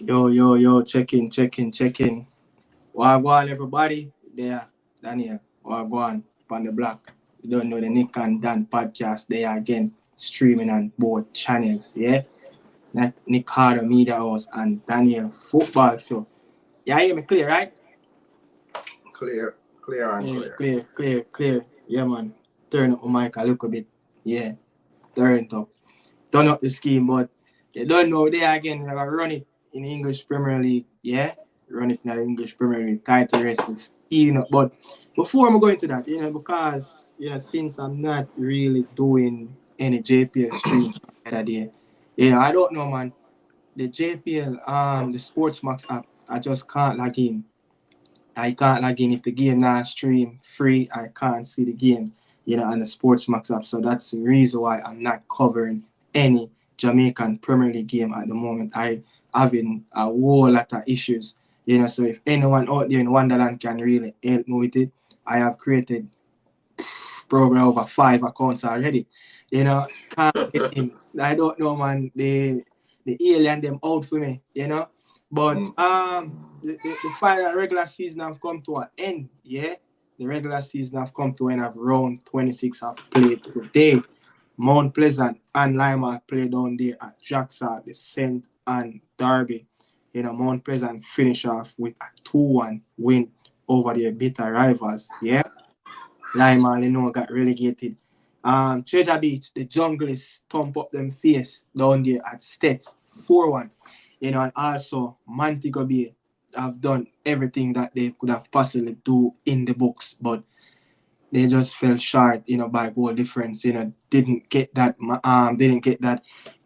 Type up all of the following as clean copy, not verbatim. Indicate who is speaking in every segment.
Speaker 1: Yo, check in. Wagwan, everybody. There, Daniel. Wagwan, on the block. You don't know the Nick and Dan podcast. They are again streaming on both channels. Yeah, Nick Harder Media House and Daniel Football Show. Yeah, hear me clear, right?
Speaker 2: Clear and
Speaker 1: Yeah,
Speaker 2: clear.
Speaker 1: clear. Yeah, man. Turn up my mic a little bit. Yeah, turn it up. Turn up the scheme, but you don't know there again. We're gonna run it in English Premier League. Yeah, run it in the English Premier League title race is stealing up. But before I'm going to that, because since I'm not really doing any JPL stream the other day, I don't know, man. The JPL, the Sports Max app, I just can't log in. I can't log in if the game not stream free. I can't see the game, on the Sports Max app. So that's the reason why I'm not covering any Jamaican Premier League game at the moment. I having a whole lot of issues, So if anyone out there in Wonderland can really help me with it, I have created probably over 5 accounts already. Can't get in. I don't know, man. The alien them out for me. But the final regular season have come to an end, yeah? The regular season have come to an end of round 26 have played today. Mount Pleasant and Lima played down there at Jackson, the Saint and Derby. Mount Pleasant finish off with a 2-1 win over their bitter rivals, yeah? Lima, got relegated. Treasure Beach, the Junglists thump up them face down there at Stets, 4-1. And also Montego Bay have done everything that they could have possibly do in the books, but they just fell short, by goal difference. Didn't get that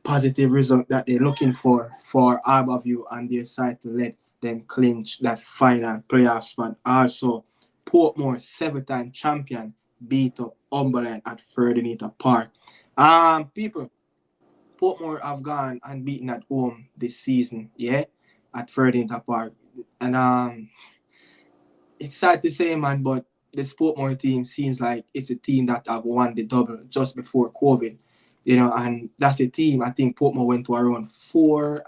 Speaker 1: positive result that they're looking for Harborview, and they decided to let them clinch that final playoff spot. Also, Portmore, 7-time champion, beat up Umberland at Ferdinand Park. People, Portmore have gone and beaten at home this season, yeah, at Ferdinand Park. And it's sad to say, man, but the Portmore team seems like it's a team that have won the double just before COVID, and that's a team. I think Portmore went to around four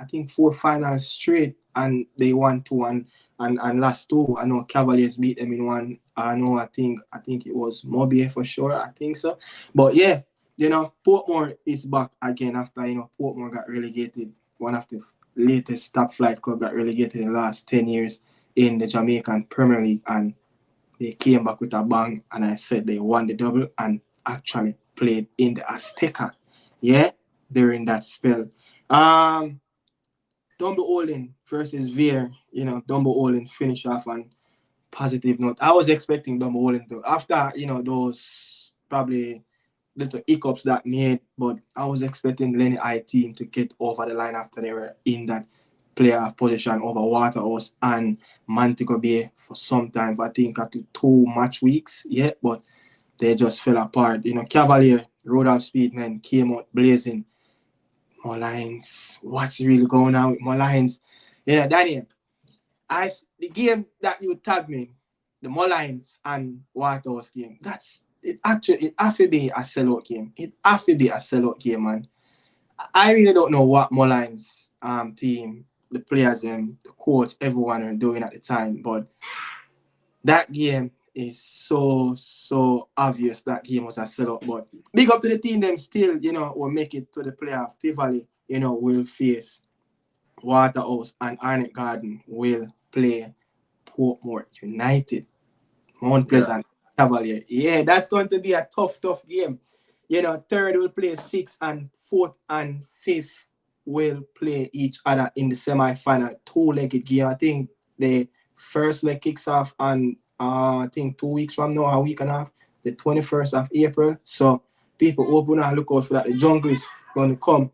Speaker 1: finals straight, and they won two and lost two. I know Cavaliers beat them in one. I think it was Mobie for sure. I think so. But yeah, Portmore is back again after, Portmore got relegated. One of the latest top flight club got relegated in the last 10 years in the Jamaican Premier League, and they came back with a bang, and I said they won the double and actually played in the Azteca, yeah, during that spell. Dumbo Olin versus Veer, Dumbo Olin finish off on positive note. I was expecting Dumbo Olin to, after, those probably little hiccups that made, but I was expecting Lenny I team to get over the line after they were in that player position over Waterhouse and Montego Bay for some time. I think after 2 match weeks, yeah, but they just fell apart. Cavalier, Rudolph Speedman came out blazing. Mullines, what's really going on with Mullines? Daniel, the game that you tagged me, the Mullines and Waterhouse game, it have to be a sellout game. It have to be a sellout game, man. I really don't know what Mullines team, the players, the coach, everyone are doing at the time, but that game is so obvious. That game was a sellout. But big up to the team, them still, will make it to the playoff. Tivoli, will face Waterhouse, and Arnett Garden will play Portmore United. Mount Pleasant, Cavalier. Yeah, that's going to be a tough game. Third will play 6th, and 4th and 5th will play each other in the semi-final 2-legged game. I think the first leg kicks off on I think 2 weeks from now, a week and a half, the 21st of April. So people open and look out for that. The Jungle is going to come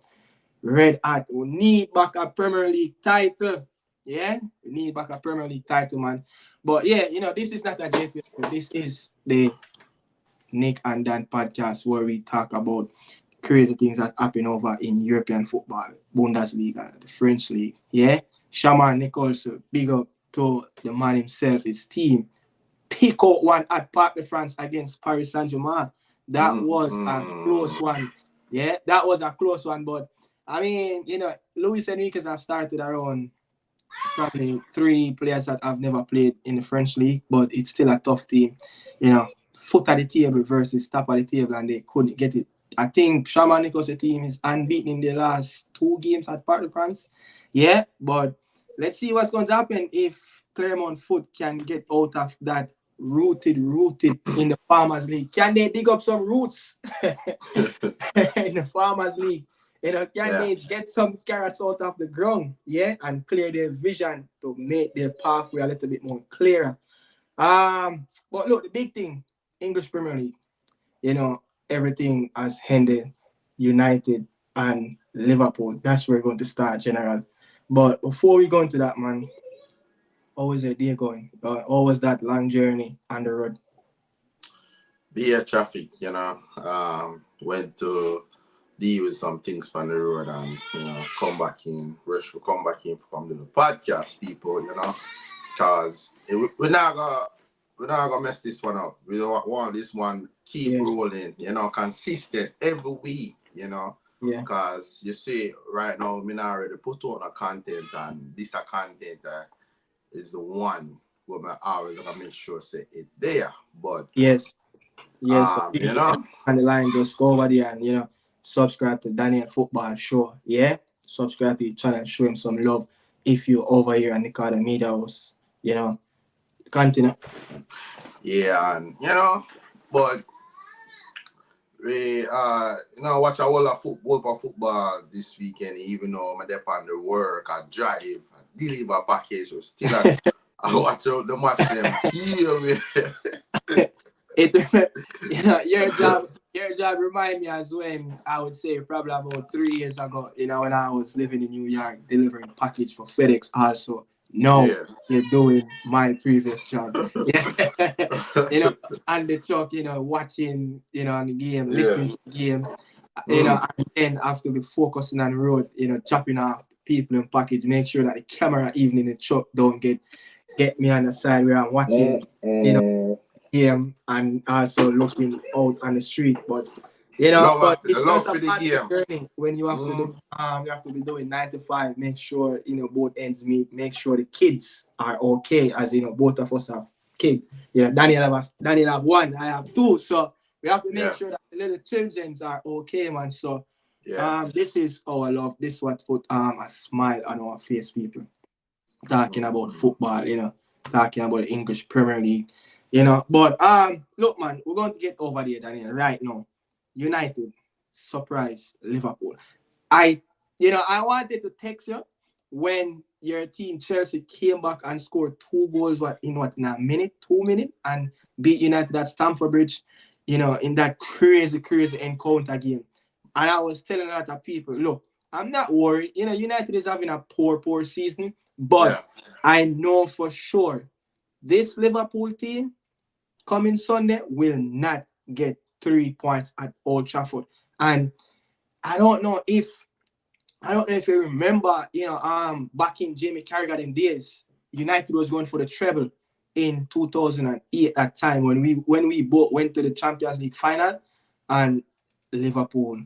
Speaker 1: red hot. We need back a Premier League title. Yeah, we need back a Premier League title, man. But yeah, this is not a JPL. This is the Nick and Dan podcast, where we talk about crazy things that happen over in European football, Bundesliga, the French league. Yeah, Shaman Nichols, big up to the man himself, his team. Pick out one at Parc de France against Paris Saint-Germain. That was a close one. Yeah, that was a close one. But I mean, Luis Enriquez have started around probably 3 players that have never played in the French league, but it's still a tough team. You know, foot at the table versus top of the table, and they couldn't get it. I think Shaman Nichols' team is unbeaten in the last 2 games at Parc des Princes. Yeah, but let's see what's going to happen if Clermont Foot can get out of that rooted in the Farmers League. Can they dig up some roots in the Farmers League? You know, can they get some carrots out of the ground, yeah, and clear their vision to make their pathway a little bit more clearer. But look, the big thing, English Premier League, you know, everything has ended, United and Liverpool. That's where we're going to start, General. But before we go into that, man, how was your day going? How was that long journey on the road?
Speaker 2: Be traffic, you know. Went to deal with some things on the road and, you know, come back in from the podcast, people, you know, because we're not gonna mess this one up. We don't want this one keep rolling, you know, consistent every week, you know.
Speaker 1: Yeah.
Speaker 2: Because you see, right now, we not already put on a content, and this content is the one where I always gonna make sure say it there. But
Speaker 1: yes,
Speaker 2: you know,
Speaker 1: on the line, just go over there and, you know, subscribe to Daniel Football Show. Yeah, subscribe to the channel, show him some love. If you're over here and the Carter Media House, you know, continue.
Speaker 2: Yeah, and you know, but we you know, watch a whole lot of football this weekend. Even though I'm there on the work, I drive, I deliver package, or still I watch out the match them here.
Speaker 1: You know, your job remind me as when I would say probably about 3 years ago, you know, when I was living in New York delivering package for FedEx also. No, you're doing my previous job. Yeah. You know, and the truck, you know, watching, you know, on the game, listening to the game, you know, and then have to be focusing on the road, you know, chopping off people in package, make sure that the camera even in the truck don't get me on the side where I'm watching, you know, game and also looking out on the street. But you know, but it's just a part of the journey when you have to do you have to be doing 9 to 5, make sure, you know, both ends meet, make sure the kids are okay, as you know, both of us have kids. Yeah, Daniel have 1, I have 2, so we have to make sure that the little children are okay, man. So this is our love. This is what put a smile on our face, people. Talking about football, you know, talking about the English Premier League, you know. But look, man, we're going to get over there, Daniel, right now. United surprise Liverpool. I wanted to text you when your team Chelsea came back and scored 2 goals in a minute, 2 minutes, and beat United at Stamford Bridge, you know, in that crazy encounter game. And I was telling a lot of people, look, I'm not worried. You know, United is having a poor season, but I know for sure this Liverpool team coming Sunday will not get 3 points at Old Trafford. And I don't know if you remember, you know, back in Jamie Carragher days, United was going for the treble in 2008 at time when we both went to the Champions League final, and Liverpool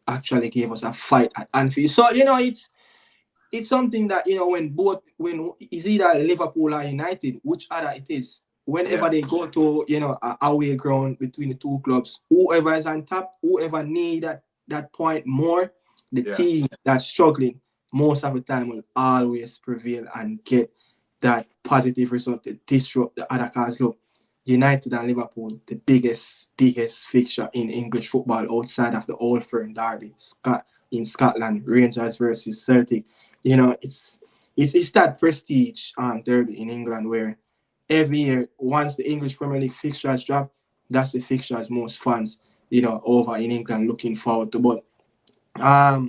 Speaker 1: actually gave us a fight at Anfield. So, you know, it's something that, you know, when it's either Liverpool or United, which other it is, whenever they go to, you know, a away ground between the two clubs, whoever is on top, whoever need that point more, the team that's struggling most of the time will always prevail and get that positive result to disrupt the other cars. Look, United and Liverpool, the biggest fixture in English football outside of the Old Firm Derby in Scotland, Rangers versus Celtic. You know, it's that prestige derby in England where every year, once the English Premier League fixtures drop, that's the fixtures most fans, you know, over in England looking forward to. But I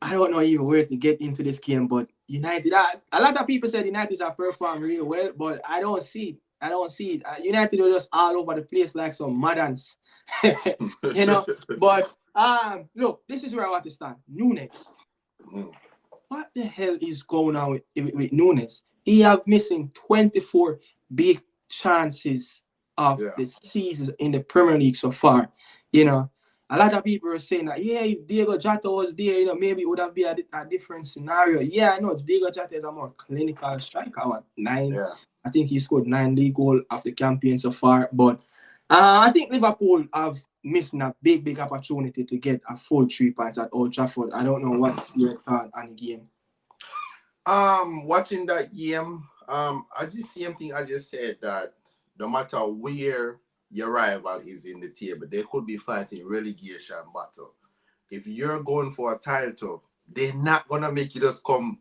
Speaker 1: don't know even where to get into this game, but United, a lot of people said United have performed really well, but I don't see it. United are just all over the place like some moderns, you know. But look, this is where I want to start. Nunes. What the hell is going on with Nunes? He have missing 24 big chances of the season in the Premier League so far, you know. a lot of people were saying that, yeah, if Diego Jota was there, maybe it would have been a different scenario. Yeah, I know Diego Jota is a more clinical striker.
Speaker 2: Yeah.
Speaker 1: I think he scored 9 league goals of the campaign so far. But I think Liverpool have missing a big opportunity to get a full 3 points at Old Trafford. I don't know what's your thought on the game.
Speaker 2: Watching that game, I just same thing as you said, that no matter where your rival is in the table, they could be fighting relegation battle. If you're going for a title, they're not gonna make you just come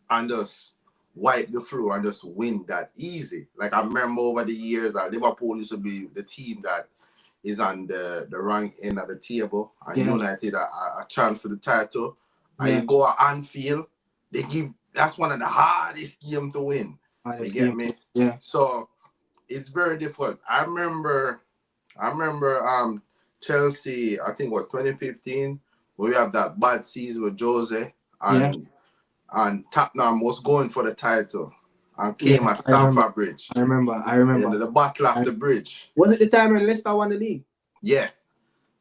Speaker 2: and just wipe the floor and just win that easy. Like I remember over the years that Liverpool used to be the team that is on the wrong end of the table, and United a chance for the title. And you go at Anfield, that's one of the hardest games to win. You get me?
Speaker 1: Yeah.
Speaker 2: So it's very difficult. I remember Chelsea, I think it was 2015, where we have that bad season with Jose and Tottenham was going for the title and came at Stamford Bridge.
Speaker 1: I remember.
Speaker 2: The battle of the bridge.
Speaker 1: Was it the time when Leicester won the league?
Speaker 2: Yeah.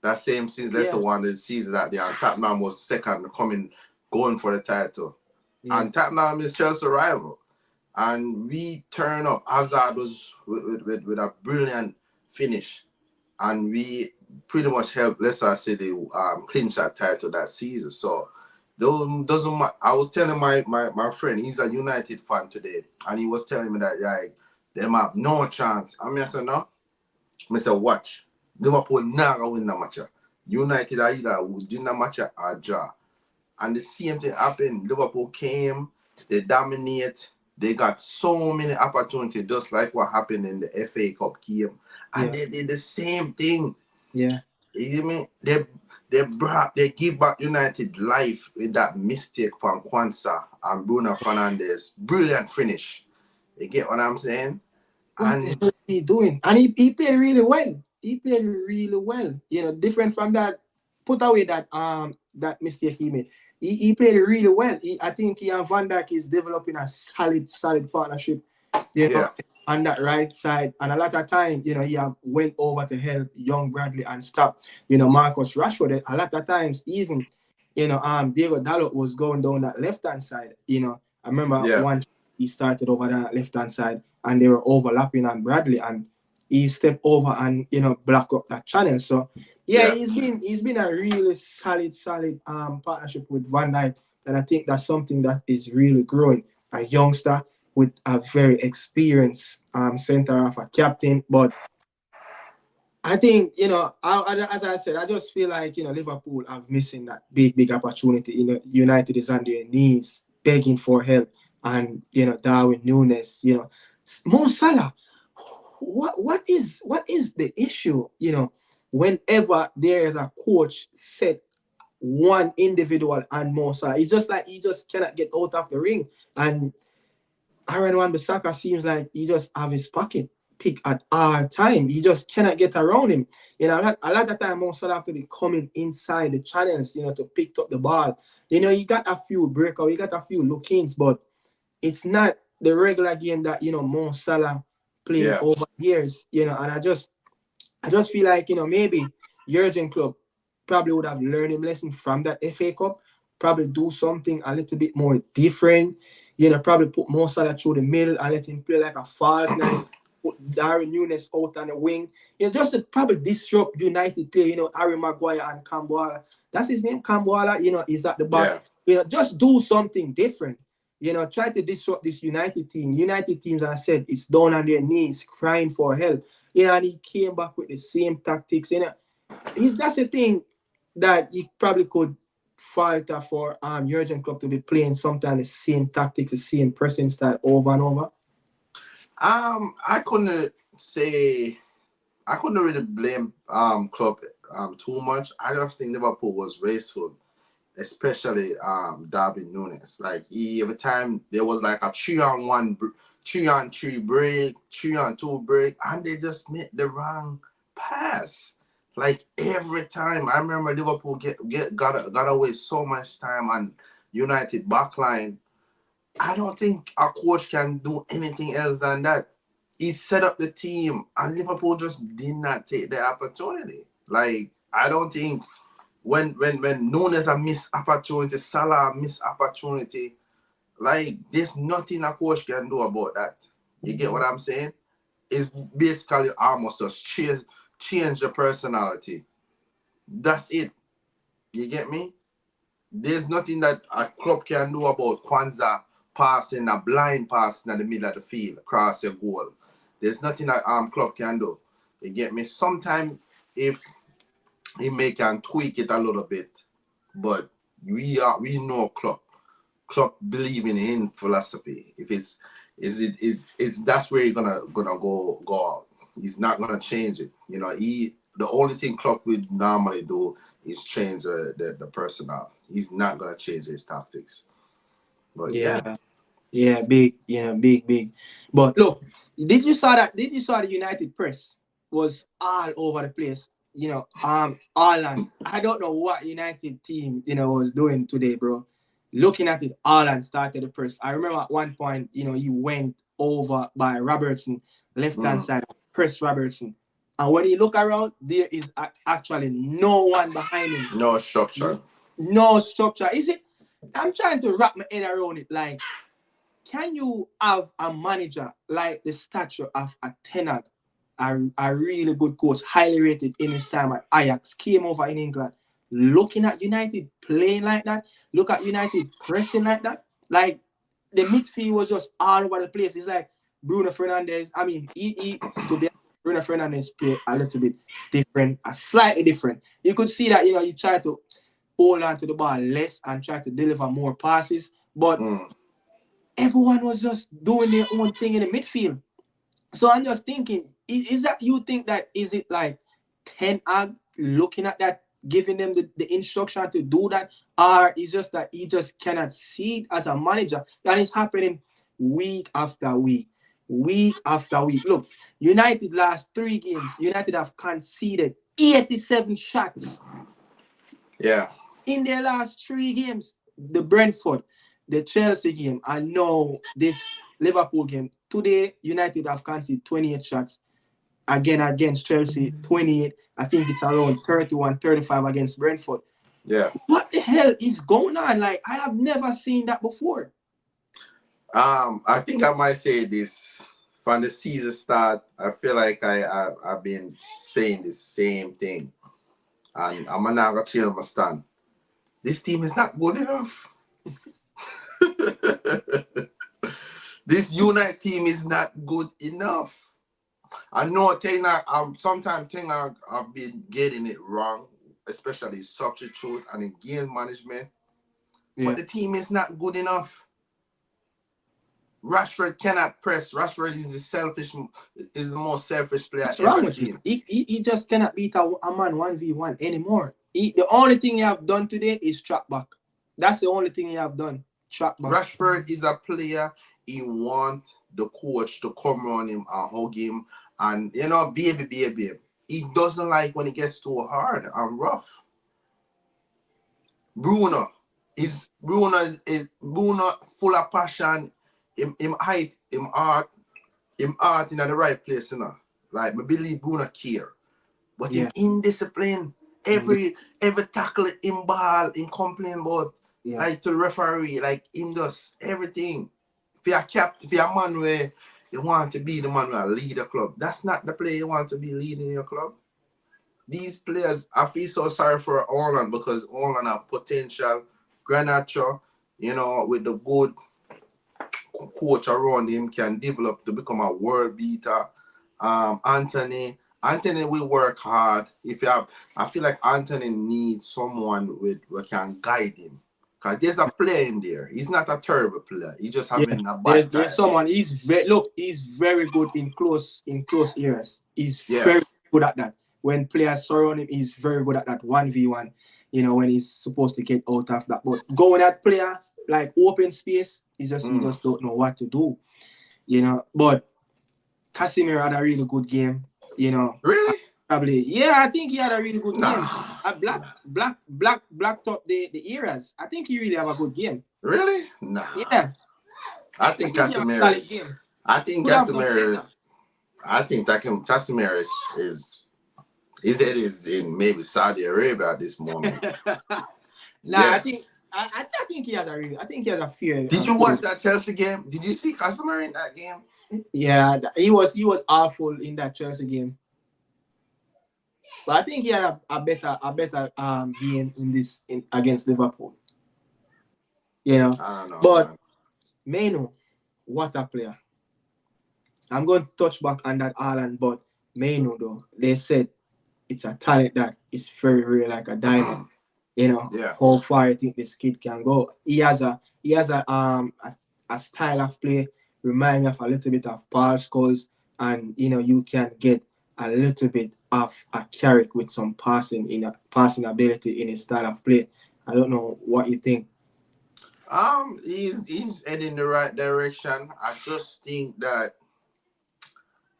Speaker 2: That same season, Leicester won the season that day, and Tottenham was second, going for the title. Yeah. And Tottenham is Chelsea's rival. And we turn up. Hazard was with a brilliant finish. And we pretty much helped Leicester City clinch that title that season. So, doesn't matter. I was telling my friend, he's a United fan today, and he was telling me that, like, them have no chance. I said, no. I said, watch. Liverpool not going to win that match. United are either win that match or draw. And the same thing happened. Liverpool came, they dominate. They got so many opportunities, just like what happened in the FA Cup game. And they did the same thing.
Speaker 1: Yeah.
Speaker 2: You hear me? They give back United life with that mistake from Kwanzaa and Bruno Fernandes. Brilliant finish. You get what I'm saying?
Speaker 1: And what he doing? And he played really well. He played really well. Different from that. Put away that mistake he made. He played really well. I think he and Van Dijk is developing a solid partnership. On that right side. And a lot of time, he went over to help young Bradley and stop, Marcus Rashford. A lot of times, even, Diego Dalot was going down that left-hand side. I remember one he started over that left-hand side and they were overlapping on Bradley and he stepped over and, block up that channel. So, he's been a really solid partnership with Van Dijk. And I think that's something that is really growing. A youngster with a very experienced center of a captain. But I think, as I said, I just feel like, Liverpool are missing that big opportunity. United is on their knees begging for help. And, Darwin Núñez, Mo Salah, what is the issue? Whenever there is a coach set one individual and Mo Salah, it's just like he just cannot get out of the ring. And Aaron Wan-Bissaka seems like he just have his pocket pick at all time. He just cannot get around him. A lot of time Mo Salah have to be coming inside the channels, to pick up the ball. He got a few breakouts, he got a few look-ins, but it's not the regular game that, Mo Salah played over years, and I just feel like, maybe Jurgen Klopp probably would have learned him lesson from that FA Cup, probably do something a little bit more different, probably put Mo Salah through the middle and let him play like a false nine, put Darwin Núñez out on the wing, just to probably disrupt United play, Harry Maguire and Kambuala. That's his name, Kambuala, is at the back. Just do something different. Try to disrupt this United team. United teams, as I said, it's down on their knees, crying for help. And he came back with the same tactics. That's the thing that he probably could falter for Jurgen Klopp to be playing sometimes the same tactics, the same pressing style over and over.
Speaker 2: I couldn't really blame Klopp too much. I just think Liverpool was wasteful, especially Darwin Núñez. Like every time there was like a 3-on-1, 3-on-3 break, 3-on-2 break, and they just made the wrong pass. Like every time, I remember Liverpool got away so much time on United backline. I don't think a coach can do anything else than that. He set up the team, and Liverpool just did not take the opportunity. Like I don't think when Nunes a missed opportunity, Salah a missed opportunity, like there's nothing a coach can do about that. You get what I'm saying? It's basically almost just change your personality. That's it. You get me? There's nothing that a club can do about Kwanzaa passing a blind pass in the middle of the field across your goal. There's nothing that club can do. You get me? Sometimes if he can tweak it a little bit, but we know club believing in philosophy. If it's that's where he's gonna go out. He's not gonna change it. You know, the only thing Klopp would normally do is change the personnel. He's not gonna change his tactics. But
Speaker 1: big. But look, did you saw the United press was all over the place? You know, Ireland. I don't know what United team, was doing today, bro. Looking at it, Ireland started the press. I remember at one point, he went over by Robertson, left-hand side, press Robertson. And when you look around, there is actually no one behind him.
Speaker 2: No structure.
Speaker 1: No structure. Is it? I'm trying to wrap my head around it. Like, can you have a manager like the stature of a Ten Hag, a really good coach, highly rated in his time at Ajax, came over in England, looking at United playing like that, look at United pressing like that? Like, the midfield was just all over the place. It's like Bruno Fernandes. I mean, Bruno Fernandes played a little bit different, slightly different. You could see that, he tried to hold on to the ball less and try to deliver more passes. But everyone was just doing their own thing in the midfield. So I'm just thinking, is that you think that, is it like Ten Hag looking at that, giving them the instruction to do that? Or is just that he just cannot see it as a manager? That is happening week after week. Week after week. Look, United last 3 games, United have conceded 87 shots.
Speaker 2: Yeah.
Speaker 1: In their last 3 games, the Brentford, the Chelsea game, and now this Liverpool game. Today, United have conceded 28 shots. Again, against Chelsea, 28. I think it's around 31, 35 against Brentford.
Speaker 2: Yeah.
Speaker 1: What the hell is going on? Like, I have never seen that before.
Speaker 2: I think I might say this from the season start. I feel like I've been saying the same thing, and I'm not gonna change my stand. This team is not good enough. This United team is not good enough. I know sometimes I've been getting it wrong, especially substitute and in game management. Yeah. But the team is not good enough. Rashford cannot press. Rashford is the most selfish player I've ever seen.
Speaker 1: He just cannot beat a man 1v1 anymore. The only thing he have done today is track back. That's the only thing he have done. Track back.
Speaker 2: Rashford is a player. He wants the coach to come around him and hug him and, baby. He doesn't like when it gets too hard and rough. Bruno is full of passion. Him height, him art in the right place, Like, I believe Bruno care. But him indiscipline. Every tackle him ball, him complain about like to the referee, like him does everything. If you're a man where you want to be the man who lead a club, that's not the player you want to be leading your club. These players, I feel so sorry for Orland because Orland have potential. Granacho, with the good coach around him can develop to become a world beater. Anthony will work hard. I feel like Anthony needs someone who can guide him. Because there's a player in there. He's not a terrible player. He's just having a bad time.
Speaker 1: There's someone. He's very good in close areas. He's very good at that. When players surround him, he's very good at that 1v1. When he's supposed to get out of that. But going at players like open space, he just don't know what to do. But Casemiro had a really good game.
Speaker 2: Really?
Speaker 1: Probably. I think he had a really good game. Black top the eras. I think he really have a good game.
Speaker 2: Really? Nah.
Speaker 1: Yeah.
Speaker 2: I think Casemiro is His head is in maybe Saudi Arabia at this moment.
Speaker 1: Nah, yeah. I think he has a fear.
Speaker 2: Did you watch that Chelsea game? Did you see Casemiro in that game?
Speaker 1: Yeah, he was awful in that Chelsea game. But I think he had a better game against Liverpool. You know.
Speaker 2: I don't know.
Speaker 1: But Meno, what a player. I'm going to touch back on that Haaland, but Meno though, they said it's a talent that is very rare, like a diamond. You know, how far I think this kid can go. He has a style of play, remind me of a little bit of Paul Scholes, and you know, you can get a little bit of a Carrick with some passing ability in his style of play. I don't know what you think.
Speaker 2: He's heading in the right direction. I just think that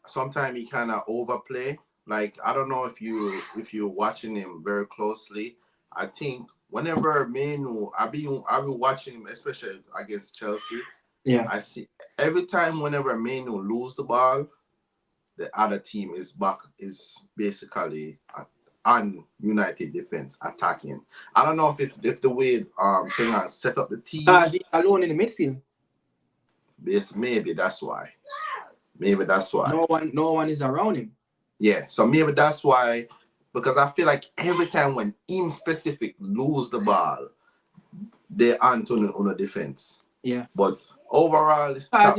Speaker 2: sometimes he kind of overplay. Like, I don't know if you're watching him very closely. I think whenever Menu, I've been watching him, especially against Chelsea.
Speaker 1: Yeah.
Speaker 2: I see every time whenever Menu lose the ball, the other team is basically on United defense attacking. I don't know if the way Tenga set up the team.
Speaker 1: He's alone in the midfield.
Speaker 2: Yes, maybe that's why.
Speaker 1: No one is around him.
Speaker 2: Yeah, so maybe that's why, because I feel like every time when him specific lose the ball, they're on the defense.
Speaker 1: Yeah.
Speaker 2: But overall, it's top.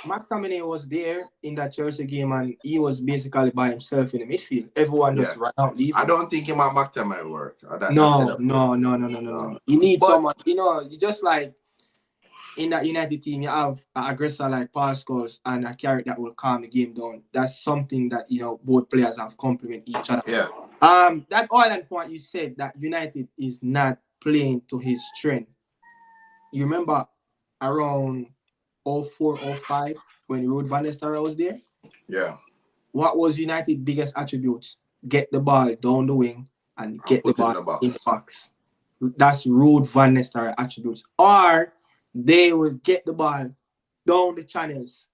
Speaker 1: McTominay was there in that Chelsea game, and he was basically by himself in the midfield. Everyone just ran out leaving.
Speaker 2: I don't think him and McTominay work.
Speaker 1: No. You need someone. You know, you just like in that United team, you have an aggressor like Paul Scholes and a Carrick that will calm the game down. That's something that, you know, both players have complement each other.
Speaker 2: Yeah.
Speaker 1: That Ireland point you said that United is not playing to his strength. You remember around 04-05 when Ruud van Nistelrooy was there?
Speaker 2: Yeah.
Speaker 1: What was United's biggest attributes? Get the ball down the wing and get the ball in the box. That's Ruud van Nistelrooy attributes. Or they will get the ball down the channels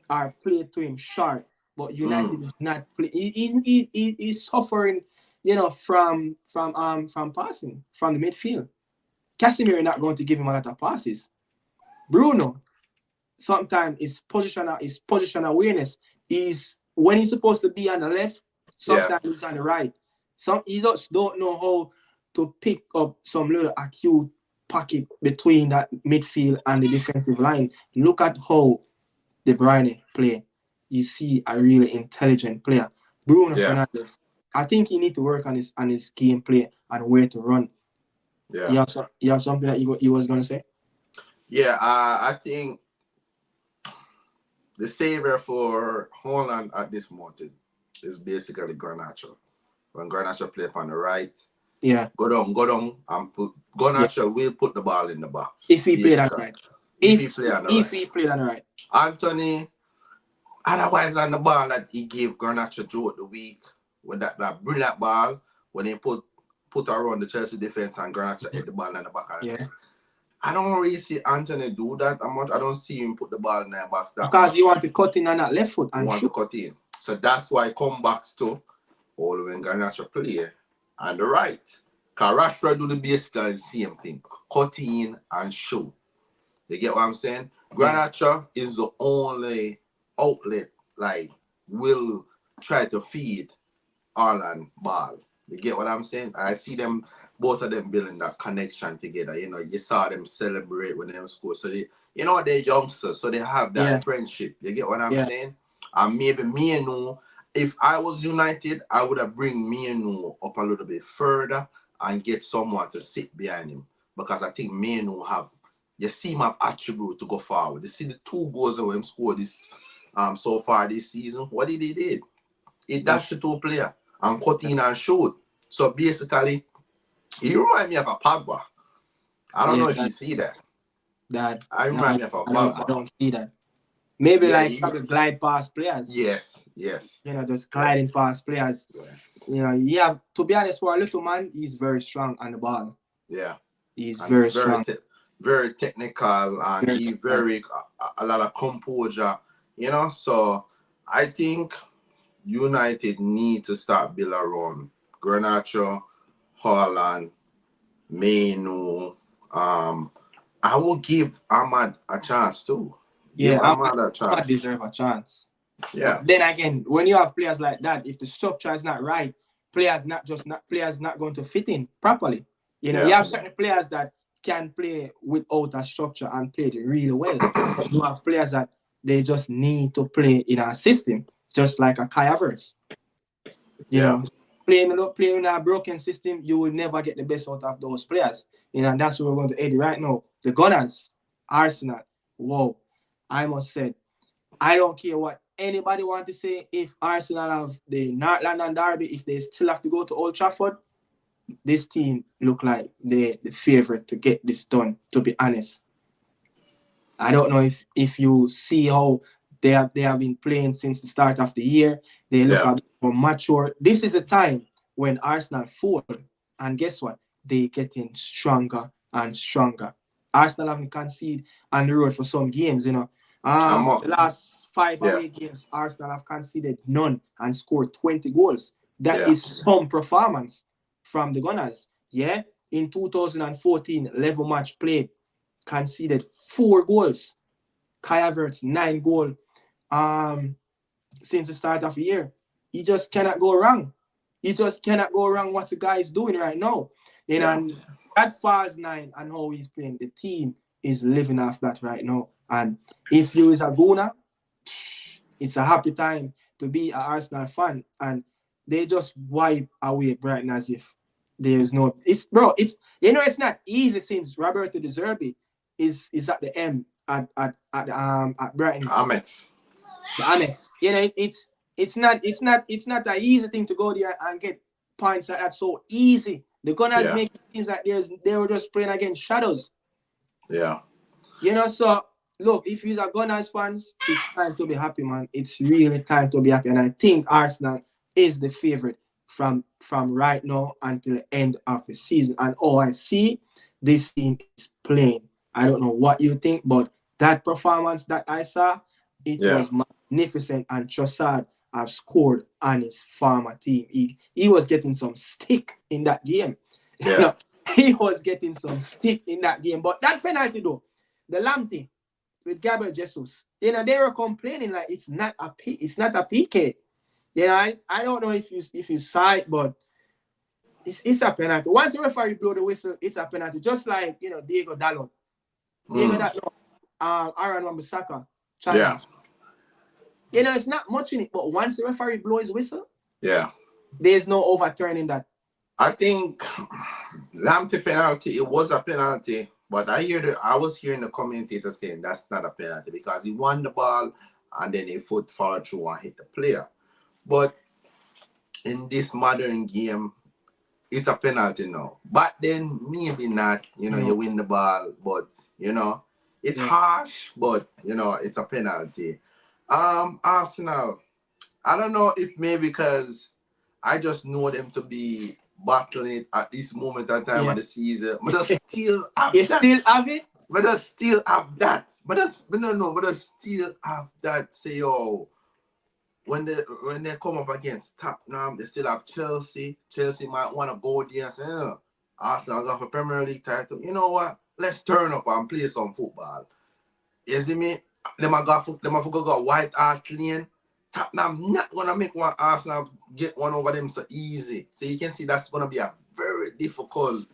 Speaker 1: or play to him short. But United is not playing. He's suffering, you know, from passing from the midfield. Casemiro is not going to give him a lot of passes. Bruno, sometimes his position awareness is when he's supposed to be on the left, sometimes he's on the right. He just don't know how to pick up some little acute pocket between that midfield and the defensive line. Look at how Demarai play. You see a really intelligent player. Bruno Fernandes. I think he need to work on his gameplay and where to run.
Speaker 2: Yeah.
Speaker 1: You have something that you was gonna say?
Speaker 2: Yeah, I think the savior for Holland at this moment is basically Garnacho. When Garnacho play on the right, go down, and put Garnacho will put the ball in the box.
Speaker 1: If he played on the right.
Speaker 2: If he played on
Speaker 1: the right.
Speaker 2: Anthony, otherwise on the ball that he gave Garnacho throughout the week with that brilliant ball when he put around the Chelsea defense and Garnacho hit the ball in the back. I don't really see Anthony do that much. I don't see him put the ball in the box that
Speaker 1: because
Speaker 2: much.
Speaker 1: You want to cut in on that left foot and
Speaker 2: to cut in. So that's why he come back to all when Garnacho play on the right. Because Rashford do the basically the same thing. Cut in and shoot. You get what I'm saying? Garnacho is the only outlet like will try to feed Haaland ball. You get what I'm saying? I see them, both of them building that connection together. You know, you saw them celebrate when they score. So they're youngsters, so they have that friendship. You get what I'm saying? And maybe Menu, if I was United, I would have bring Menu up a little bit further and get someone to sit behind him. Because I think Menu you see him have attribute to go forward. You see the 2 goals that him scored this so far this season. What did he did? He dashed the 2 player and cut in and shoot. So basically, he reminds me of a Pogba. I don't know if you see that. I remind me of a Pogba.
Speaker 1: I don't see that. Maybe some glide past players.
Speaker 2: Yes.
Speaker 1: You know, just gliding past players. Yeah. You know, to be honest, for a little man, he's very strong on the ball.
Speaker 2: Yeah.
Speaker 1: He's very strong.
Speaker 2: Very technical and he very a lot of composure, you know. So I think United need to start build around Garnacho, Haaland, Mainu. I will give Ahmad a chance too. Give Ahmad a chance.
Speaker 1: Ahmad deserve a chance.
Speaker 2: Yeah.
Speaker 1: But then again, when you have players like that, if the structure is not right, players not going to fit in properly. You know, you have certain players that can play without a structure and play it really well. But you have players that they just need to play in a system, just like a Kai Havertz. You know, playing in a broken system, you will never get the best out of those players. You know, and that's what we're going to Eddie right now. The Gunners, Arsenal. Whoa, I must say, I don't care what anybody want to say. If Arsenal have the North London derby, if they still have to go to Old Trafford, this team look like they're the favorite to get this done, to be honest. I don't know if you see how they have been playing since the start of the year. They look a bit more mature. This is a time when Arsenal fall, and guess what? They getting stronger and stronger. Arsenal haven't conceded on the road for some games, you know. The last 5 away games, Arsenal have conceded none and scored 20 goals. That is some performance from the Gunners. Yeah, in 2014, level match played, conceded 4 goals. Kai Havertz, 9 goals since the start of the year. He just cannot go wrong. He just cannot go wrong what the guy is doing right now. You know, and that falls 9 and how he's playing, the team is living off that right now. And if you is a Guna, it's a happy time to be an Arsenal fan. And they just wipe away Brighton as if there's no... It's not easy since Roberto De Zerbi is at the M at Brighton.
Speaker 2: Amex.
Speaker 1: The Annex. You know, it's not an easy thing to go there and get points like that so easy. The Gunners make it seem like they were just playing against shadows.
Speaker 2: Yeah.
Speaker 1: You know, so look, if you're a Gunners fans, it's time to be happy, man. It's really time to be happy. And I think Arsenal is the favorite from right now until the end of the season. And I see this team is playing. I don't know what you think, but that performance that I saw, it was magnificent. And Trossard have scored on his former team. He was getting some stick in that game.
Speaker 2: Yeah.
Speaker 1: You know, he was getting some stick in that game. But that penalty though, the Lamptey with Gabriel Jesus, you know, they were complaining like it's not a PK. You know, I don't know if you saw it, but it's a penalty. Once the referee blow the whistle, it's a penalty. Just like, you know, Diego Dalot. Aaron Wan-Bissaka.
Speaker 2: Yeah.
Speaker 1: You know, it's not much in it, but once the referee blows his whistle,
Speaker 2: there's
Speaker 1: no overturning that.
Speaker 2: I think Lamptey penalty, it was a penalty, but I was hearing the commentator saying that's not a penalty because he won the ball and then he foot followed through and hit the player. But in this modern game, it's a penalty now. But then maybe not, you know, you win the ball, but you know, it's harsh, but you know, it's a penalty. Arsenal, I don't know if maybe because I just know them to be battling it at this moment in time of the season. But I still have
Speaker 1: you still have it?
Speaker 2: But I still have that. But I still have that. Say, when they come up against Tottenham, they still have Chelsea. Chelsea might want to go there and say, Arsenal got a Premier League title. You know what? Let's turn up and play some football. You see me? Them have got White Hart Lane. Tottenham not gonna make one Arsenal get one over them so easy. So you can see that's gonna be a very difficult.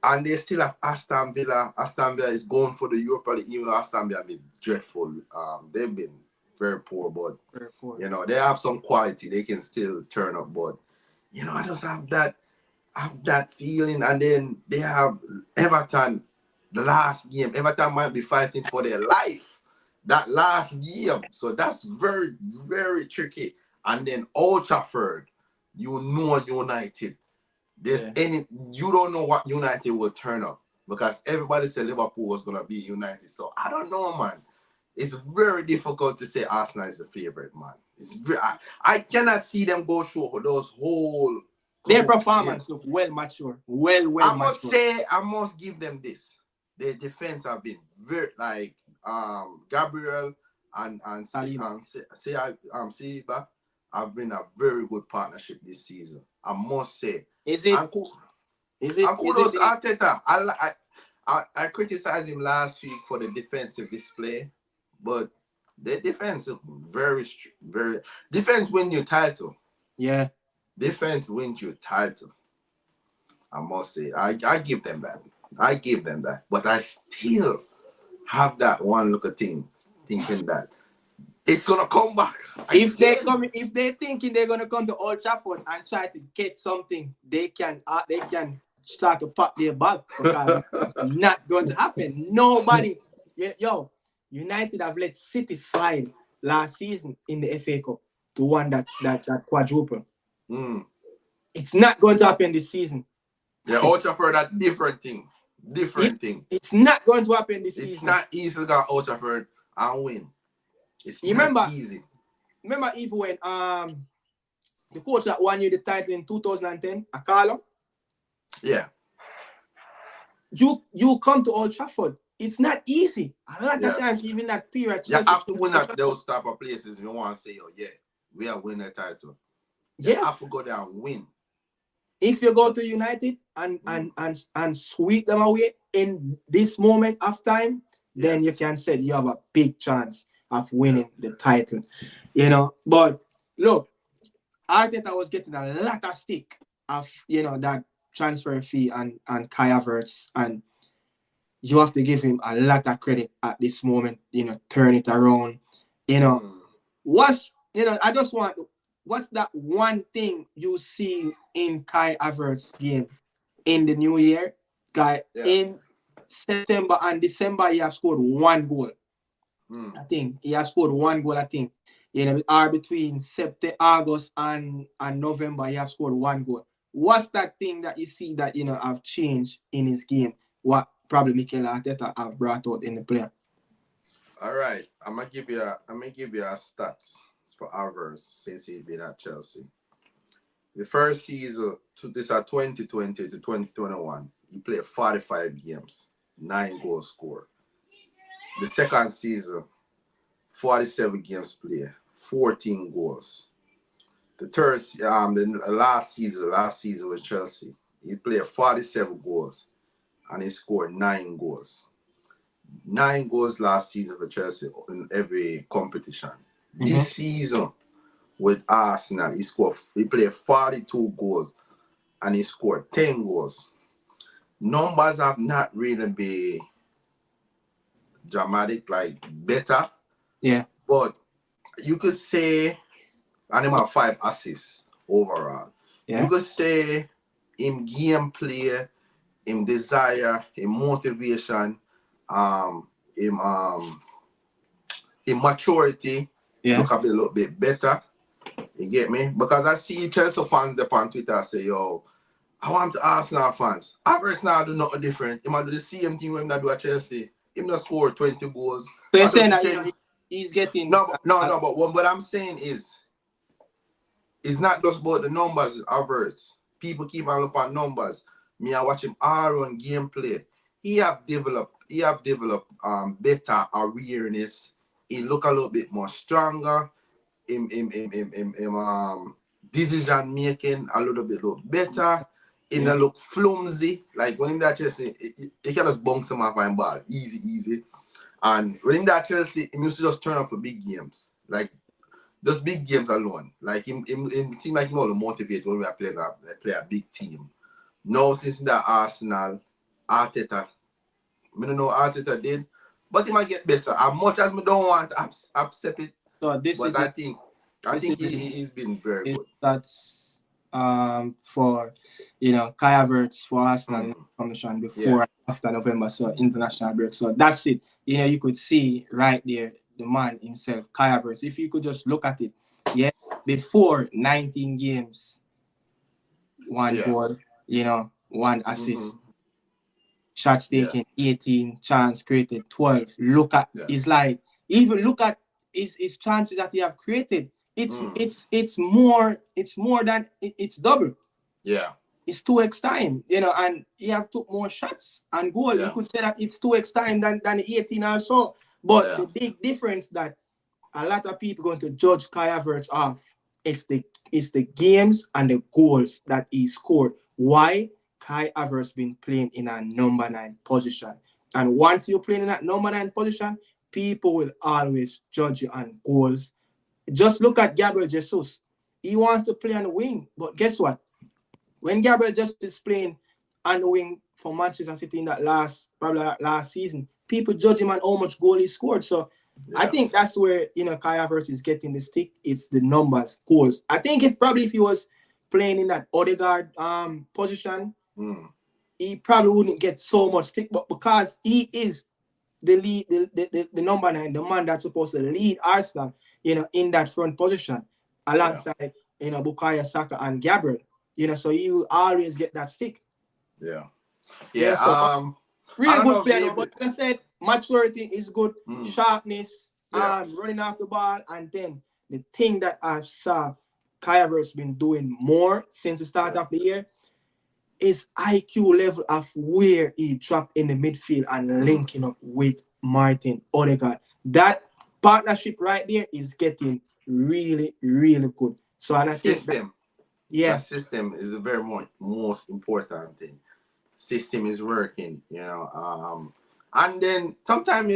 Speaker 2: And they still have Aston Villa. Aston Villa is going for the Europa League, even though Aston Villa have been dreadful. They've been very poor, but you know, they have some quality. They can still turn up, but you know, I just have that feeling. And then they have Everton, the last game. Everton might be fighting for their life. That last game. So that's very, very tricky. And then Old Trafford, you know United. You don't know what United will turn up because everybody said Liverpool was gonna be United. So I don't know, man. It's very difficult to say Arsenal is the favorite, man. I cannot see them go through those whole.
Speaker 1: Their performance look well mature.
Speaker 2: I must give them this. Their defense have been very Gabriel and Saliba. have been a very good partnership this season. I must say.
Speaker 1: Is it?
Speaker 2: And
Speaker 1: Is it?
Speaker 2: kudos Arteta. I criticized him last week for the defensive display, but the defense is very. Defense win your title.
Speaker 1: Yeah.
Speaker 2: Defense wins your title. I must say, I give them that. I give them that. But I still have that one look at thing, thinking that it's gonna come back.
Speaker 1: If they're thinking they're gonna come to Old Trafford and try to get something, they can start to pop their bag, because it's not going to happen. Nobody, United have let City slide last season in the FA Cup to win that quadruple. It's not going to happen this season.
Speaker 2: Yeah, Old Trafford, that different thing. Thing.
Speaker 1: It's not going to happen this season.
Speaker 2: It's not easy to go Old Trafford and win. It's
Speaker 1: not
Speaker 2: easy.
Speaker 1: Remember even when the coach that won you the title in 2010, Akalo?
Speaker 2: Yeah.
Speaker 1: You come to Old Trafford. It's not easy. A lot of times, even that period.
Speaker 2: You have to win at those type of places. You don't want to say, oh yeah, we are winning a title. You have to go there and win.
Speaker 1: If you go to United and sweep them away in this moment of time, then you can say you have a big chance of winning the title. But look, Arteta was getting a lot of stick of that transfer fee and Kai Havertz, and you have to give him a lot of credit at this moment. Turn it around. What's that one thing you see in Kai Havertz game in the new year? In September and December, he has scored 1 goal. I think he has scored 1 goal. I think between August and November, he has scored 1 goal. What's that thing that you see that have changed in his game? What probably Mikel Arteta have brought out in the player?
Speaker 2: All right, I'm gonna give you a stats for Havertz since he's been at Chelsea. The first season, this at 2020 to 2021, he played 45 games, 9 goals scored. The second season, 47 games played, 14 goals. The third, the last season was Chelsea. He played 47 goals and he scored 9 goals. 9 goals last season for Chelsea in every competition. This season with Arsenal, he played 42 goals and he scored 10 goals. Numbers have not really been dramatic, like better.
Speaker 1: Yeah.
Speaker 2: But you could say, and him have 5 assists overall. Yeah. You could say him gameplay, him desire, him motivation, him maturity. Look a little bit better. You get me? Because I see Chelsea fans on Twitter say, yo, I want the Arsenal fans. Havertz now do nothing different. He might do the same thing when he do at Chelsea. He not score 20 goals.
Speaker 1: So you're saying that he's getting...
Speaker 2: No, but what I'm saying is, it's not just about the numbers, Havertz. People keep on looking at numbers. Me, I watch him all on gameplay. He have developed better awareness. He look a little bit more stronger. Decision making a little bit better. He don't look flimsy. Like when him that Chelsea, he can just bounce him off and ball. Easy. And when him that Chelsea, he used to just turn up for big games. Like just big games alone. Like him seem like more motivated when we are play a big team. Now since that Arsenal, Arteta, I don't know what Arteta did, but he might get better. As much as we don't want to accept it, I think he's been very good.
Speaker 1: That's for Kai Havertz for Arsenal commission before and after November, so international break. So that's it. You could see right there the man himself, Kai Havertz. If you could just look at it, before 19 games, 1 goal, 1 assist. Shots taken 18, chance created 12. Look at it's like look at his chances that he have created. It's more than it's double.
Speaker 2: Yeah.
Speaker 1: It's 2x time, and he have took more shots and goal. You could say that it's 2x time than 18 or so. But the big difference that a lot of people going to judge Kai Havertz off It's the games and the goals that he scored. Why? Kai Havertz been playing in a number 9 position. And once you're playing in that number 9 position, people will always judge you on goals. Just look at Gabriel Jesus. He wants to play on the wing, but guess what? When Gabriel Jesus is playing on the wing for Manchester City in that last season, people judge him on how much goal he scored. So I think that's where Kai Havertz is getting the stick. It's the numbers, goals. I think if he was playing in that Odegaard position, he probably wouldn't get so much stick. But because he is the lead, the number 9, the man that's supposed to lead Arsenal, in that front position, alongside Bukayo Saka and Gabriel. So you always get that stick.
Speaker 2: Yeah.
Speaker 1: So, really good player. But like I said, maturity is good, sharpness, running off the ball, and then the thing that I saw Kai Havertz been doing more since the start of the year is IQ level of where he dropped in the midfield and linking up with Martin Odegaard. That partnership right there is getting really, really good. So, and I think
Speaker 2: the system is the very most important thing. System is working, and then sometimes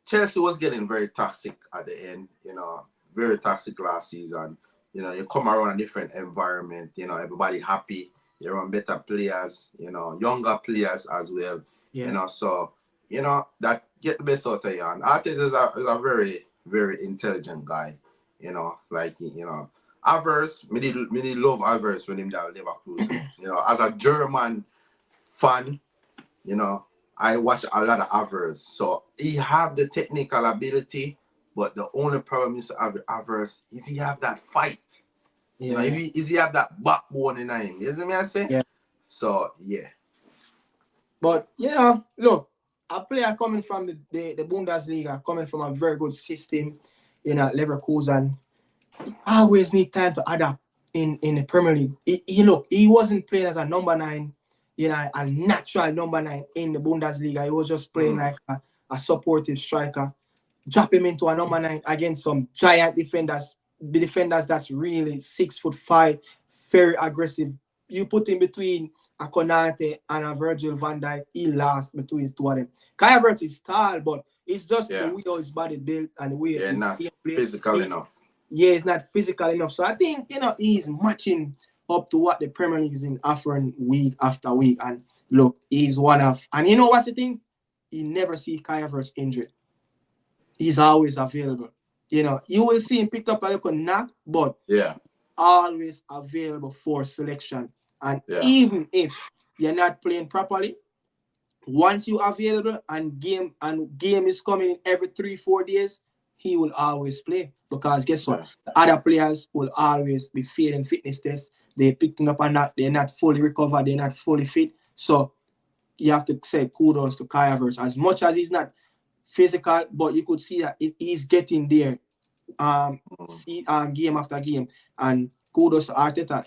Speaker 2: Chelsea was getting very toxic at the end, very toxic last season. You come around a different environment, everybody happy, you're on better players, younger players as well, so that get the best out of you. And Arteta is a very, very intelligent guy, Havertz, me love Havertz when him down Liverpool. As a German fan, I watch a lot of Havertz. So he have the technical ability, but the only problem is with Havertz is he have that fight.
Speaker 1: Yeah.
Speaker 2: He have that backbone in him. You see me I say?
Speaker 1: Yeah.
Speaker 2: So yeah.
Speaker 1: But look, a player coming from the Bundesliga, coming from a very good system, Leverkusen, always need time to adapt in the Premier League. He wasn't playing as a number 9, a natural number 9 in the Bundesliga. He was just playing like a supportive striker. Drop him into a number 9 against some giant defenders, the defenders that's really 6'5", very aggressive. You put him between a Konate and a Virgil van Dijk, he lost between the two of them. Kai Havertz is tall, but it's just the way his body built and the way
Speaker 2: he's not physical enough.
Speaker 1: Yeah, it's not physical enough. So I think, he's matching up to what the Premier League is offering week after week. And look, he's one of... And you know what's the thing? You never see Kai Havertz injured. He's always available. You will see him pick up a little knock, but always available for selection. And even if you're not playing properly, once you're available and game is coming in every 3-4 days, he will always play. Because guess what? The other players will always be failing fitness tests. They're picking up and they're not fully recovered, they're not fully fit. So you have to say kudos to Kai Havertz. As much as he's not physical, but you could see that he's getting there game after game. And kudos to Arteta.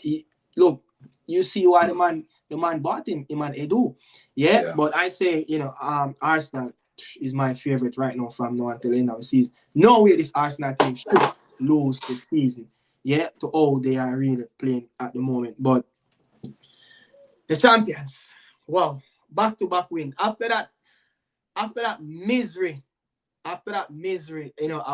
Speaker 1: Look, you see why the man bought him on Edu. Yeah, but I say, Arsenal is my favorite right now from now until the end of the season. No way this Arsenal team should lose the season. Yeah, to all they are really playing at the moment. But the champions, wow, back-to-back win. After that misery, a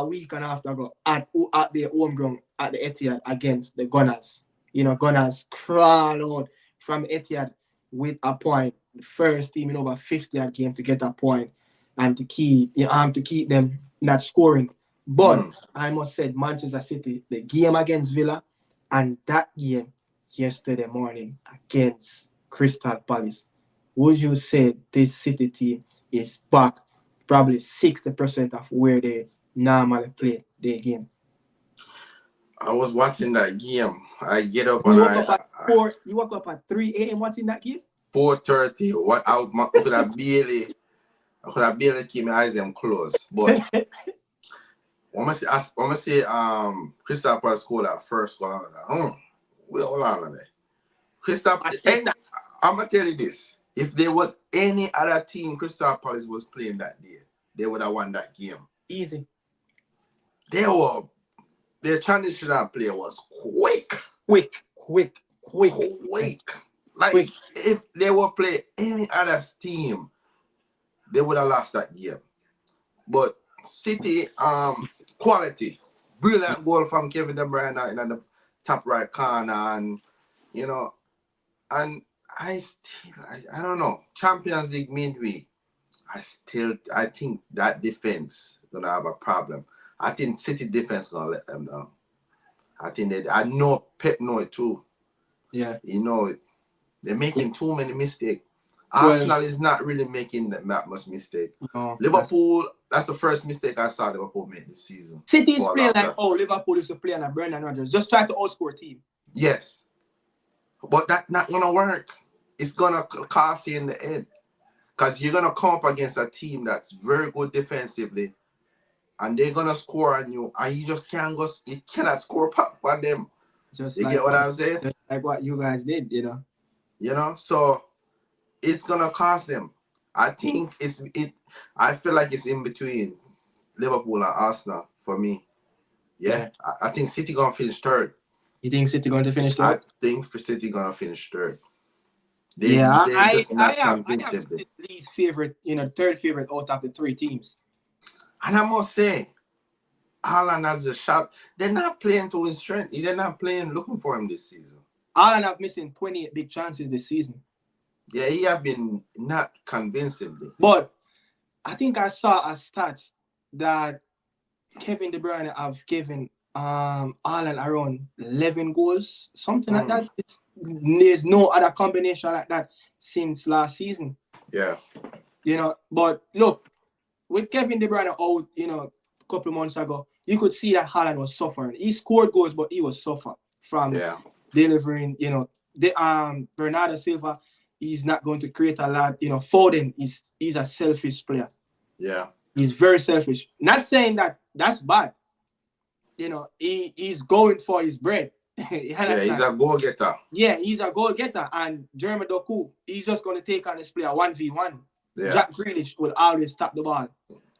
Speaker 1: week and a half ago at their home ground at the Etihad against the Gunners. Gunners crawl out from Etihad with a point. The first team in over 50 at game to get a point and to keep them not scoring. But I must say, Manchester City, the game against Villa and that game yesterday morning against Crystal Palace, would you say this City team is back probably 60% of where they normally play their game?
Speaker 2: I was watching that game. I get up
Speaker 1: You woke up at 3 a.m. watching that game?
Speaker 2: 4:30. I could have barely keep my eyes them closed. But I'm gonna say Crystal Palace scored that first goal. I was like, hold on there. I'm gonna tell you this. If there was any other team Crystal Palace was playing that day, they would have won that game.
Speaker 1: Easy.
Speaker 2: They were their transitional play was quick.
Speaker 1: Quick.
Speaker 2: Like, if they were playing any other team, they would have lost that game. But City, quality. Brilliant goal from Kevin Demarai in the top right corner. And, you know, and I don't know. Champions League midweek, I think that defense gonna have a problem. I think City defense gonna let them down. I know Pep know it too.
Speaker 1: Yeah.
Speaker 2: You know it. They're making too many mistakes. Arsenal is not really making that much mistake.
Speaker 1: No,
Speaker 2: Liverpool, that's the first mistake I saw Liverpool make this season.
Speaker 1: City is playing like, Liverpool is to play on a Brendan Rodgers. Just try to outscore team.
Speaker 2: Yes. But that's not going to work. It's going to cost you in the end. Because you're going to come up against a team that's very good defensively. And they're going to score on you. And you just you cannot score on them.
Speaker 1: Just
Speaker 2: you
Speaker 1: like
Speaker 2: get what I'm saying?
Speaker 1: Just like what you guys did, you know.
Speaker 2: You know, so it's gonna cost them. I think I feel like it's in between Liverpool and Arsenal for me. Yeah. I think City gonna finish third.
Speaker 1: You think City going to finish third?
Speaker 2: I think for City gonna finish third.
Speaker 1: I am City's favorite, third favorite out of the three teams.
Speaker 2: And I must say, Haaland has a shot. They're not playing to his strength. They're not playing looking for him this season.
Speaker 1: Haaland have missing 28 big chances this season.
Speaker 2: Yeah, he have been not convincingly.
Speaker 1: But I think I saw a stats that Kevin De Bruyne have given Haaland around 11 goals, something like that. There's no other combination like that since last season.
Speaker 2: Yeah.
Speaker 1: But look, with Kevin De Bruyne out, a couple of months ago, you could see that Haaland was suffering. He scored goals, but he was suffering from delivering, Bernardo Silva, he's not going to create a lot. Foden, he's a selfish player.
Speaker 2: Yeah.
Speaker 1: He's very selfish. Not saying that that's bad. He's going for his bread.
Speaker 2: He's a goal-getter.
Speaker 1: Yeah, he's a goal-getter. And Jeremy Doku, he's just going to take on this player 1v1. Yeah. Jack Grealish will always stop the ball.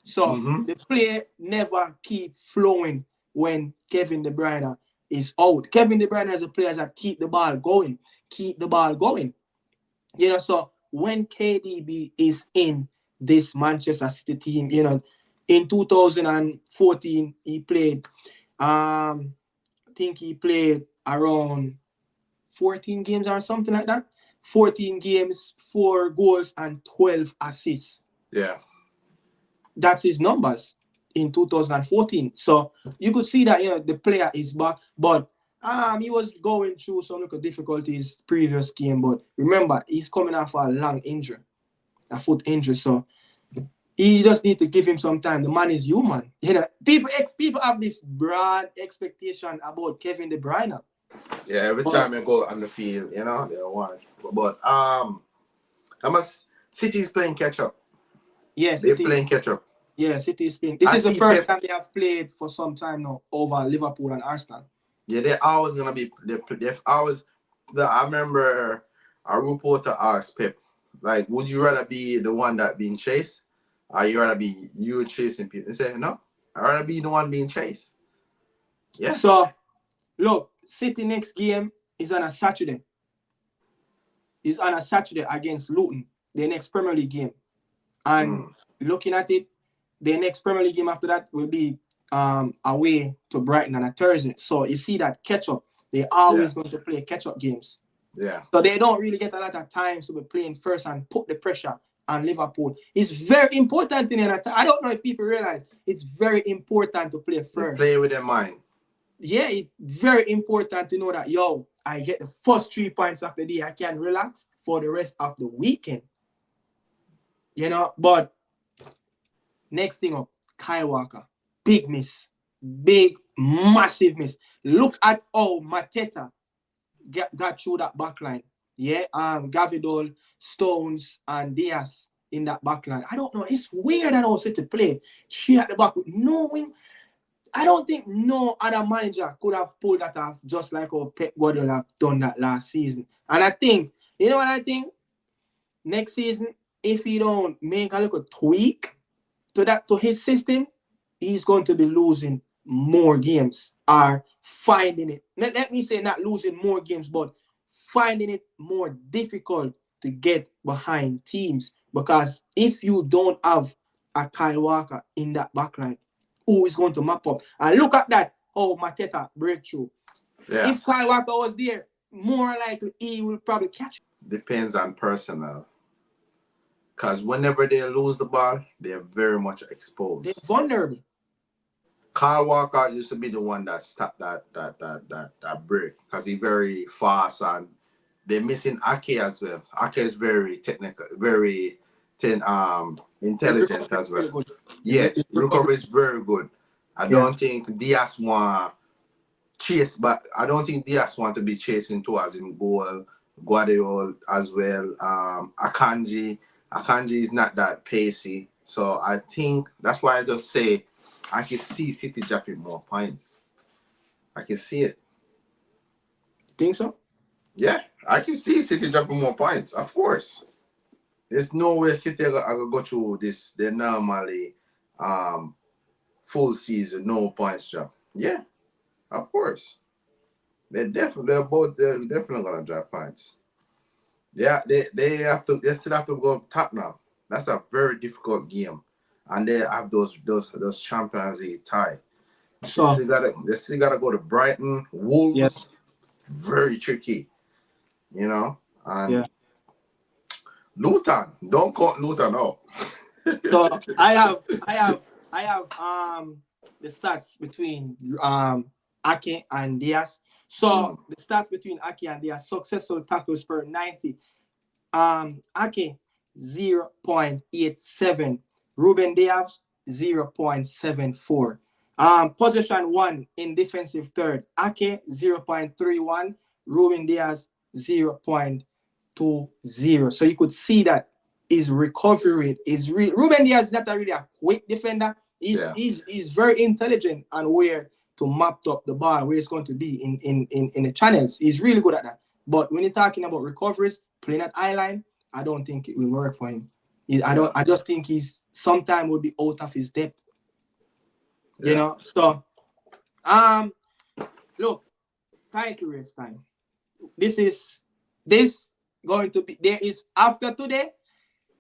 Speaker 1: So the play never keep flowing when Kevin De Bruyne is out. Kevin De Bruyne has a player that keep the ball going. So when KDB is in this Manchester City team, in 2014, he played, I think he played around 14 games or something like that. 14 games, 4 goals, and 12 assists.
Speaker 2: Yeah.
Speaker 1: That's his numbers in 2014. So you could see that, the player is back, but he was going through some little difficulties previous game. But remember, he's coming off a long injury, a foot injury. So he just need to give him some time. The man is human. People have this broad expectation about Kevin De Bruyne.
Speaker 2: Yeah, every time you go on the field, they want. But City's playing catch up.
Speaker 1: Yes,
Speaker 2: they're playing catch up.
Speaker 1: Yeah, City is playing. This is the first time they have played for some time now over Liverpool and Arsenal. Yeah,
Speaker 2: they're always gonna be. They've always. I remember a reporter asked Pep, like, "Would you rather be the one that being chased, or you rather be you chasing people?" He said, "No, I'd rather be the one being chased." Yeah.
Speaker 1: So, look, City next game is on a Saturday. It's on a Saturday against Luton, the next Premier League game, and looking at it, the next Premier League game after that will be away to Brighton on a Thursday. So you see that catch-up. They're always going to play catch-up games.
Speaker 2: Yeah.
Speaker 1: So they don't really get a lot of time to be playing first and put the pressure on Liverpool. It's very important in that. I don't know if people realize it's very important to play first.
Speaker 2: Play with their mind.
Speaker 1: Yeah, it's very important to know that, I get the first 3 points of the day. I can relax for the rest of the weekend. But next thing up, Kyle Walker. Big miss. Big, massive miss. Look at how Mateta got through that back line. Yeah, Gavidol, Stones, and Diaz in that back line. I don't know. It's weird how City play. She at the back with no wing. I don't think no other manager could have pulled that off just like how Pep Guardiola have done that last season. And I think, what I think? Next season, if he don't make a little tweak to his system, he's going to be losing more games, are finding it. Let me say not losing more games, but finding it more difficult to get behind teams. Because if you don't have a Kyle Walker in that backline, who is going to map up? And look at that, how Mateta breakthrough.
Speaker 2: Yeah.
Speaker 1: If Kyle Walker was there, more likely he will probably catch.
Speaker 2: Depends on personnel. Because whenever they lose the ball, they're very much exposed.
Speaker 1: They're vulnerable.
Speaker 2: Kyle Walker used to be the one that stopped that break because he's very fast, and they're missing Ake as well. Ake is very technical, very intelligent as well. Yeah, recovery is very good. I don't think Diaz want chase, but I don't think Diaz want to be chasing towards him goal. Guardiola as well. Akanji is not that pacey, so I think that's why I just say I can see City dropping more points. I can see it.
Speaker 1: Think so?
Speaker 2: Yeah, I can see City dropping more points. Of course, there's no way City are gonna go through this. They're normally full season no points drop. Yeah, of course. They're definitely gonna drop points. Yeah, they still have to go top now. That's a very difficult game, and they have those Champions League tie.
Speaker 1: So
Speaker 2: They still gotta go to Brighton, Wolves.
Speaker 1: Yes.
Speaker 2: Very tricky, you know. And
Speaker 1: yeah.
Speaker 2: Luton, don't count Luton out.
Speaker 1: So I have the stats between Ake and Diaz. So the stats between Ake and Diaz: successful tackles per 90. Ake 0.87. Ruben Diaz 0.74. Possession 1 in defensive third. Ake 0.31. Ruben Diaz 0.20. So you could see that his recovery rate is Ruben Diaz is not really a quick defender. He's very intelligent and where to map up the ball, where it's going to be in the channels. He's really good at that. But when you're talking about recoveries, playing at eye line, I don't think it will work for him. I just think he's sometime will be out of his depth. Yeah. You know, so look, title race time. This going to be there is after today,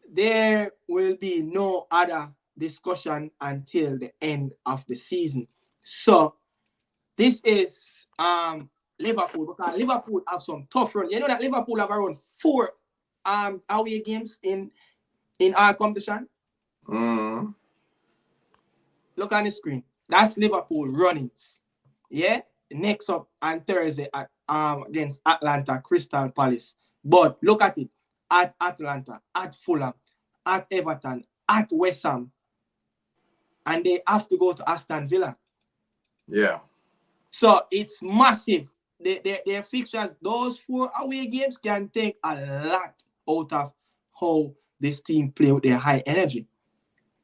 Speaker 1: there will be no other discussion until the end of the season. So this is Liverpool, because Liverpool have some tough run. You know that Liverpool have around 4 away games in our competition. Look on the screen. That's Liverpool runnings. Yeah. Next up on Thursday at against Atlanta Crystal Palace. But look at it. At Atlanta, at Fulham, at Everton, at West Ham. And they have to go to Aston Villa.
Speaker 2: Yeah.
Speaker 1: So it's massive. Their fixtures, those 4 away games can take a lot out of how this team play with their high energy.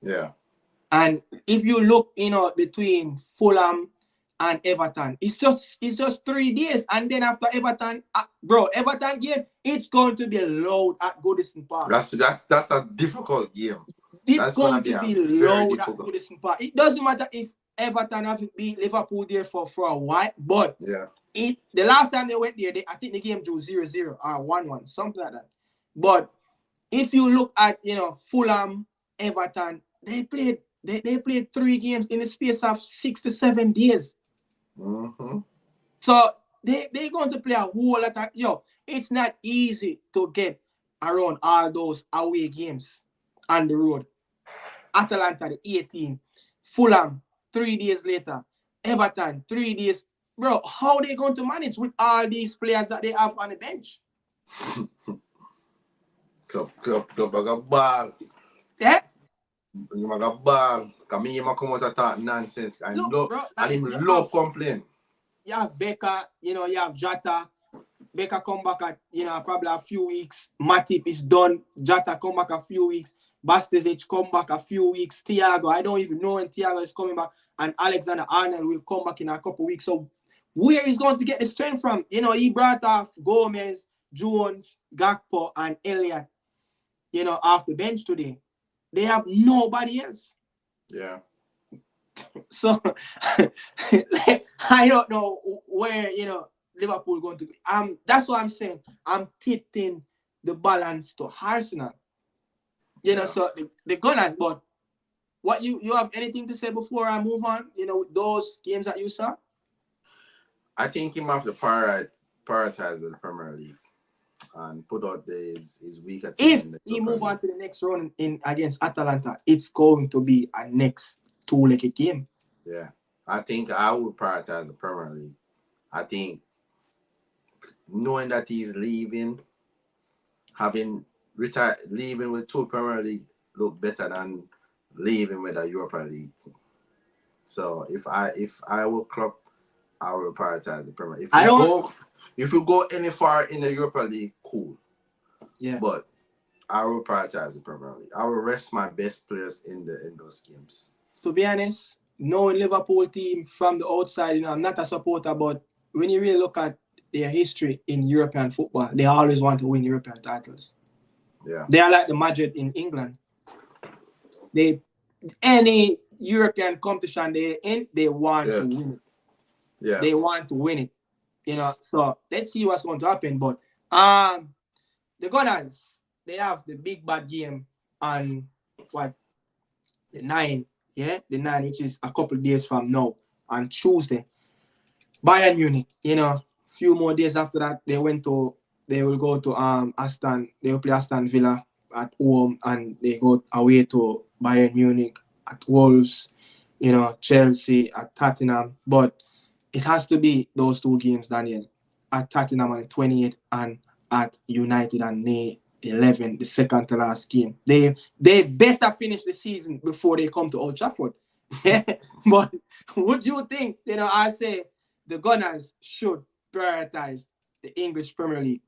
Speaker 2: Yeah.
Speaker 1: And if you look, between Fulham and Everton, it's just 3 days. And then after Everton, Everton game, it's going to be loud at Goodison Park.
Speaker 2: That's a difficult game.
Speaker 1: It's going to be loud at Goodison Park. It doesn't matter if Everton have beat Liverpool there for a while, but the last time they went there, I think the game drew 0-0 or 1-1, something like that. But if you look at Fulham, Everton, they played 3 games in the space of 6 to 7 days. So they're going to play a whole lot of it's not easy to get around all those away games on the road. Atalanta the 18th, Fulham 3 days later, Everton 3 days. Bro, how are they going to manage with all these players that they have on the bench?
Speaker 2: Club ball.
Speaker 1: Yeah.
Speaker 2: You make a ball. Come come out and talk nonsense. And love complain.
Speaker 1: You have Becca, you have Jota. Becca come back at, probably a few weeks. Matip is done. Jota come back a few weeks. Bastesic come back a few weeks. Thiago, I don't even know when Thiago is coming back. And Alexander-Arnold will come back in a couple weeks. So where is going to get the strength from? He brought off Gomez, Jones, Gakpo, and Elliott, off the bench today. They have nobody else.
Speaker 2: Yeah.
Speaker 1: So I don't know where Liverpool going to be. That's what I'm saying. I'm tipping the balance to Arsenal. So the Gunners. But what you have anything to say before I move on? With those games that you saw.
Speaker 2: I think he have to prioritize the Premier League and put out his weaker team.
Speaker 1: If he move on to the next round in against Atalanta, it's going to be a next two-legged game.
Speaker 2: Yeah, I think I would prioritize the Premier League. I think knowing that he's leaving, leaving with two Premier League look better than leaving with a Europa League. So if I were club, I will prioritize the Premier League. If you go any far in the Europa League, cool.
Speaker 1: Yeah.
Speaker 2: But I will prioritize the Premier League. I will rest my best players in those games.
Speaker 1: To be honest, knowing Liverpool team from the outside, I'm not a supporter, but when you really look at their history in European football, they always want to win European titles.
Speaker 2: Yeah.
Speaker 1: They are like the Madrid in England. Any European competition they're in, they want to win it.
Speaker 2: Yeah.
Speaker 1: They want to win it. So let's see what's going to happen. But the Gunners, they have the big bad game on the 9, the 9, which is a couple of days from now, on Tuesday. Bayern Munich, few more days after that, they will go to they will play Aston Villa at home, and they go away to Bayern Munich at Wolves, Chelsea at Tottenham. But it has to be those two games, Daniel, at Tottenham on the 28th and at United on May 11, the second to last game. They better finish the season before they come to Old Trafford. But would you think, I say the Gunners should prioritize the English Premier League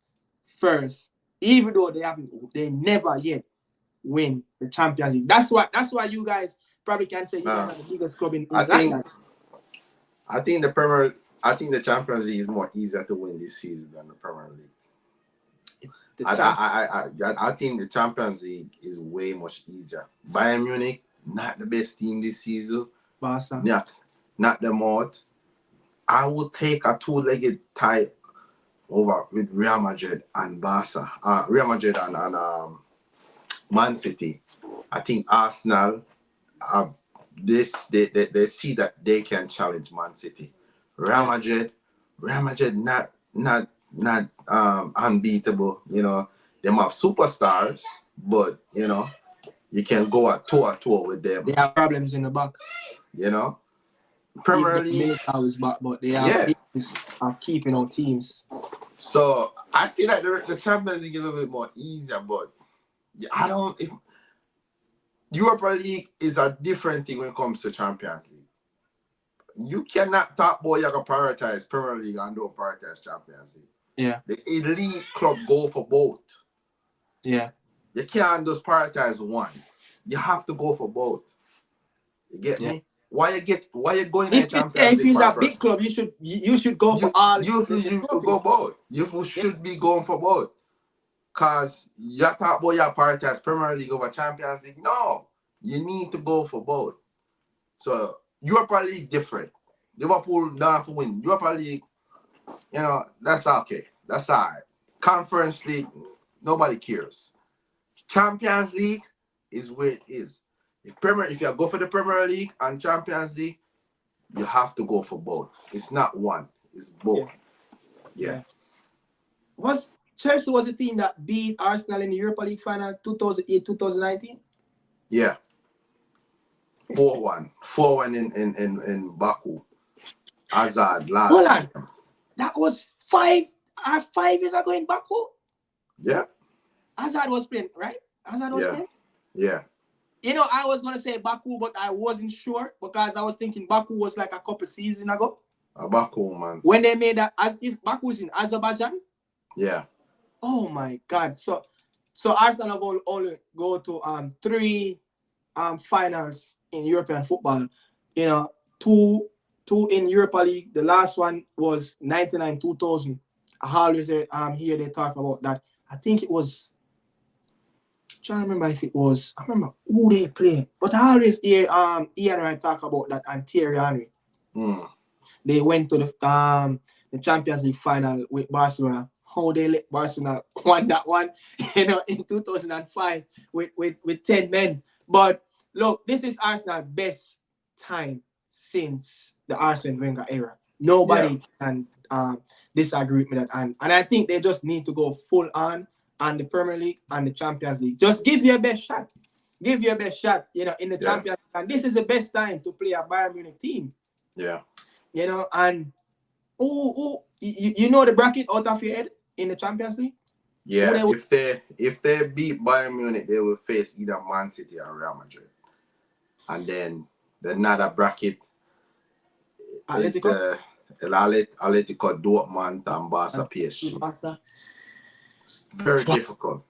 Speaker 1: first, even though they never yet win the Champions League. That's why you guys probably can say you guys are the biggest club in England.
Speaker 2: I think the Champions League is more easier to win this season than the Premier League. I think the Champions League is way much easier. Bayern Munich, not the best team this season.
Speaker 1: Barca.
Speaker 2: Not the most. I would take a two-legged tie over with Real Madrid and Barca. Real Madrid and Man City. I think Arsenal have this. They see that they can challenge Man City. Real Madrid not unbeatable. They have superstars, but you can go a toe with them.
Speaker 1: They have problems in the back.
Speaker 2: Premier League
Speaker 1: is back, but they have issues of keeping our teams.
Speaker 2: So I feel like the Champions League is a little bit more easier, but if Europa League is a different thing when it comes to Champions League. You cannot talk about you can prioritize Premier League and don't prioritize Champions League.
Speaker 1: Yeah.
Speaker 2: The elite club go for both.
Speaker 1: Yeah.
Speaker 2: You can't just prioritize one. You have to go for both. You get me? Why you going to Champions League?
Speaker 1: If it's a big club, you should go for all.
Speaker 2: You should go both. You should be going for both. Because you talk about you prioritize Premier League over Champions League. No. You need to go for both. So Europa League different. Liverpool down for win. Europa League, that's okay. That's all right. Conference League, nobody cares. Champions League is where it is. If you go for the Premier League and Champions League, you have to go for both. It's not one. It's both. Yeah.
Speaker 1: Chelsea was the team that beat Arsenal in the Europa League final 2008-2019?
Speaker 2: Yeah. 4-1. 4-1 in Baku. Hazard last
Speaker 1: Hold on. That was 5 years ago in Baku?
Speaker 2: Yeah.
Speaker 1: Hazard was playing, right? Hazard was playing?
Speaker 2: Yeah.
Speaker 1: I was going to say Baku, but I wasn't sure because I was thinking Baku was like a couple seasons ago.
Speaker 2: Baku, man.
Speaker 1: When they made that, Baku's in Azerbaijan?
Speaker 2: Yeah.
Speaker 1: Oh my God. So Arsenal have only go to 3 finals in European football. 2 in Europa League. The last one was 99-2000. I always hear they talk about that. I think it was trying to remember if it was. I remember who they play, but I always hear Ian and I talk about that and Thierry Henry. They went to the Champions League final with Barcelona. How they let Barcelona won that one, in 2005 with 10 men. But look, this is Arsenal's best time since the Arsene Wenger era. Nobody can disagree with that. And I think they just need to go full on the Premier League and the Champions League. Just give your best shot. Give your best shot, in the Champions League. And this is the best time to play a Bayern Munich team.
Speaker 2: Yeah.
Speaker 1: And you know the bracket out of your head in the Champions League?
Speaker 2: Yeah, if they beat Bayern Munich, they will face either Man City or Real Madrid. And then the another bracket is the Atletico Dortmund and Barca PSG.
Speaker 1: Barca.
Speaker 2: It's very difficult.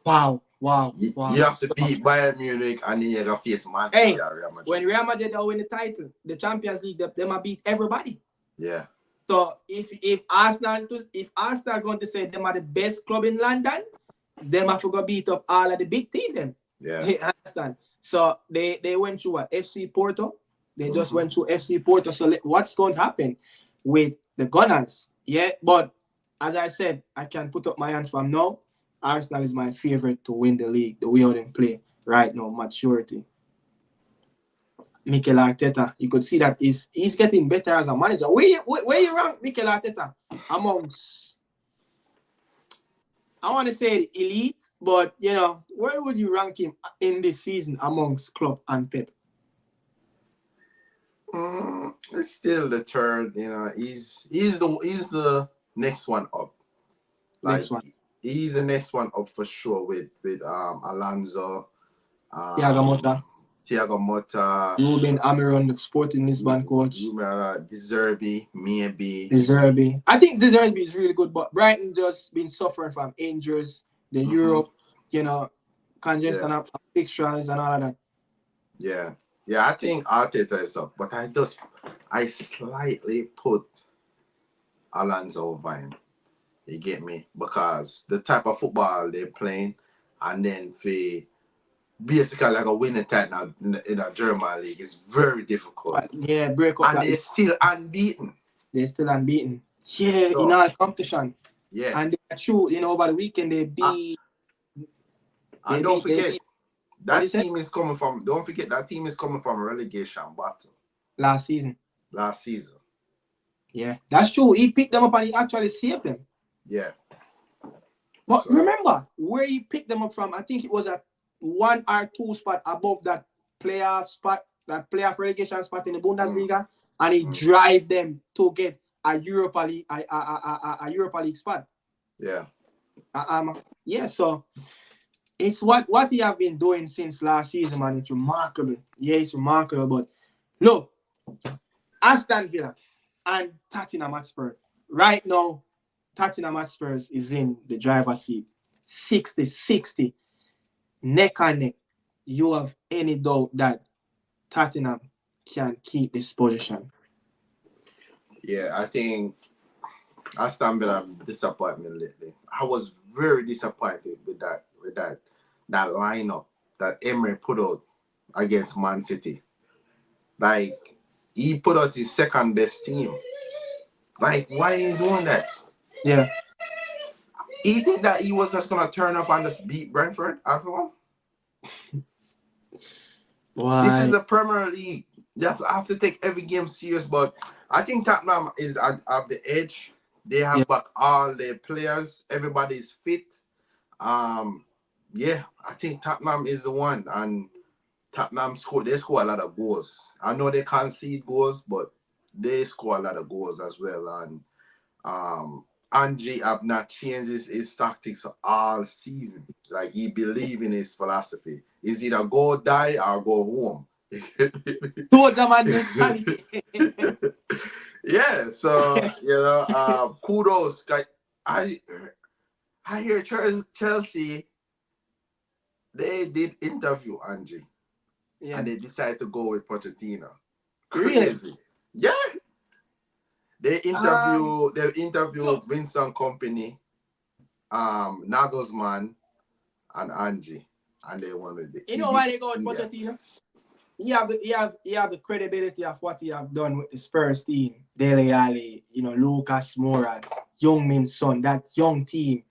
Speaker 1: Wow.
Speaker 2: You have to beat Bayern Munich and then you have to face Man City or Real Madrid.
Speaker 1: When Real Madrid win the title, the Champions League, they might beat everybody.
Speaker 2: Yeah.
Speaker 1: So if Arsenal going to say them are the best club in London, they have to go beat up all of the big team then.
Speaker 2: Yeah.
Speaker 1: You understand? So they went through what? FC Porto. They just went through FC Porto. So what's going to happen with the Gunners? Yeah, but as I said, I can put up my hand from now. Arsenal is my favorite to win the league. The way how they play right now, maturity. Mikel Arteta, you could see that he's getting better as a manager. Where you rank Mikel Arteta amongst? I want to say elite, but where would you rank him in this season amongst Klopp and Pep?
Speaker 2: It's still the third. He's the next one up.
Speaker 1: Next one.
Speaker 2: He's the next one up for sure with Alonso, Thiago Motta,
Speaker 1: Ruben Almiron, the Sporting Lisbon coach.
Speaker 2: De Zerbi, maybe.
Speaker 1: De Zerbi. I think De Zerbi is really good, but Brighton just been suffering from injuries, the Europe, congestion of fixtures and all of that.
Speaker 2: Yeah. Yeah, I think Arteta is up, but I slightly put Alonso over him. You get me? Because the type of football they're playing, and then for basically like a winning title in a German league is very difficult.
Speaker 1: Break up.
Speaker 2: And they're still unbeaten.
Speaker 1: Yeah,
Speaker 2: so,
Speaker 1: in all competition.
Speaker 2: Yeah.
Speaker 1: And they true, over the weekend they beat.
Speaker 2: And don't forget, that team is coming from a relegation battle.
Speaker 1: Last season. Yeah, that's true. He picked them up and he actually saved them.
Speaker 2: Yeah.
Speaker 1: But remember, where he picked them up from, I think it was a 1 or 2 spot above that playoff relegation spot in the Bundesliga, and he drive them to get a Europa League spot.
Speaker 2: Yeah.
Speaker 1: So it's what he have been doing since last season, man. It's remarkable. Yeah, it's remarkable. But look, Aston Villa and Tottenham Hotspur. Right now, Tottenham Hotspur is in the driver's seat. 60-60. Neck and neck. You have any doubt that Tottenham can keep this position?
Speaker 2: Yeah, I think Aston Villa disappointed me lately. I was very disappointed with that lineup that Emery put out against Man City. Like, he put out his second best team. Like, why are you doing that?
Speaker 1: Yeah.
Speaker 2: He think that he was just gonna turn up and just beat Brentford after all.
Speaker 1: Why?
Speaker 2: This is the Premier League. You have to take every game serious, but I think Tottenham is at the edge. They have back all their players. Everybody's fit. I think Tottenham is the one, and Tottenham score a lot of goals. I know they concede goals, but they score a lot of goals as well. And Angie have not changed his tactics all season. Like, he believe in his philosophy. It's either go die or go home. Yeah, so kudos. I hear Chelsea, they did interview Angie, and they decided to go with Pochettino. Crazy.
Speaker 1: Really?
Speaker 2: Yeah. They interview Vincent Kompany, Nagelsmann, and Angie. and they wanted the
Speaker 1: You know why they go with Pochettino? He have the credibility of what he have done with the Spurs team. Dele Alli, Lucas Moura, Young Min Son, that young team,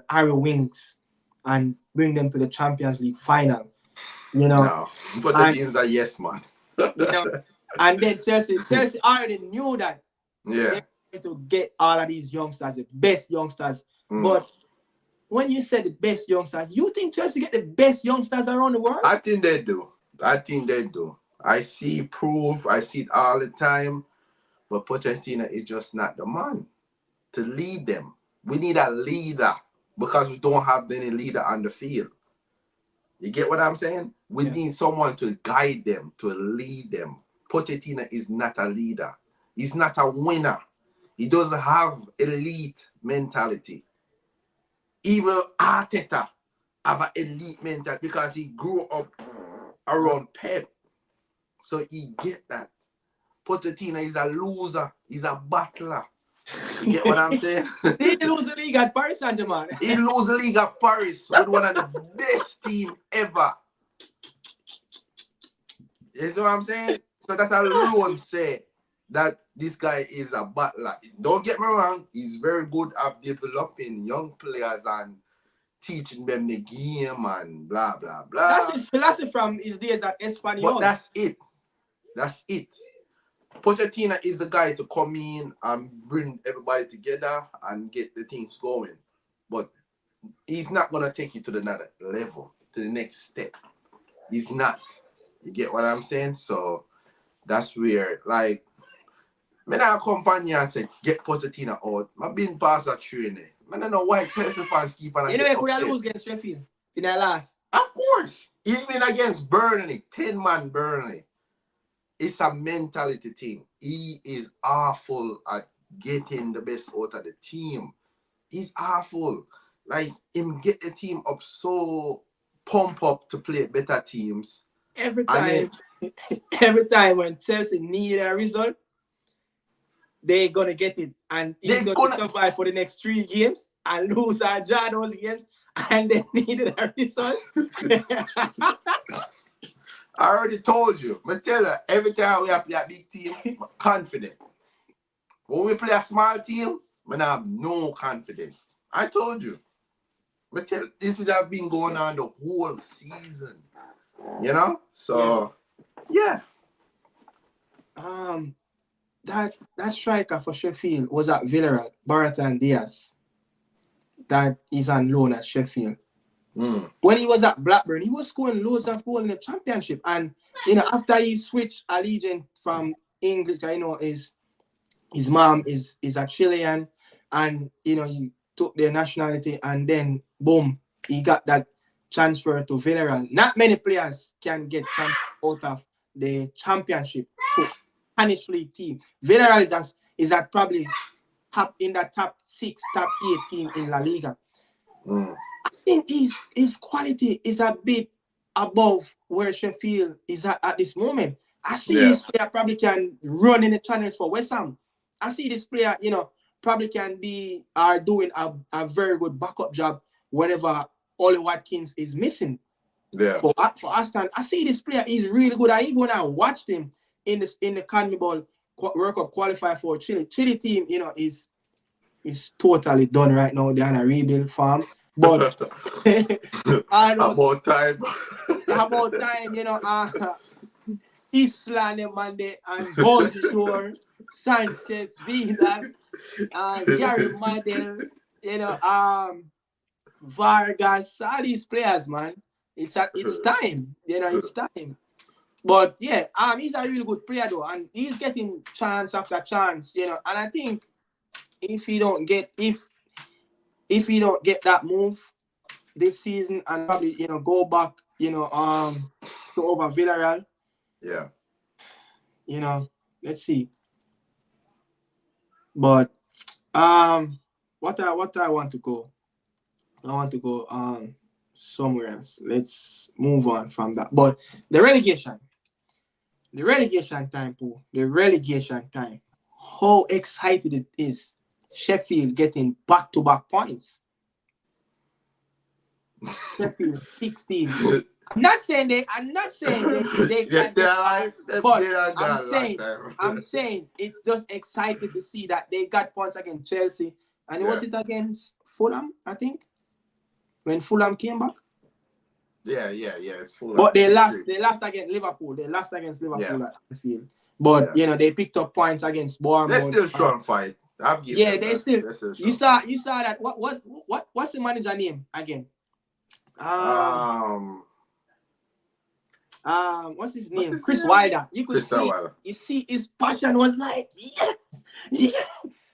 Speaker 1: Harry Winks, and bring them to the Champions League final.
Speaker 2: No, Pochettino's a yes man.
Speaker 1: And then Chelsea already knew that.
Speaker 2: Yeah.
Speaker 1: They to get all of these youngsters, the best youngsters. But when you say the best youngsters, you think Chelsea get the best youngsters around the world?
Speaker 2: I think they do. I see proof. I see it all the time. But Pochettino is just not the man to lead them. We need a leader because we don't have any leader on the field. You get what I'm saying? We need someone to guide them, to lead them. Pochettino is not a leader. He's not a winner. He doesn't have elite mentality. Even Arteta have an elite mentality because he grew up around Pep. So he get that. Pochettino is a loser. He's a battler. You get what I'm saying?
Speaker 1: He lose the league at Paris Saint-Germain.
Speaker 2: He lose the league at Paris with one of the best team ever. You see what I'm saying? So that alone say that this guy is a battler. Don't get me wrong, he's very good at developing young players and teaching them the game and blah, blah, blah.
Speaker 1: That's his philosophy from his days at Espanyol.
Speaker 2: But that's it. Pochettino is the guy to come in and bring everybody together and get the things going. But he's not going to take you to another level, to the next step. He's not. You get what I'm saying? So that's where, like, when I company and say, get Pochettino out, I've been past that training. I don't know why Chelsea fans keep on
Speaker 1: get upset. Could I lose against Sheffield in that last?
Speaker 2: Of course. Even against Burnley, 10-man Burnley. It's a mentality thing. He is awful at getting the best out of the team. He's awful. Like, him get the team up so pump up to play better teams.
Speaker 1: Every time when Chelsea needed a result, they're going to get it. And he's going to survive for the next 3 games and lose or draw those games. And they needed a result.
Speaker 2: I already told you. I tell you, every time we play a big team, I'm confident. When we play a small team, I have no confidence. I told you. But this has been going on the whole season. You know? So, yeah.
Speaker 1: That striker for Sheffield was at Villarreal, Baratan Diaz. That is on loan at Sheffield. When he was at Blackburn, he was scoring loads of goals in the championship. And, after he switched allegiance from English, his mom is a Chilean. And, he took their nationality and then, boom, he got that transfer to Villarreal. Not many players can get transferred out of the championship to Spanish league team. Villarreal is at probably in the top 6, top 8 team in La Liga. I think his quality is a bit above where Sheffield is at this moment. I see this player probably can run in the channels for West Ham. I see this player, probably can be doing a very good backup job whenever Ollie Watkins is missing.
Speaker 2: Yeah.
Speaker 1: For Aston, I see this player is really good. Even when I watched him in the CONMEBOL World Cup qualifier for Chile team, is totally done right now. They're on a rebuild farm. But
Speaker 2: about time,
Speaker 1: Isla Mande and Bonjour, Sanchez, Vidal, Gary Madel, Vargas, all these players, man. It's time, it's time. But yeah, he's a really good player though, and he's getting chance after chance, and I think if he don't get that move this season and probably go back to over Villarreal, let's see. But what I want to go, somewhere else. Let's move on from that. But the relegation time, Pooh. The relegation time. How excited it is. Sheffield getting back-to-back points. Sheffield 16. I'm not saying they
Speaker 2: yes, they're alive.
Speaker 1: but
Speaker 2: I'm
Speaker 1: I'm saying it's just excited to see that they got points against Chelsea. And was it against Fulham, I think? When Fulham came back?
Speaker 2: Yeah, it's Fulham.
Speaker 1: But they lost against Liverpool. They lost against Liverpool at the field. But they picked up points against Bournemouth.
Speaker 2: They're still strong fight.
Speaker 1: They still you saw that what's the manager name again? What's his name? Chris Wilder. You could see Wilder. You see his passion was like yes.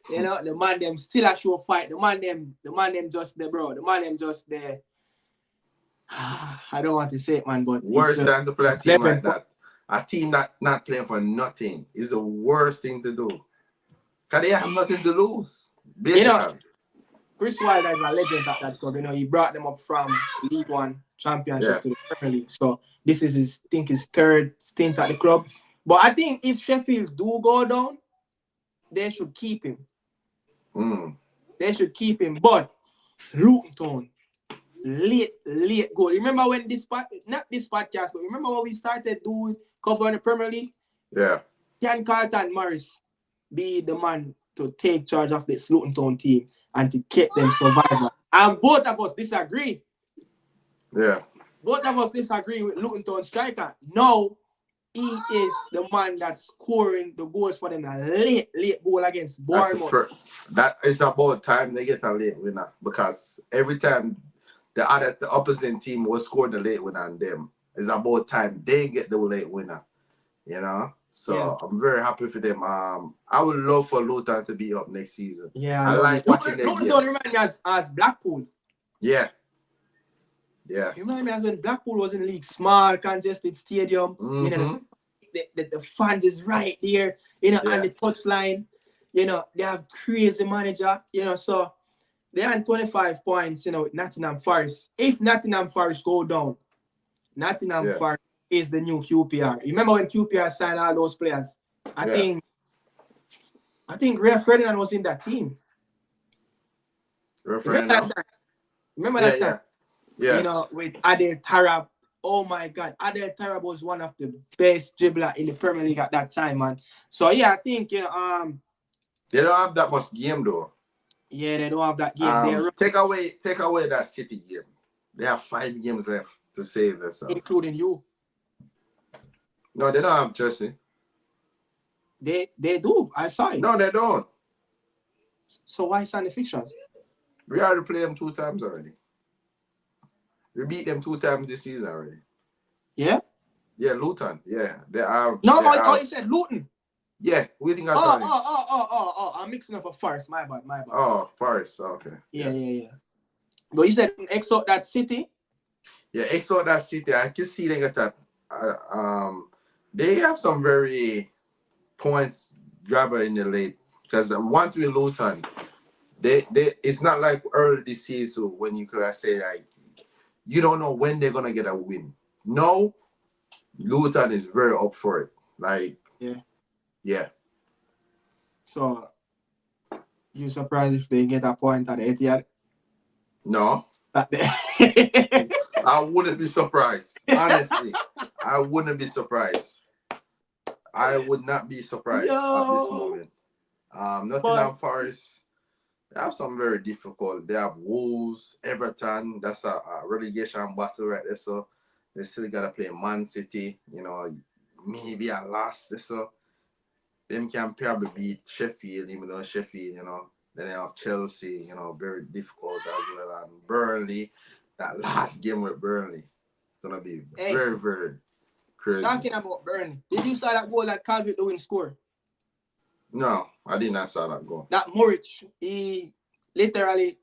Speaker 1: The man them still a show fight. The man them just there, bro. The man them just there. I don't want to say it, man, but
Speaker 2: worse than to play a team like that. A team that not playing for nothing is the worst thing to do. Because they have nothing to lose. Basically.
Speaker 1: Chris Wilder is a legend at that club. He brought them up from League One Championship to the Premier League. So this is his third stint at the club. But I think if Sheffield do go down, they should keep him. They should keep him. But Luton Town, late goal. Remember when not this podcast, but remember when we started doing covering the Premier League?
Speaker 2: Yeah.
Speaker 1: Can Carlton Morris be the man to take charge of this Luton Town team and to keep them survivor? And both of us disagree.
Speaker 2: Yeah.
Speaker 1: Both of us disagree with Luton Town striker. No, he is the man that's scoring the goals for them. A late goal against Bournemouth.
Speaker 2: That is about time they get a late winner, because every time the opposite team was scoring the late winner on them, it's about time they get the late winner. So I'm very happy for them. I would love for Luton to be up next season.
Speaker 1: Yeah,
Speaker 2: I like watching them.
Speaker 1: Luton don't remind me as Blackpool.
Speaker 2: Yeah.
Speaker 1: You remind me as when Blackpool was in the league, small, congested stadium. The fans is right there, on the touchline. They have crazy manager, so they're on 25 points, with Nottingham Forest. If Nottingham Forest go down, Nottingham Forest is the new QPR. Remember when QPR signed all those players? I think Ray Ferdinand was in that team. Remember that time?
Speaker 2: Yeah.
Speaker 1: With Adel Tarab. Oh my God, Adel Tarab was one of the best dribbler in the Premier League at that time, man. So I think
Speaker 2: they don't have that much game though.
Speaker 1: Yeah, they don't have that game.
Speaker 2: Take away that City game. They have 5 games left to save themselves,
Speaker 1: including you.
Speaker 2: No, they don't have Chelsea.
Speaker 1: They do. I saw it.
Speaker 2: No, they don't.
Speaker 1: So why sign the fixtures?
Speaker 2: We already played them 2 times already. We beat them 2 times this season already.
Speaker 1: Yeah?
Speaker 2: Yeah, Luton. Yeah. They have.
Speaker 1: You said Luton.
Speaker 2: Yeah, we think
Speaker 1: I'm mixing up a Forest. My bad.
Speaker 2: Oh, Forest. Okay.
Speaker 1: Yeah. But you said X out that City?
Speaker 2: Yeah, X out that City. I can see they got that. They have some very points grabber in the late. Because once we Luton, they it's not like early this season when you could say like you don't know when they're gonna get a win. No, Luton is very up for it. Like yeah.
Speaker 1: So you surprised if they get a point at the Etihad?
Speaker 2: No. I wouldn't be surprised. Honestly, I wouldn't be surprised. I would not be surprised at this moment. Nottingham Forest, they have some very difficult. They have Wolves, Everton. That's a relegation battle right there. So they still got to play Man City. Maybe a loss. So them can probably beat Sheffield, even though Sheffield, then they have Chelsea, very difficult as well. And Burnley, that last game with Burnley, it's going to be very, very crazy.
Speaker 1: Talking about Burnley, did you saw that goal that Calvert-Lewin scored?
Speaker 2: No, I did not saw that goal.
Speaker 1: That Muric, he literally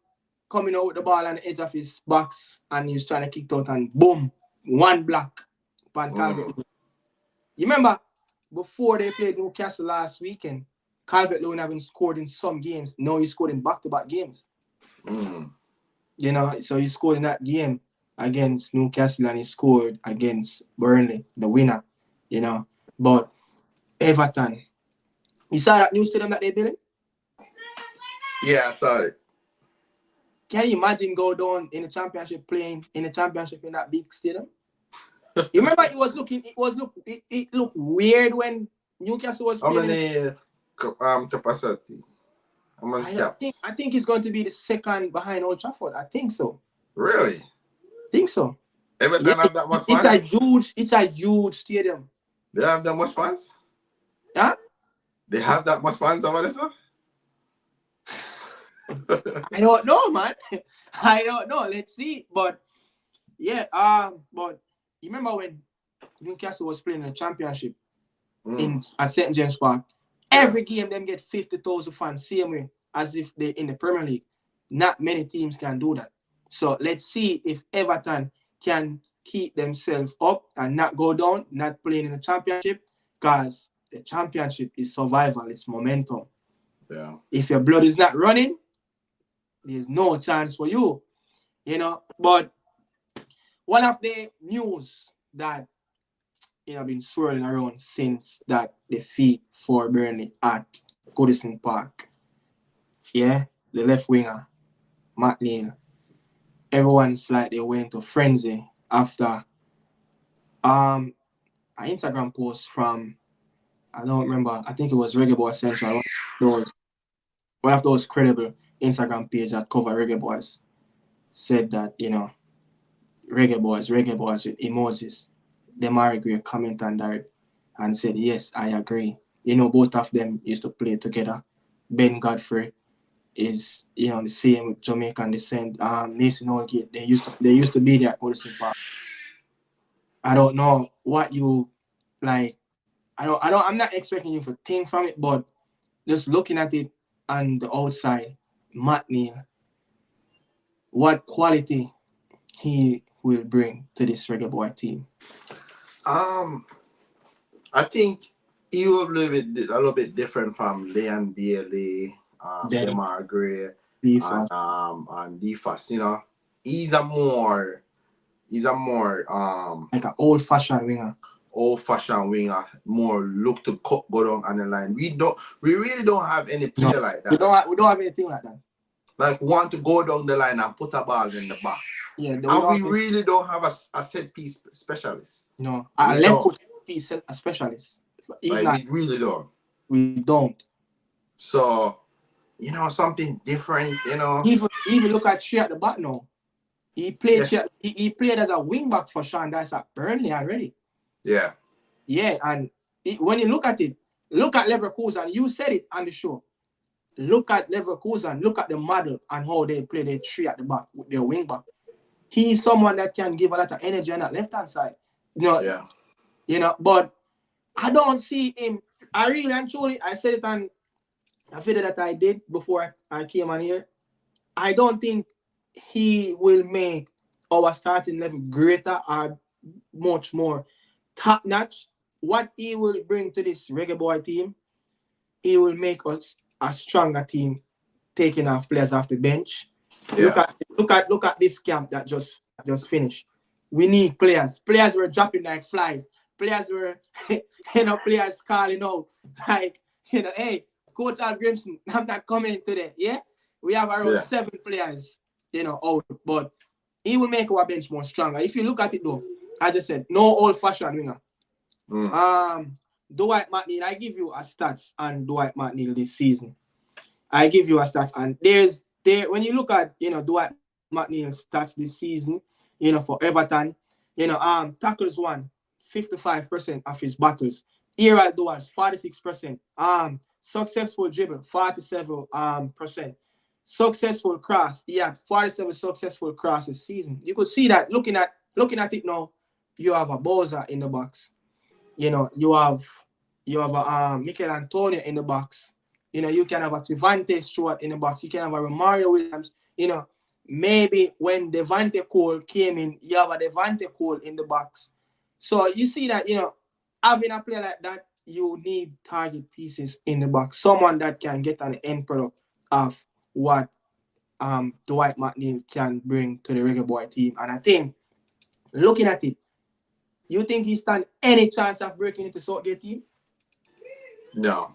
Speaker 1: coming out with the ball on the edge of his box and he's trying to kick it out and boom, one block upon Calvert-Lewin. You remember, before they played Newcastle last weekend, Calvert-Lewin having scored in some games. Now he scored in back-to-back games. So he scored in that game against Newcastle and he scored against Burnley, the winner. But Everton, you saw that new stadium that they built?
Speaker 2: Yeah, I saw it.
Speaker 1: can you imagine go down in the championship playing in the championship in that big stadium? You remember it looked weird when Newcastle was
Speaker 2: How
Speaker 1: playing.
Speaker 2: many capacity? How many caps?
Speaker 1: I think it's going to be the second behind Old Trafford. I think so.
Speaker 2: Really?
Speaker 1: I think so.
Speaker 2: Everton have that much fans?
Speaker 1: It's a huge stadium.
Speaker 2: They have that much fans?
Speaker 1: Huh?
Speaker 2: They have that much fans over there, sir?
Speaker 1: I don't know, man. I don't know. Let's see. But yeah, but you remember when Newcastle was playing in the championship at St. James Park? Every game them get 50,000 fans, same way as if they're in the Premier League. Not many teams can do that. So let's see if Everton can keep themselves up and not go down, not playing in the championship, because the championship is survival, it's momentum.
Speaker 2: Yeah.
Speaker 1: If your blood is not running, there's no chance for you, you know. But one of the news that been swirling around since that defeat for Burnley at Goodison Park, the left winger McNeil, everyone's like they went into frenzy after an Instagram post from, I don't remember, I think it was Reggae Boys Central, one of those credible Instagram page that cover Reggae Boys, said that, Reggae Boys with emojis. Demarai great comment on that and said, yes, I agree. Both of them used to play together. Ben Godfrey is, the same with Jamaican descent. Mason Holgate, they used to be there at Goodison Park. I don't know what you like. I'm not expecting you to think from it, but just looking at it on the outside, McNeil, what quality he will bring to this Reggae Boy team?
Speaker 2: I think he will be a little bit different from Leon Bailey, Demarai Gray, and Defas. He's a more
Speaker 1: like an old-fashioned winger.
Speaker 2: More look to go down on the line. We really don't have any player like that.
Speaker 1: We don't have anything like that.
Speaker 2: Like want to go down the line and put a ball in the box.
Speaker 1: Yeah,
Speaker 2: and we really don't have a set piece specialist.
Speaker 1: No, a left foot piece a specialist.
Speaker 2: We really don't.
Speaker 1: We don't.
Speaker 2: So, something different.
Speaker 1: Even look at Shea at the back now. He played. Yeah. He played as a wing back for Sean Dice at Burnley already.
Speaker 2: Yeah.
Speaker 1: Yeah, and when you look at it, look at Leverkusen. You said it on the show. Look at Leverkusen. Look at the model and how they play their three at the back with their wing back. He's someone that can give a lot of energy on that left hand side. But I don't see him. I really and truly, I said it on a video that I did before I came on here. I don't think he will make our starting level greater or much more top notch. What he will bring to this Reggae Boy team, he will make us a stronger team, taking off players off the bench. Yeah. Look at this camp that just finished. We need players. Players were dropping like flies. Players were, players calling out like, hey, Coach Al Grimson, I'm not coming today. Yeah, we have around 7 players, out. But he will make our bench more stronger. If you look at it though, as I said, no old-fashioned winger. Dwight McNeil, I give you a stats on Dwight McNeil this season. I give you a stats, and when you look at Dwight McNeil's stats this season, for Everton, tackles won 55% of his battles. Aerial duels 46%. Successful dribble 47%. Successful cross, he had 47 successful crosses this season. You could see that looking at it now. You have a Boza in the box. You have a Mikel Antonio in the box. You can have a Devante Stewart in the box. You can have a Romario Williams. Maybe when Devante Cole came in, you have a Devante Cole in the box. So you see that, having a player like that, you need target pieces in the box. Someone that can get an end product of what Dwight McNeil can bring to the Reggae Boy team. And I think, looking at it, you think he stand any chance of breaking into Southgate team?
Speaker 2: No.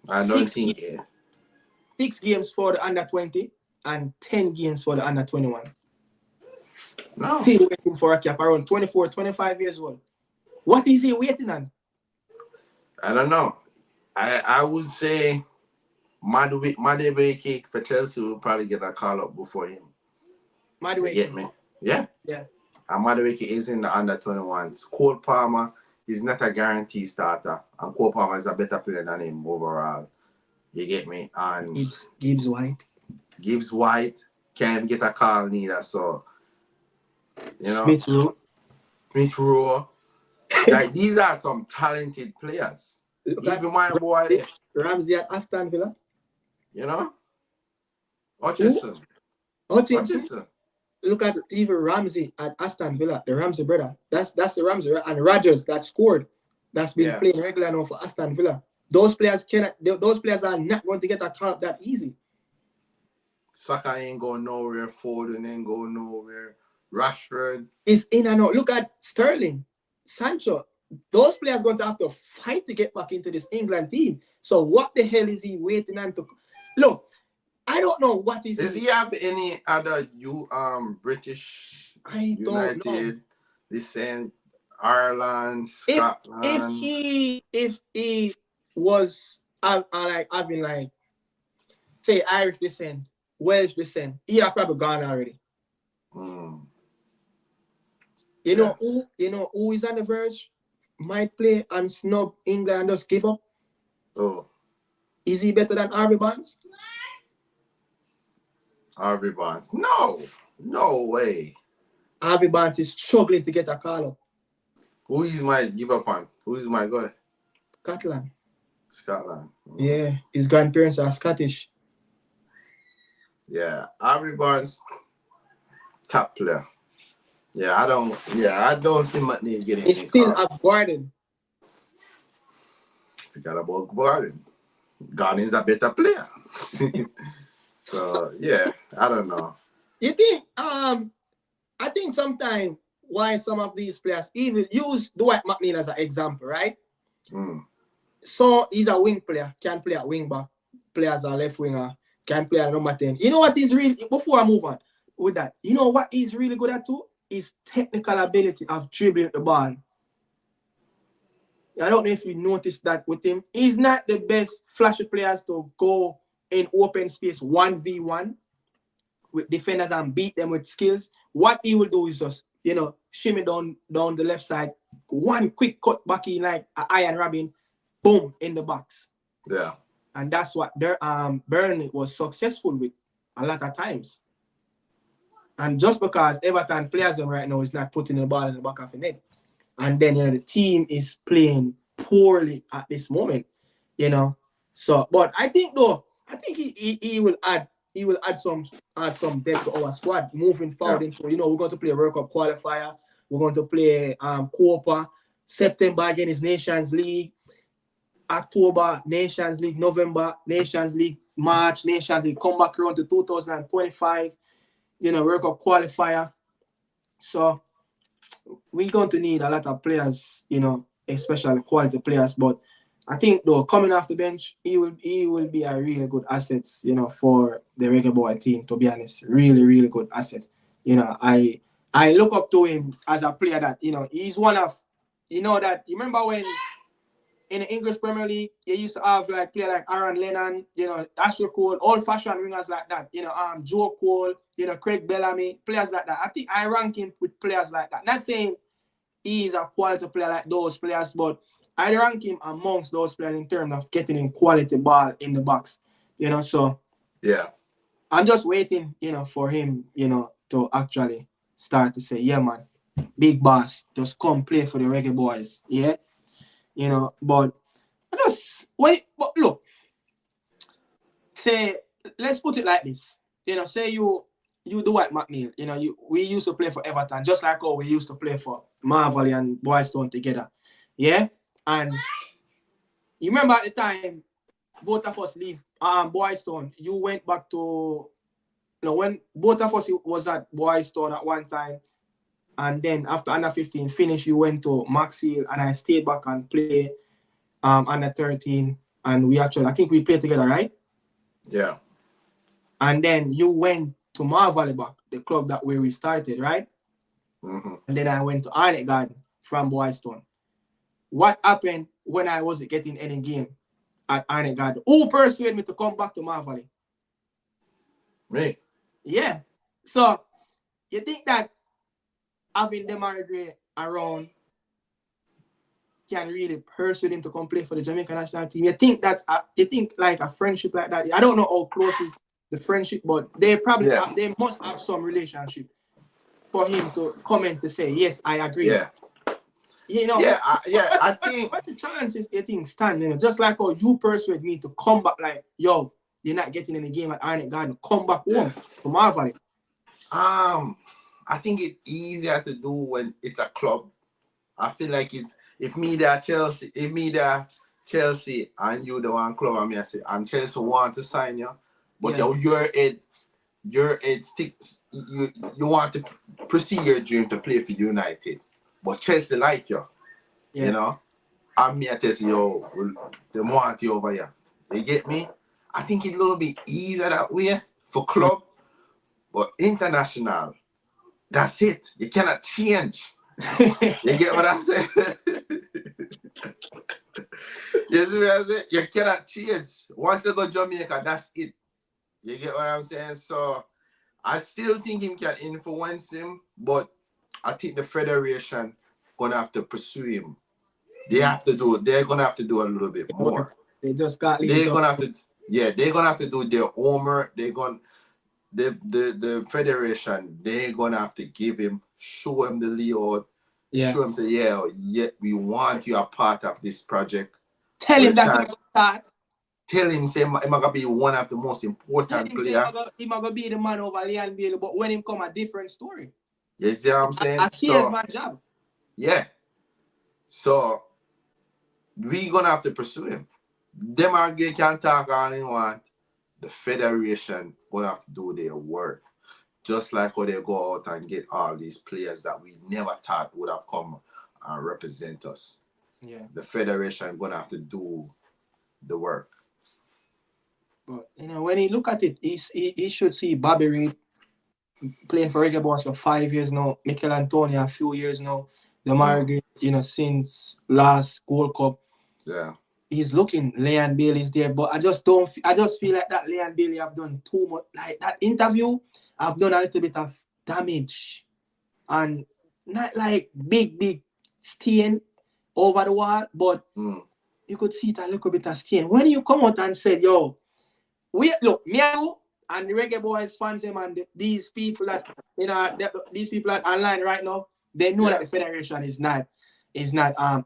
Speaker 2: I don't think
Speaker 1: 6 games for the under 20, and 10 games for the under 21.
Speaker 2: No.
Speaker 1: Still waiting for a cap around 24, 25 years old. What is he waiting on?
Speaker 2: I don't know. I would say Madueke for Chelsea will probably get a call up before him.
Speaker 1: Madueke.
Speaker 2: Get me? Yeah.
Speaker 1: Yeah.
Speaker 2: And Madueke is in the under 21s. Cole Palmer is not a guarantee starter. And Cole Palmer is a better player than him overall. You get me? And
Speaker 1: Gibbs White.
Speaker 2: Gibbs White can't get a call neither. So, you know. Smith Rowe. Like, these are some talented players. Even my boy there.
Speaker 1: Ramsey at Aston Villa.
Speaker 2: You know? Hutchinson.
Speaker 1: Look at even Ramsey at Aston Villa, the Ramsey brother. That's the Ramsey, right? And Rodgers that scored, that's been playing regular now for Aston Villa. Those players are not going to get a call that easy.
Speaker 2: Saka ain't going nowhere. Foden ain't going nowhere. Rashford
Speaker 1: is in and out. Look at Sterling, Sancho. Those players going to have to fight to get back into this England team. So what the hell is he waiting on to look? I don't know what is.
Speaker 2: Does he have any other British United descent, Ireland, Scotland?
Speaker 1: If he was having like say Irish descent, Welsh descent, he had probably gone already. You know who is on the verge? Might play and snub England and just give up.
Speaker 2: Oh.
Speaker 1: Is he better than Harvey Barnes?
Speaker 2: Harvey Barnes. No way.
Speaker 1: Harvey Barnes is struggling to get a call up.
Speaker 2: Who is my give up on? Who is my guy? Scotland.
Speaker 1: Yeah, his grandparents are Scottish.
Speaker 2: Yeah, Harvey Barnes, top player. I don't see McNeil getting.
Speaker 1: He still have Gordon.
Speaker 2: Forgot about Gordon. Gordon's a better player. So I don't know.
Speaker 1: You think? I think sometimes why some of these players even use Dwight McNeil as an example, right? So he's a wing player, can play at wing back, play as a left winger, can play at number 10. You know what he's really, before I move on with that, you know what he's really good at too? His technical ability of dribbling the ball. I don't know if you noticed that with him. He's not the best flashy players to go in open space 1v1 with defenders and beat them with skills. What he will do is just, shimmy down the left side, one quick cut back in like an iron Robin, boom, in the box.
Speaker 2: Yeah.
Speaker 1: And that's what Burnley was successful with a lot of times. And just because Everton players right now is not putting the ball in the back of the net. And then, the team is playing poorly at this moment, So, but I think he will add some depth to our squad moving forward into, we're going to play a World Cup qualifier. We're going to play Copa. September again is Nations League. October, Nations League. November, Nations League. March, Nations League. Come back around to 2025. World Cup qualifier. So we're going to need a lot of players, especially quality players. But I think though, coming off the bench, he will be a really good asset, for the Reggae Boy team, to be honest. Really, really good asset. I look up to him as a player that, he's one of, that you remember when in the English Premier League, you used to have like player like Aaron Lennon, Ashley Cole, old-fashioned wingers like that, Joe Cole, Craig Bellamy, players like that. I think I rank him with players like that. Not saying he's a quality player like those players, but I rank him amongst those players in terms of getting in quality ball in the box, so
Speaker 2: yeah.
Speaker 1: I'm just waiting, for him, to actually start to say, yeah, man, big boss, just come play for the Reggae Boys, yeah. But look, say, let's put it like this. Say you Dwight McNeil, we used to play for Everton, just like how we used to play for Marvel and Boyz together. Yeah? And you remember at the time, both of us leave Boyz, you went back to, when both of us was at Boyz at one time, and then after under 15 finish, you went to McNeil, and I stayed back and played under 13, and I think we played together, right?
Speaker 2: Yeah.
Speaker 1: and then you went to Marvalibach, the club that where we started, right?
Speaker 2: Mm-hmm.
Speaker 1: And then I went to Arnett Garden from Boystone. What happened when I wasn't getting any game at Arnett Garden? Who persuaded me to come back to Marvali?
Speaker 2: Me.
Speaker 1: Yeah. So you think that having Demarai around can really persuade him to come play for the Jamaican national team? You think that you think like a friendship like that? I don't know how close is the friendship, but they probably they must have some relationship for him to comment to say yes, I agree.
Speaker 2: Yeah.
Speaker 1: You know.
Speaker 2: Yeah. I think.
Speaker 1: What's the chances you think stand? You know, just like how you persuade me to come back, like yo, you're not getting in the game at Arnett Garden, come back home to Marvali.
Speaker 2: I think it's easier to do when it's a club. I feel like it's if me that Chelsea and you the one club, I mean I say and Chelsea want to sign you, but your head sticks. You want to pursue your dream to play for United, but Chelsea like you, you know. And me I tell you, they want you over here. You get me? I think it's a little bit easier that way for club, but international. That's it. You cannot change. You get what I'm saying? You see what I'm saying? You cannot change. Once you go Jamaica, that's it. You get what I'm saying? So I still think him can influence him, but I think the federation gonna have to pursue him. They're gonna have to do a little bit more.
Speaker 1: They just got
Speaker 2: they're gonna have to do their homework. The federation, they're gonna have to show him the layout, show him say, we want you a part of this project.
Speaker 1: Tell him that he's gonna start.
Speaker 2: Tell him say he's gonna be one of the most important players.
Speaker 1: He's gonna be the man over Leon Bailey, but when him come a different story.
Speaker 2: You see what I'm saying?
Speaker 1: I see as my job.
Speaker 2: Yeah. So we gonna have to pursue him. Demarai can talk all they want. The federation gonna have to do their work. Just like how they go out and get all these players that we never thought would have come and represent us.
Speaker 1: Yeah.
Speaker 2: The federation gonna have to do the work.
Speaker 1: But you know, when he look at it, he should see Bobby Reid playing for Reggae Boys for 5 years now, Mikel Antonio a few years now, Demarai, since last World Cup.
Speaker 2: Yeah.
Speaker 1: He's looking, Leon Bailey's there, but I just feel like that Leon Bailey have done too much. Like that interview, I've done a little bit of damage. And not like big stain over the wall, but you could see that little bit of stain. When you come out and said, yo, look, me and you and the Reggae Boys fans and these people that these people that online right now, they know that the federation is not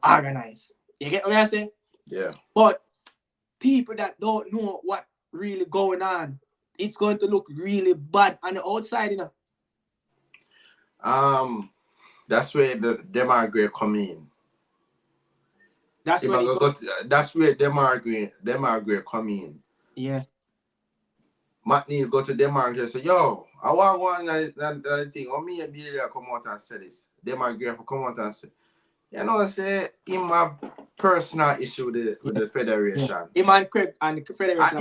Speaker 1: organized. You get what I say?
Speaker 2: Yeah.
Speaker 1: But people that don't know what really going on, it's going to look really bad on the outside, you know.
Speaker 2: That's where the Demarai come in.
Speaker 1: That's where
Speaker 2: Demarai come in.
Speaker 1: Yeah.
Speaker 2: McNeil go to Demarai and say, yo, I want one that thing. Or me and Billy come out and say this. Demarai come out and say, you know, say him have personal issue with the federation.
Speaker 1: Yeah. Him and Craig and the federation.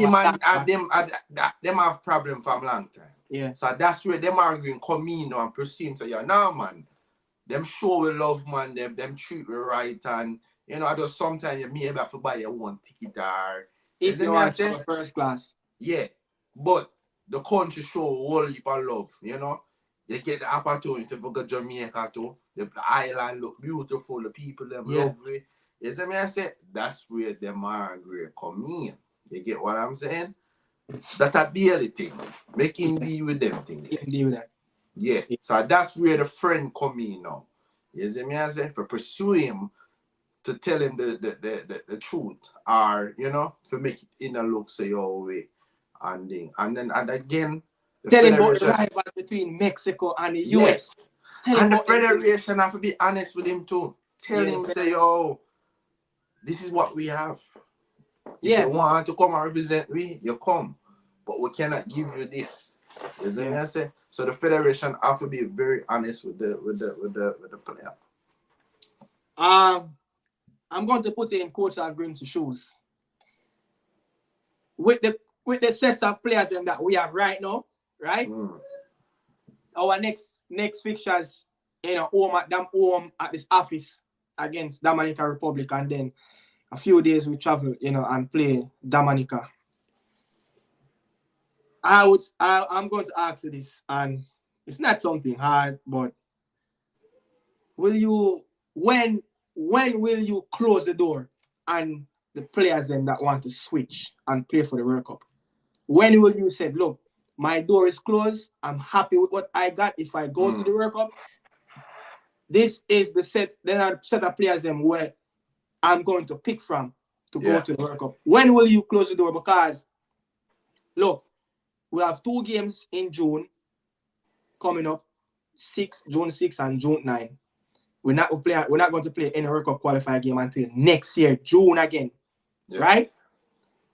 Speaker 2: Them have problem for a long time.
Speaker 1: Yeah.
Speaker 2: So that's where Demarai come in and pursue him. Say, man, them show we love, man. Them treat we right, and you know, I just sometimes you may have to buy your one ticket or
Speaker 1: if you want to first class.
Speaker 2: Yeah, but the country show a whole heap of love, you know. You get the opportunity to go to Jamaica too. The island look beautiful, the people them lovely. You see me I say? That's where Demarai come in. You get what I'm saying? That a daily thing. Make him deal with them things.
Speaker 1: Deal with that.
Speaker 2: Yeah. So that's where the friend come in now. You see me I say? For pursue him to tell him the truth, or you know, to make it in a look say your way and again
Speaker 1: tell him about the rivals between Mexico and the US.
Speaker 2: And the federation have to be honest with him too. Tell him say, yo, this is what we have. If you want to come and represent me, you come. But we cannot give you this. You see me I say? So the federation have to be very honest with the player.
Speaker 1: I'm going to put in Coach Algrim's shoes. With with the sets of players them that we have right now, right? Our next fixtures, home at this office against Dominican Republic, and then a few days we travel, and play Dominica. I'm going to ask you this, and it's not something hard, but when will you close the door and the players them that want to switch and play for the World Cup? When will you say, look, my door is closed, I'm happy with what I got. If I go to the World Cup, this is the set of players them where I'm going to pick from to go to the World Cup. When will you close the door? Because look, we have 2 games in June coming up, June 6 and June 9. We're not going to play any World Cup qualifier game until next year, June again, right?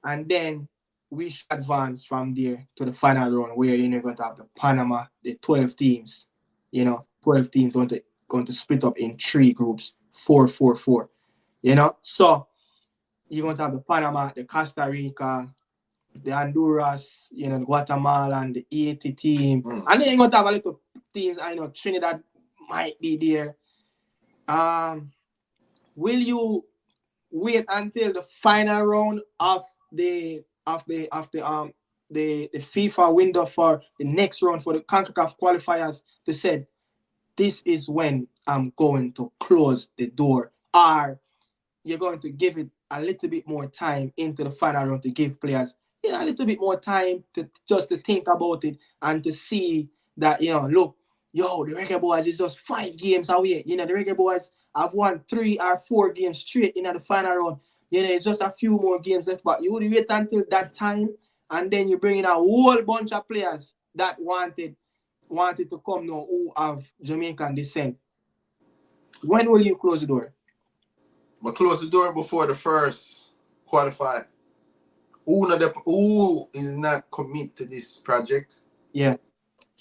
Speaker 1: And then we should advance from there to the final round where you're going to have the Panama, the 12 teams. 12 teams going to split up in 3 groups, 4-4-4. So you're going to have the Panama, the Costa Rica, the Honduras, the Guatemala, and the Haiti team. And then you're going to have a little teams. I know Trinidad might be there. Will you wait until the final round of the FIFA window for the next round for the CONCACAF qualifiers to say this is when I'm going to close the door, or you're going to give it a little bit more time into the final round to give players a little bit more time to think about it and to see that look, the Reggae Boys is just 5 games away. The Reggae Boys have won 3 or 4 games straight in the final round. It's just a few more games left, but you would wait until that time, and then you bring in a whole bunch of players that wanted to come now who have Jamaican descent. When will you close the door?
Speaker 2: I'll close the door before the first qualifier. Who is not commit to this project?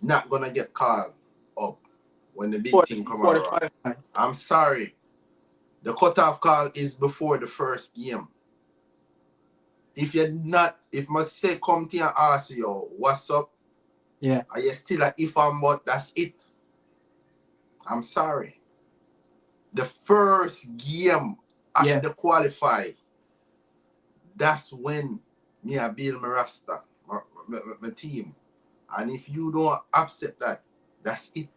Speaker 2: Not gonna get called up when the big team come around. I'm sorry. The cutoff call is before the first game. If my say come to you and ask you, what's up? Are you still like if I'm but that's it? I'm sorry. The first game at the qualify, that's when me I build my roster, my team. And if you don't accept that, that's it.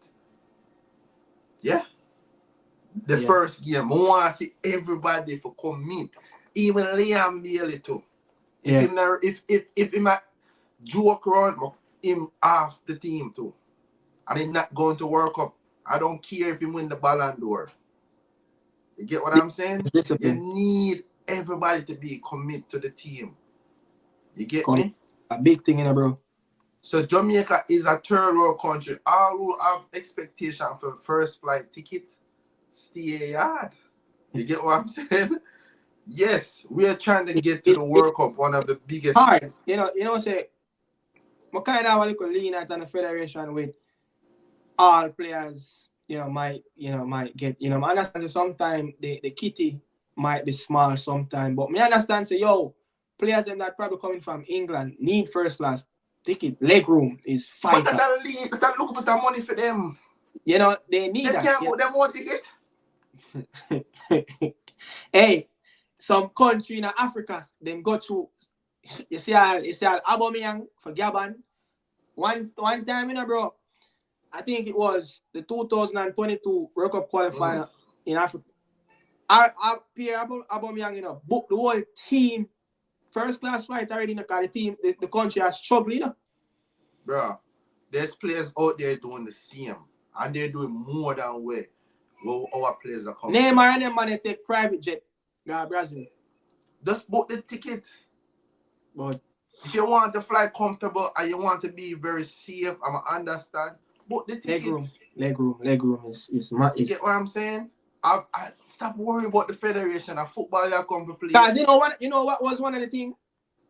Speaker 2: The first game, I want to see everybody for commit. Even Liam Bailey too. If he might joke around him off the team too. And him not going to World Cup. I don't care if he win the Ballon d'Or. You get what I'm saying? You need everybody to be commit to the team. You get me?
Speaker 1: A big thing, bro.
Speaker 2: So Jamaica is a third world country. All who have expectation for first flight ticket, stay hard. You get what I'm saying? Yes, we are trying to get to the World Cup, one of the biggest.
Speaker 1: Hard. Say, I kind of have a little lean out on the federation with all players, might get, I understand that sometimes the kitty might be small sometimes, but me understand say, players that probably coming from England need first class ticket. Leg room is fighter.
Speaker 2: But that look at the money for them.
Speaker 1: They need that.
Speaker 2: They can't put them more ticket.
Speaker 1: Hey, some country in Africa, them go through. You see Aubameyang for Gabon. One time, bro. I think it was the 2022 World Cup qualifier in Africa. Pierre Aubameyang, booked the whole team first class flight already. The team, the country are struggling.
Speaker 2: Bro, there's players out there doing the same, and they're doing more than where our players are coming.
Speaker 1: Neymar and them man take private jet. Brazil.
Speaker 2: Just book the ticket.
Speaker 1: But
Speaker 2: if you want to fly comfortable and you want to be very safe, I understand. Book the ticket.
Speaker 1: Leg room is mad.
Speaker 2: You get what I'm saying? I stop worrying about the federation and football that come to play.
Speaker 1: Because you know what was one of the things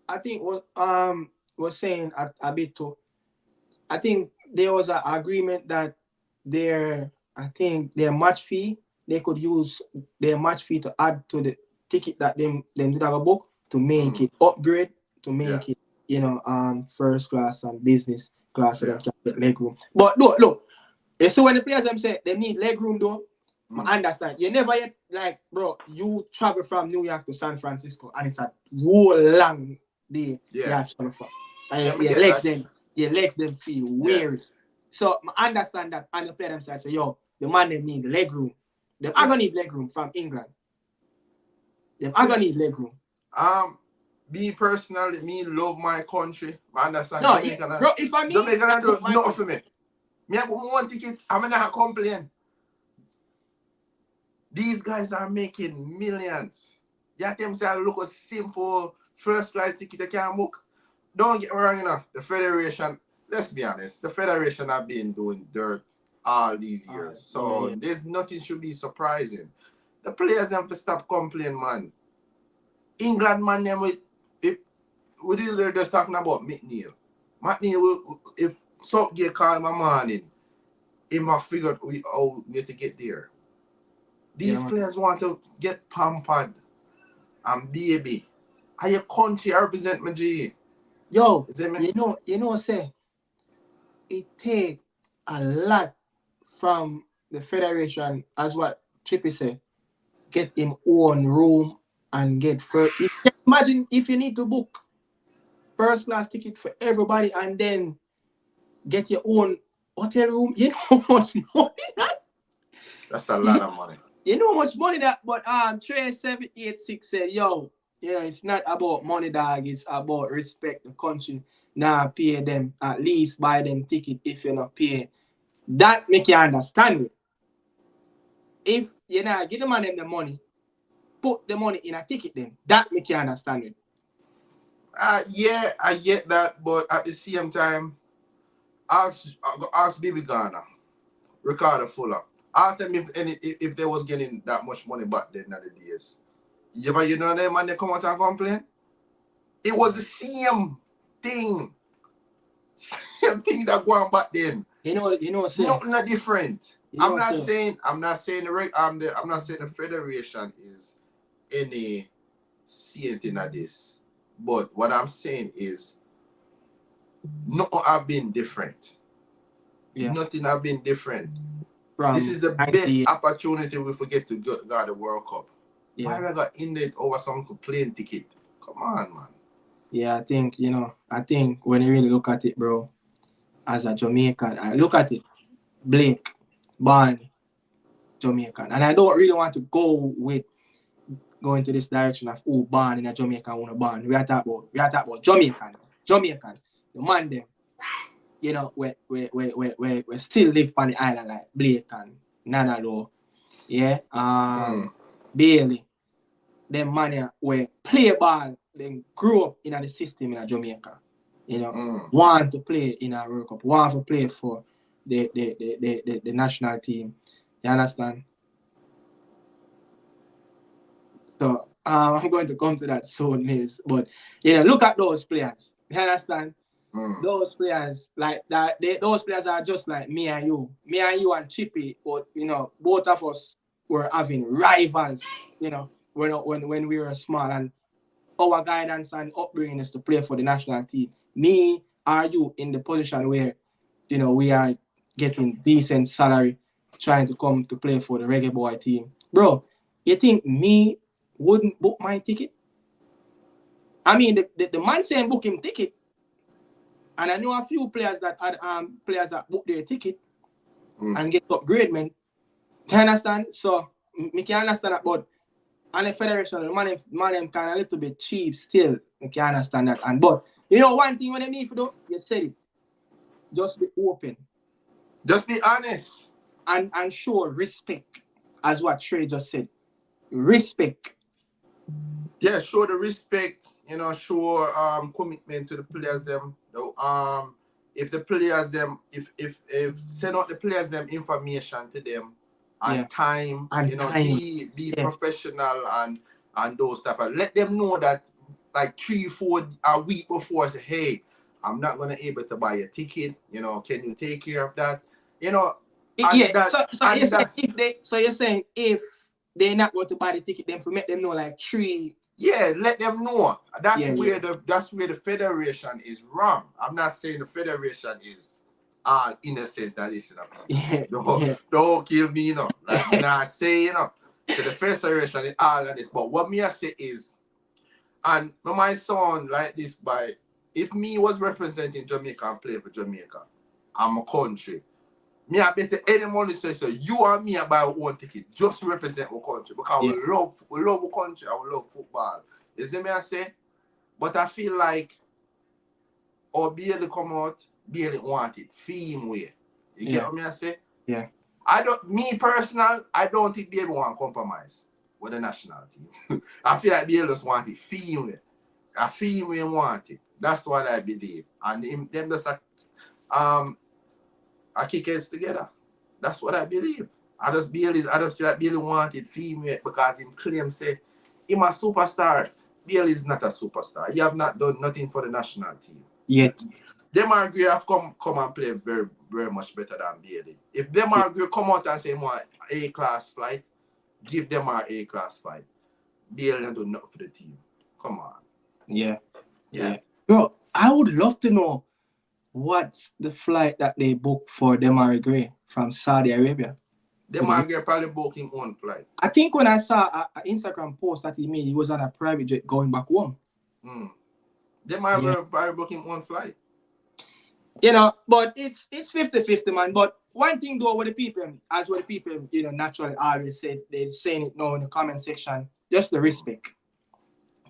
Speaker 1: I think was saying a bit too. I think there was an agreement that their match fee, they could use their match fee to add to the ticket that them did have a book to make it upgrade, to make it you know, first class and business class so them can get leg room. But look, you see when the players them say they need leg room though, I understand. You never yet like, bro, you travel from New York to San Francisco and it's a whole long day you have to travel from. And your legs them feel weary. So I understand that and the player them say, so yo, the man they need leg room. Them are gonna need leg room from England. Them are gonna need leg room.
Speaker 2: Me personally, me love my country. I understand.
Speaker 1: No,
Speaker 2: Jamaica,
Speaker 1: bro, if I mean
Speaker 2: Jamaica do nothing for me. Me have one ticket, I'm not complain. These guys are making millions. You have them say look a simple first class ticket you can book. Don't get me wrong, you know. The Federation, let's be honest, the Federation have been doing dirt all these years. So there's nothing should be surprising. The players have to stop complaining, man. England, man, them with they're just talking about McNeil. McNeil, if Southgate called my morning, he must figure out how we to get there. These players want to get pampered and baby. Are your country represent my G?
Speaker 1: Yo, you know, say it takes a lot from the Federation, as what Chippy said, get him own room and get first. Imagine if you need to book first class ticket for everybody and then get your own hotel room. You know how much money that?
Speaker 2: That's a lot of money.
Speaker 1: You know how much money that? But Trey 786 said, yo, yeah, it's not about money, dog. It's about respect the country. Now pay them, at least buy them ticket if you're not paying. That make you understand it. If you not give the man them the money, put the money in a ticket then. That make you understand it.
Speaker 2: Yeah, I get that, but at the same time, ask Baby Ghana, Ricardo Fuller. Ask them if they was getting that much money back then in the days. You know them and they come out and complain? It was the same thing. Same thing that going back then.
Speaker 1: You know,
Speaker 2: nothing different. I'm not saying the Federation is any saint in this. But what I'm saying is nothing have been different. Yeah. Nothing have been different. This is the best opportunity we forget to go the World Cup. Yeah. Why we got ended over some plane ticket? Come on, man.
Speaker 1: Yeah, I think when you really look at it, bro, as a Jamaican, I look at it, Blake, born Jamaican. And I don't really want to go into this direction of who born in a Jamaica and who born. We are talking about Jamaican. The man them, you know, we still live on the island like Blake and Nanalo. Yeah. Bailey. Them man we play ball, then grew up in the system in a Jamaica. You know, want to play in a World Cup, want to play for the national team. You understand? So I'm going to come to that soon, Mills. But you know, look at those players. You understand? Those players like that. Those players are just like me and you and Chippy. But you know, both of us were having rivals. You know, when we were small, and our guidance and upbringing is to play for the national team. Me or you in the position where you know we are getting decent salary, trying to come to play for the Reggae Boy team, bro. You think me wouldn't book my ticket? I mean, the man saying book him ticket, and I know a few players that had book their ticket and get upgradement. Do you understand? So me can understand that, but and the Federation, the man kind of a little bit cheap still. You can understand that. But you know one thing when they need to do, you said it. Just be open.
Speaker 2: Just be honest.
Speaker 1: And show respect, as what Trey just said. Respect.
Speaker 2: Yeah, show the respect, you know, show commitment to the players them. If the players them if send out the players them information to them and time, and you know, be professional and those type of, let them know that like 3-4 a week before, say, hey, I'm not gonna able to buy a ticket, you know, can you take care of that? You know,
Speaker 1: so you're saying if they're not going to buy the ticket, then for make them know like 3
Speaker 2: Yeah, let them know. That's
Speaker 1: Yeah,
Speaker 2: where
Speaker 1: yeah.
Speaker 2: the federation is wrong. I'm not saying the federation is all innocent and this,
Speaker 1: Yeah,
Speaker 2: Don't,
Speaker 1: yeah.
Speaker 2: don't kill me, Like me not say, So the federation is all of this. But what me I say is, and my sound like this by if me was representing Jamaica and play for Jamaica, I'm a country. Me I bet any money say so you and me I buy one ticket just to represent our country because
Speaker 1: Yeah.
Speaker 2: we love our country, I love football. You see me I say? But I feel like Bailey come out, Bailey want it, theme way. You get what me I say?
Speaker 1: Yeah.
Speaker 2: Me personal, I don't think Bailey want compromise with the national team. I feel like Bailey just want it, theme way. A theme way want it. That's what I believe. And them just I kick heads together. That's what I believe. I just feel like Bailey wanted female because him claim say him a superstar. Bailey is not a superstar. He have not done nothing for the national team.
Speaker 1: Yet.
Speaker 2: Demarai have come and play very, very much better than Bailey. If Demarai come out and say more A-class flight, give them our A-class fight. Bailey don't do nothing for the team. Come on.
Speaker 1: Yeah. Bro, I would love to know what's the flight that they booked for Demarai Gray from Saudi Arabia.
Speaker 2: Demarai probably booked his own flight.
Speaker 1: I think when I saw an Instagram post that he made, he was on a private jet going back home.
Speaker 2: Demarai probably booked his own flight.
Speaker 1: But it's 50-50, man. But one thing though, what the people, naturally always say, they're saying it now in the comment section, just the respect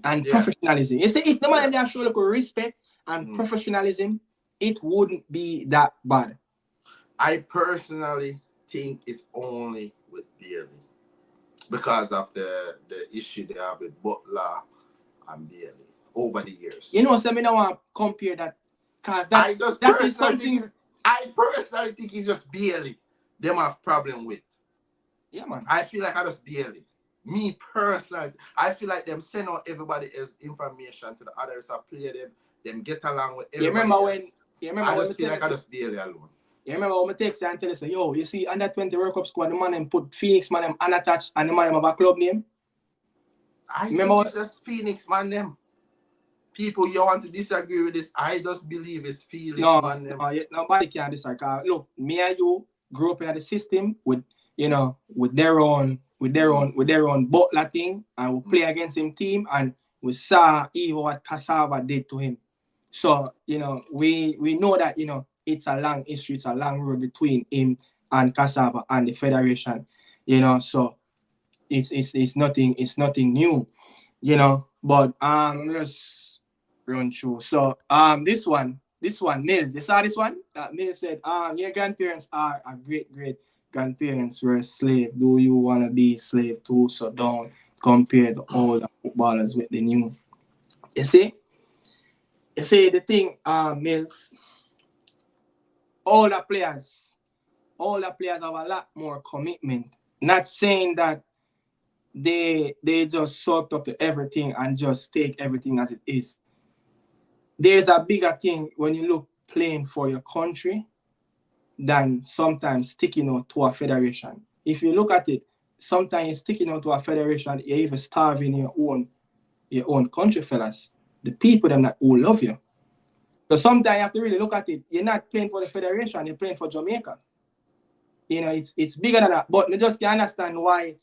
Speaker 1: and professionalism. You see, if the man there show like respect and professionalism, it wouldn't be that bad.
Speaker 2: I personally think it's only with Bailey because of the issue they have with Butler and Bailey over the years.
Speaker 1: So I don't want to compare that because that is something.
Speaker 2: I personally think it's just Bailey them have problem with.
Speaker 1: Yeah, man.
Speaker 2: I feel like I just Bailey. Me personally, I feel like them send out everybody else information to the others that play them get along with everybody else. I just feel like I just Bailey alone.
Speaker 1: You remember when I text you and tell you, yo, you see under 20 World Cup squad, the man them put Phoenix man them unattached and the man them have a club name?
Speaker 2: I think it's just Phoenix man them. People, you want to disagree with this? I just believe it's Phoenix man them.
Speaker 1: Nobody can disagree. Look, me and you grew up in the system with their own Butler thing, and we play against him team, and we saw even what Cassava did to him. So we know that it's a long history, it's a long road between him and Cassava and the federation. So it's nothing new. But let's run through. So this one, Nils, you saw this one? Nils said, your grandparents are a great grandparents were a slave. Do you want to be a slave too? So don't compare the old footballers with the new. You see the thing, Mills, all the players have a lot more commitment. Not saying that they just soaked up to everything and just take everything as it is. There's a bigger thing when you look playing for your country than sometimes sticking out to a federation. If you look at it, sometimes you're sticking out to a federation, you're even starving your own country, fellas. The people them that who love you. So sometimes you have to really look at it. You're not playing for the federation, you're playing for Jamaica. It's bigger than that. But you just can understand why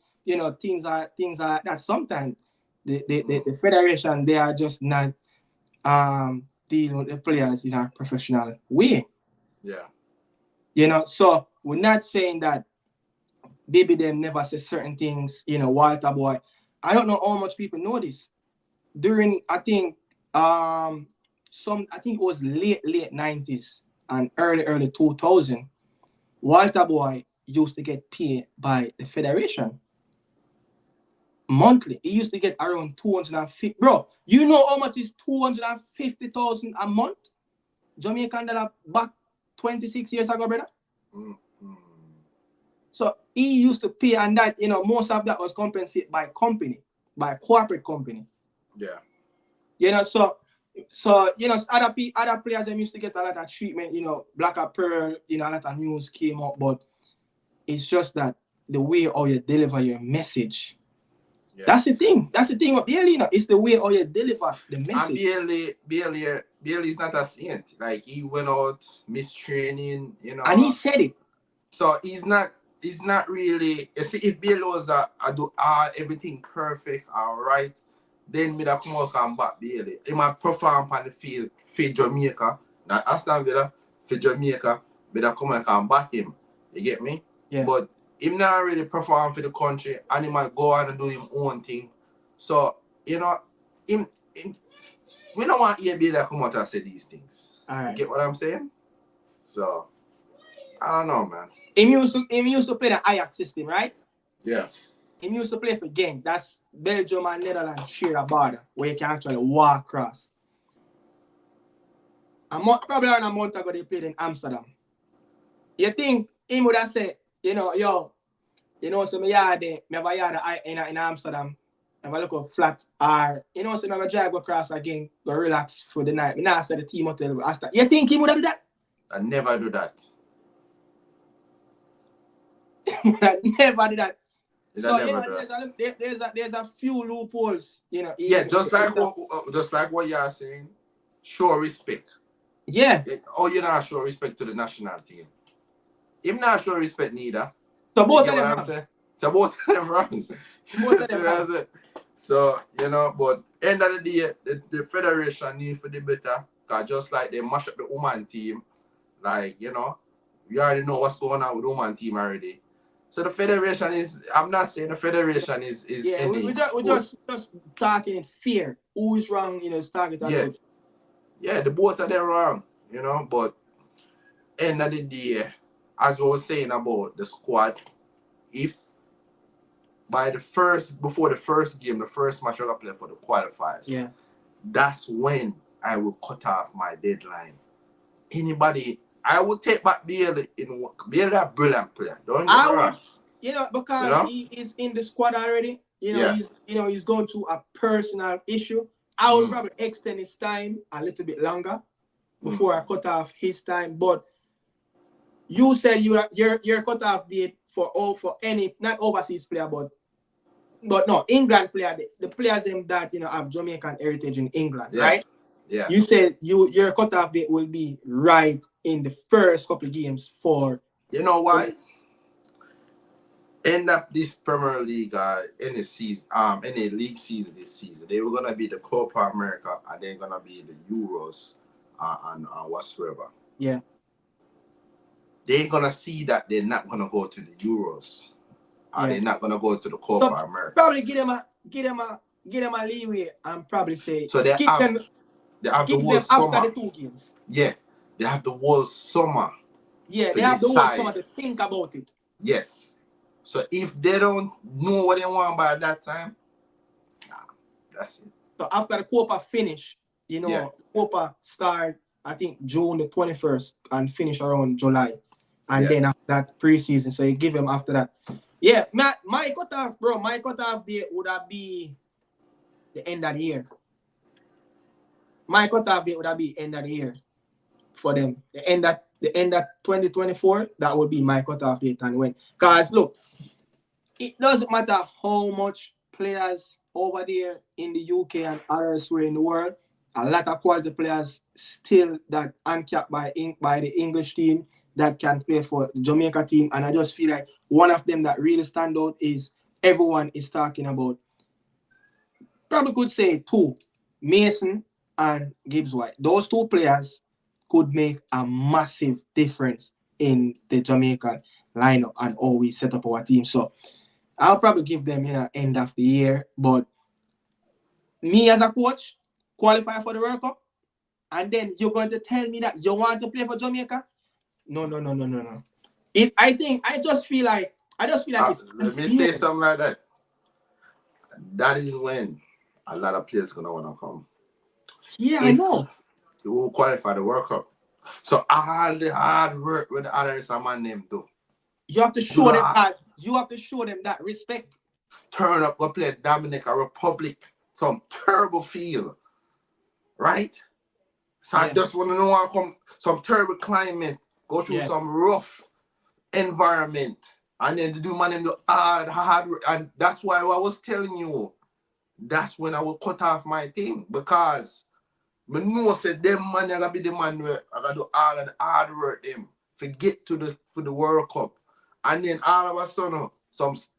Speaker 1: things are that sometimes the federation, they are just not dealing with the players in a professional way.
Speaker 2: Yeah.
Speaker 1: So we're not saying that maybe them never say certain things, Walter Boy. I don't know how much people know this. During I think it was late 90s and early 2000, Walter Boy used to get paid by the federation monthly. He used to get around 250. Bro, you know how much is 250,000 a month? Jamaican dollar back 26 years ago, brother. So he used to pay, and that most of that was compensated by corporate company.
Speaker 2: Yeah.
Speaker 1: So other players them used to get a lot of treatment. Black Pearl, a lot of news came up, but it's just that the way how you deliver your message
Speaker 2: Yeah.
Speaker 1: That's the thing. That's the thing with Bailey. It's the way how you deliver the message.
Speaker 2: And Bailey's not a saint. Like, he went out mistraining,
Speaker 1: And he said it.
Speaker 2: So he's not really. You see, if Bailey was I do everything perfect, all right, then me da come out and back Bailey. He might perform on the field for Jamaica, not Aston Villa, for Jamaica. Me da come out and back him. You get me?
Speaker 1: Yeah.
Speaker 2: But him not really perform for the country, and he might go on and do his own thing. So him we don't want Bailey to come out and say these things.
Speaker 1: All right.
Speaker 2: You get what I'm saying? So I don't know, man.
Speaker 1: He used to play the Ajax system, right?
Speaker 2: Yeah.
Speaker 1: He used to play for Genk. That's Belgium and Netherlands share a border where you can actually walk across. Probably around a month ago they played in Amsterdam. You think he would have said, so me have a yard in Amsterdam, have a look flat, or so I'm gonna drive across again, go relax for the night. Me not say the team hotel. You think he would have do that?
Speaker 2: I never do that.
Speaker 1: I never did that. So there's a few loopholes,
Speaker 2: Yeah, just like what you are saying. Show respect.
Speaker 1: Yeah.
Speaker 2: You not show respect to the national team. Him not show respect neither.
Speaker 1: So both of them wrong.
Speaker 2: So both of them wrong.
Speaker 1: Both of them wrong.
Speaker 2: So but end of the day, the federation need for the better. Cause just like they mash up the woman team, like you already know what's going on with the woman team already. So the federation is. I'm not saying the federation is.
Speaker 1: Yeah, we're just talking in fear. Who is wrong? Talking.
Speaker 2: Yeah, the both of them wrong. But end of the day, as we were saying about the squad, if before the first game, the first match we're gonna play for the qualifiers,
Speaker 1: yeah,
Speaker 2: that's when I will cut off my deadline. Anybody. I would take back Bailey Bailey a brilliant player. Don't get me wrong.
Speaker 1: Because he is in the squad already. He's going through a personal issue. I would probably extend his time a little bit longer before I cut off his time. But you said your cut off date for any not overseas player, but no England player, the players them that have Jamaican heritage in England, right?
Speaker 2: Yeah.
Speaker 1: You said your cutoff date will be right in the first couple of games for.
Speaker 2: You know why? End of this Premier League, any season, any league season this season, they were gonna be the Copa America and they're gonna be the Euros, and whatsoever.
Speaker 1: Yeah.
Speaker 2: They're gonna see that they're not gonna go to the Euros, and they're not gonna go to the Copa America.
Speaker 1: Probably give them a leeway and probably say
Speaker 2: so they have the whole summer
Speaker 1: after the 2 games.
Speaker 2: Yeah, they have the whole summer.
Speaker 1: Yeah, they have the whole summer to think about it.
Speaker 2: Yes. So if they don't know what they want by that time, that's it.
Speaker 1: So after the Copa finish, Copa start I think June the 21st and finish around July, and then after that preseason. So you give them after that. Yeah, my cutoff date would have be the end of the year. My cutoff date would have be end of the year for them. The end of 2024, that would be my cutoff date. And when, because look, it doesn't matter how much players over there in the UK and elsewhere in the world, a lot of quality players still that uncapped by the English team that can play for the Jamaica team. And I just feel like one of them that really stand out is everyone is talking about, probably could say 2, Mason and Gibbs White. Those 2 players could make a massive difference in the Jamaican lineup and how we set up our team. So I'll probably give them end of the year. But me as a coach, qualify for the World Cup, and then you're going to tell me that you want to play for Jamaica? No. I just feel like it's
Speaker 2: let me say something like that. That is when a lot of players gonna want to come.
Speaker 1: Yeah, I know.
Speaker 2: You will qualify the World Cup. So all the hard work with the others and my name do.
Speaker 1: You have to show them that. You have to show them that respect.
Speaker 2: Turn up, go play Dominican Republic, some terrible field, right? So I just want to know how come some terrible climate, go through some rough environment, And then the man them do hard work. And that's why I was telling you, that's when I will cut off my team. Because I know said them man I gotta be the man where I gotta do all of the hard work them forget for the World Cup. And then all of a sudden,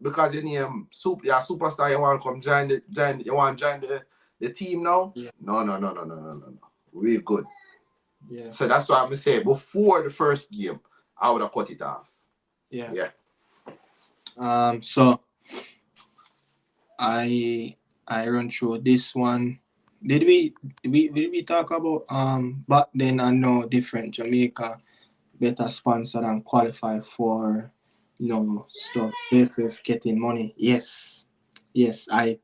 Speaker 2: because you name you're a superstar, you want to come join the team now?
Speaker 1: Yeah.
Speaker 2: No. We're good.
Speaker 1: Yeah.
Speaker 2: So that's why I'm saying before the first game, I would have cut it off.
Speaker 1: Yeah. So I run through this one. Did we talk about back then? I know different Jamaica better sponsor and qualify for stuff. AFF getting money. Yes, I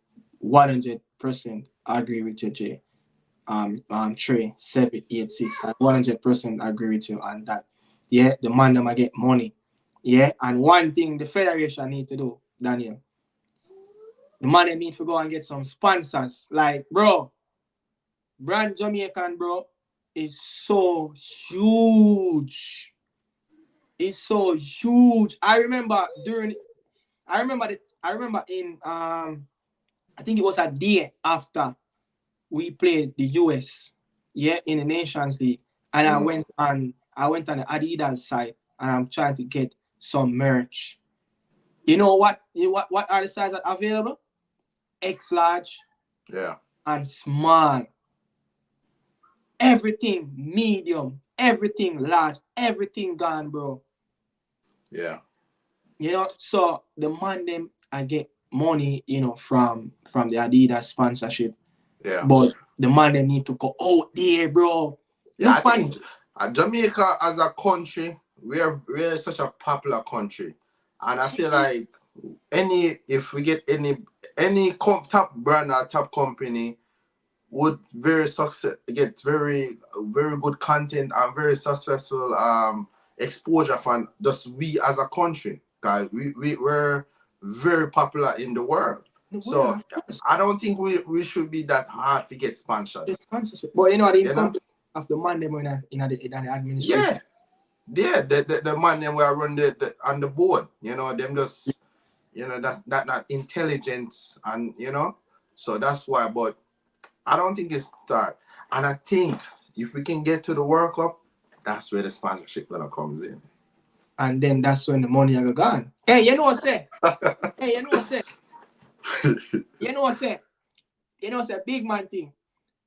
Speaker 1: 100% agree with you, Jay. Trey 786. I 100% agree with you on that. Yeah, the man them get money. Yeah, and one thing the federation need to do, Daniel, the money need to go and get some sponsors. Like, bro, brand Jamaican, bro, is so huge. It's so huge. I remember in I think it was a day after we played the US, yeah, in the Nations League, and I went on the Adidas site and I'm trying to get some merch. You know what are the sizes available? X large,
Speaker 2: yeah,
Speaker 1: and small. Everything medium, everything large, everything gone, bro.
Speaker 2: Yeah.
Speaker 1: So the man them I get money, from the Adidas sponsorship.
Speaker 2: Yeah.
Speaker 1: But the man they need to go out there, bro.
Speaker 2: Yeah, I think Jamaica as a country, we're such a popular country. And I feel like if we get any top brand or top company would get very good content and very successful exposure from just we as a country. Because we're very popular in the world. So I don't think we should be that hard to get sponsors.
Speaker 1: Sponsorship. But the income of the man them in the administration.
Speaker 2: Yeah, the man them will run on the board. Them just that's not intelligence and so that's why. But I don't think it's that. And I think if we can get to the World Cup, that's where the sponsorship gonna comes in.
Speaker 1: And then that's when the money are gone. Hey, you know what I say? It's a big man thing.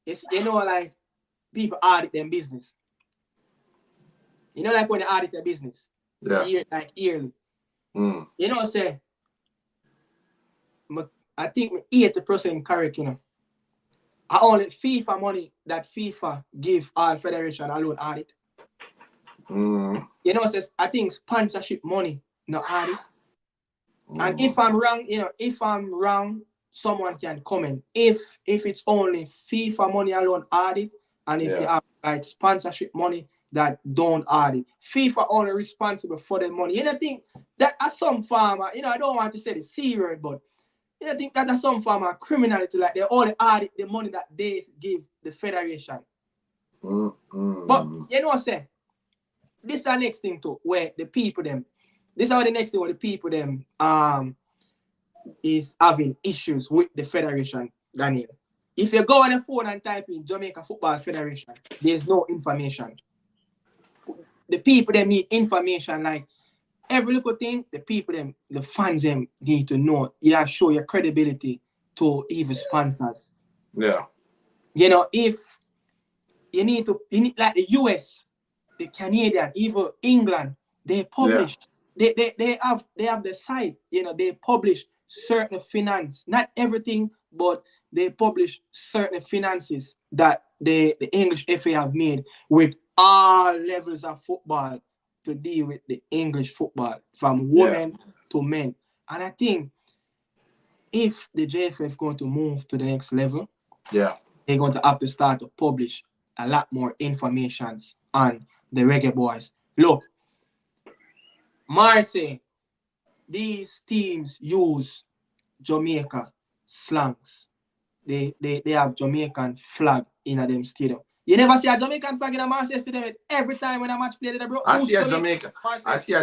Speaker 1: It's like people audit them business. Like when they audit their business.
Speaker 2: Yeah.
Speaker 1: Yearly. I think 80% correct, I only FIFA money that FIFA give our federation alone audit. I think sponsorship money not audit. And if I'm wrong, someone can comment. If it's only FIFA money alone audit, and if you have like sponsorship money that don't audit, FIFA only responsible for the money. Think that as some farmer, I don't want to say the C word, but think that as some farmer criminality, like they only audit the money that they give the federation. But say this is the next thing too, where the people them. This is the next thing where the people them is having issues with the federation, Daniel. If you go on the phone and type in Jamaica Football Federation, there's no information. The people them need information, like every little thing. The people them, the fans them need to know. Show your credibility to even sponsors.
Speaker 2: Yeah.
Speaker 1: If you need like the US, the Canadian, even England, they publish. Yeah. They have the site. They publish certain finance, not everything, but they publish certain finances that the English FA have made with all levels of football to deal with the English football, from women to men. And I think if the JFF going to move to the next level, they're going to have to start to publish a lot more information on the Reggae Boys. Look, Marseille, these teams use Jamaica slangs. They have Jamaican flag in them stadium. You never see a Jamaican flag in a Manchester Stadium every time when a match played there, bro.
Speaker 2: I see a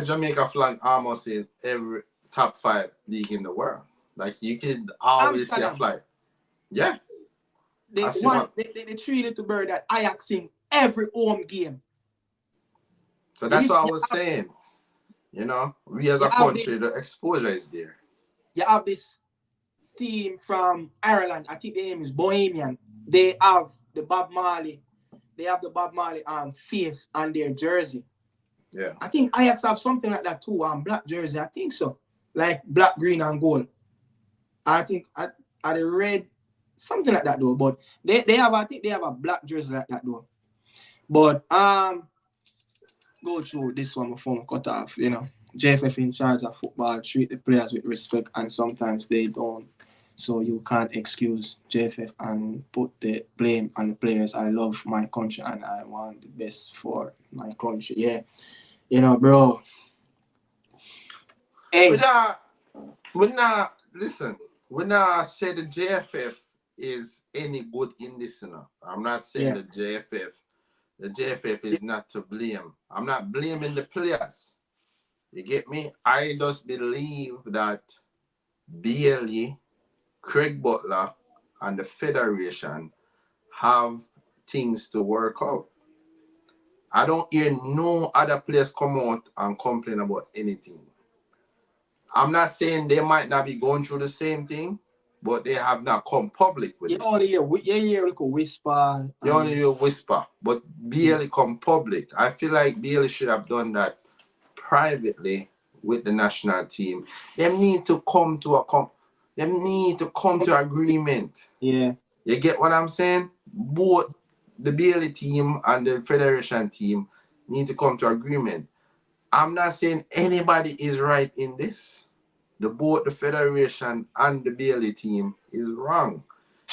Speaker 2: Jamaica flag almost in every top 5 league in the world. Like you could always see a flag. Yeah.
Speaker 1: They treat it to bird that Ajax in every home game.
Speaker 2: So that's what I was saying. You know, we as a country, the exposure is there.
Speaker 1: You have this team from Ireland. I think the name is Bohemian. They have the Bob Marley. They have the Bob Marley face on their jersey.
Speaker 2: Yeah.
Speaker 1: I think Ajax have something like that too. Black jersey. I think so. Like black, green, and gold. I think I read something like that though. But they have a black jersey like that though. But go through this one before cut off, you know. JFF in charge of football treat the players with respect and sometimes they don't. So you can't excuse JFF and put the blame on the players. I love my country and I want the best for my country. Yeah. You know, bro. Hey.
Speaker 2: Listen, when I say the JFF is any good in this, you know. I'm not saying the JFF is not to blame. I'm not blaming the players. You get me? I just believe that Bailey, Craig Butler, and the Federation have things to work out. I don't hear no other players come out and complain about anything. I'm not saying they might not be going through the same thing, but they have not come public with it.
Speaker 1: You only hear like a whisper.
Speaker 2: You only hear whisper, but Bailey come public. I feel like Bailey should have done that privately with the national team. They need to come to agreement.
Speaker 1: Yeah.
Speaker 2: You get what I'm saying? Both the Bailey team and the Federation team need to come to agreement. I'm not saying anybody is right in this. Both the Federation and the Bailey team is wrong.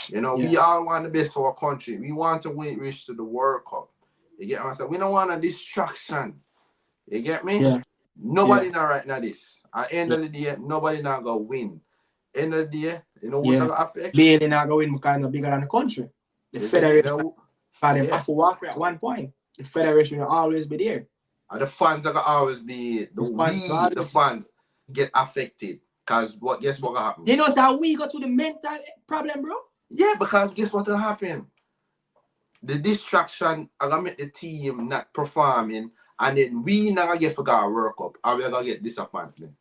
Speaker 2: You know, we all want the best for our country. We want to reach to the World Cup. You get what I'm saying? We don't want a distraction. You get me?
Speaker 1: Yeah.
Speaker 2: Nobody not right now this. At the end of the day, nobody not gonna win. End of the day, you know what gonna affect?
Speaker 1: Bailey not gonna win because they're bigger than the country. The Federation have to walk at one point. The Federation will always be there.
Speaker 2: And the fans are gonna always be the fans get affected. Because guess what gonna happen?
Speaker 1: You know, so we go to the mental problem, bro?
Speaker 2: Yeah, because guess what will happen? The distraction are gonna make the team not performing, and then we not gonna get forgot World Cup, and we're gonna get disappointment.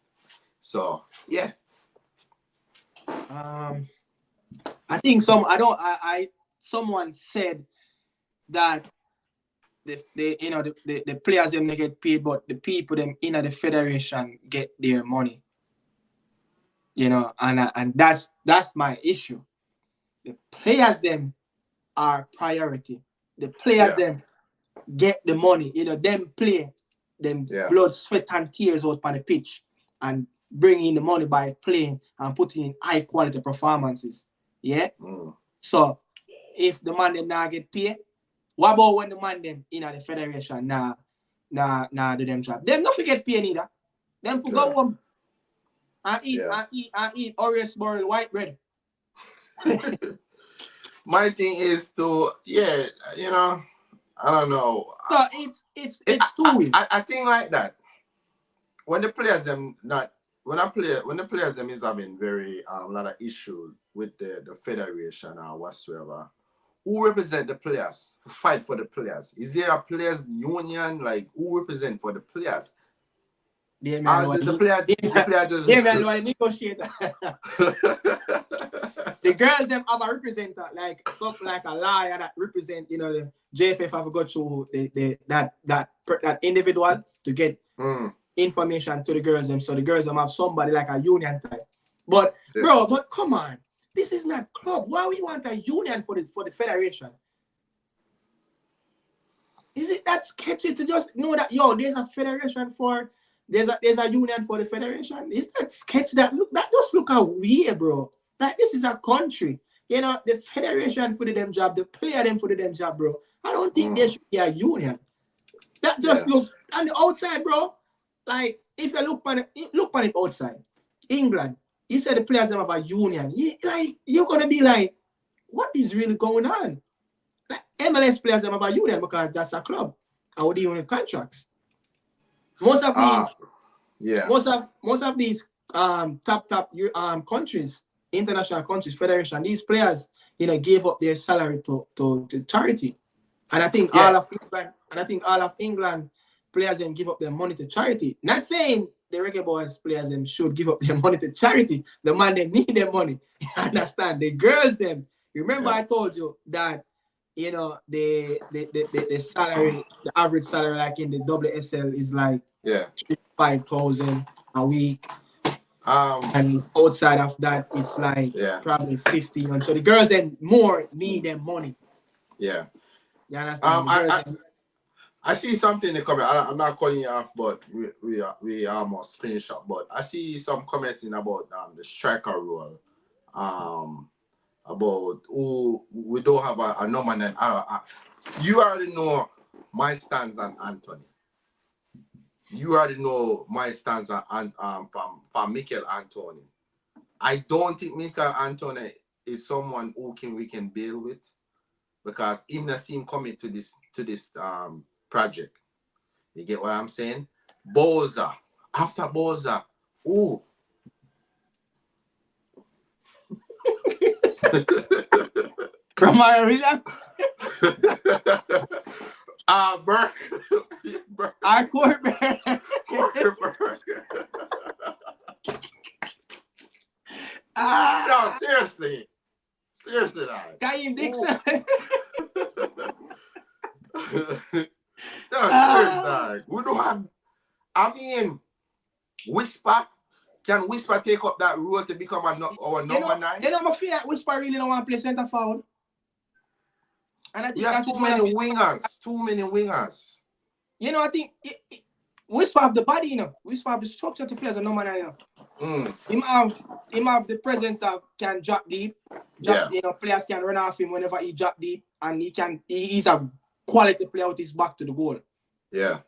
Speaker 2: So yeah.
Speaker 1: I think someone said that the players them they get paid, but the people them in the federation get their money. You know, and that's my issue. The players them are priority. The players them get the money. You know, them play them blood, sweat, and tears out on the pitch and bring in the money by playing and putting in high quality performances. Yeah. So if the man them now get paid, what about when the man them in the federation now do them job? Them not forget pay neither. Them for go home and eat Oreos boiled white bread.
Speaker 2: My thing is to you know, I don't know.
Speaker 1: So it's too.
Speaker 2: I think like that. When the players them when the players them is having very lot of issues with the federation or whatsoever, who represent the players? Fight for the players. Is there a players union? Like who represent for the players?
Speaker 1: The player just negotiate. The girls them have a representative, like something like a lawyer that represent, you know, the JFF have got to that individual to get information to the girls them, so the girls them have somebody like a union type. But bro, but come on, this is not club. Why we want a union for the federation? Is it that sketchy to just know that there's a federation for there's a union for the federation? Is that sketchy? That just look weird, bro. Like this is a country. You know, the federation for them job, the player them for them job, bro. I don't think there should be a union. That just look on the outside, bro. Like if you look on it outside, England, you said the players them have a union. You're gonna be like, what is really going on? MLS players them about you then because that's a club. I would deal with contracts. Most of these top countries, international countries, federation, these players, gave up their salary to charity. And I think all of England players then give up their money to charity. Not saying the Reggae Boys players them should give up their money to charity. The man they need their money. You understand? The girls them. Remember I told you that the salary, the average salary like in the WSL is like 5,000 a week. And outside of that it's like probably 15. So the girls then more need their money.
Speaker 2: Yeah.
Speaker 1: You understand?
Speaker 2: I see something in the comment. I'm not calling you off, but we almost finished up. But I see some comments in about the striker role. About we don't have a number 9. You already know my stance on Anthony. You already know my stance on from Mikel Anthony. I don't think Mikel Anthony is someone we can build with, because him not seem coming to this project. You get what I'm saying? Boza. After Boza. Ooh.
Speaker 1: From my arena?
Speaker 2: Burke.
Speaker 1: Quarterback.
Speaker 2: No, seriously. Seriously, that.
Speaker 1: Kaim Dixon.
Speaker 2: No, seriously. We don't have. I mean, Whisper. Can Whisper take up that role to become our number 9?
Speaker 1: I feel like Whisper really don't want to play centre forward. And I think
Speaker 2: we have too many wingers. Too many wingers.
Speaker 1: I think Whisper have the body, Whisper have the structure to play as a number 9, Him have the presence of can drop deep. Players can run off him whenever he drop deep, and he's a quality player with his back to the goal.
Speaker 2: Yeah.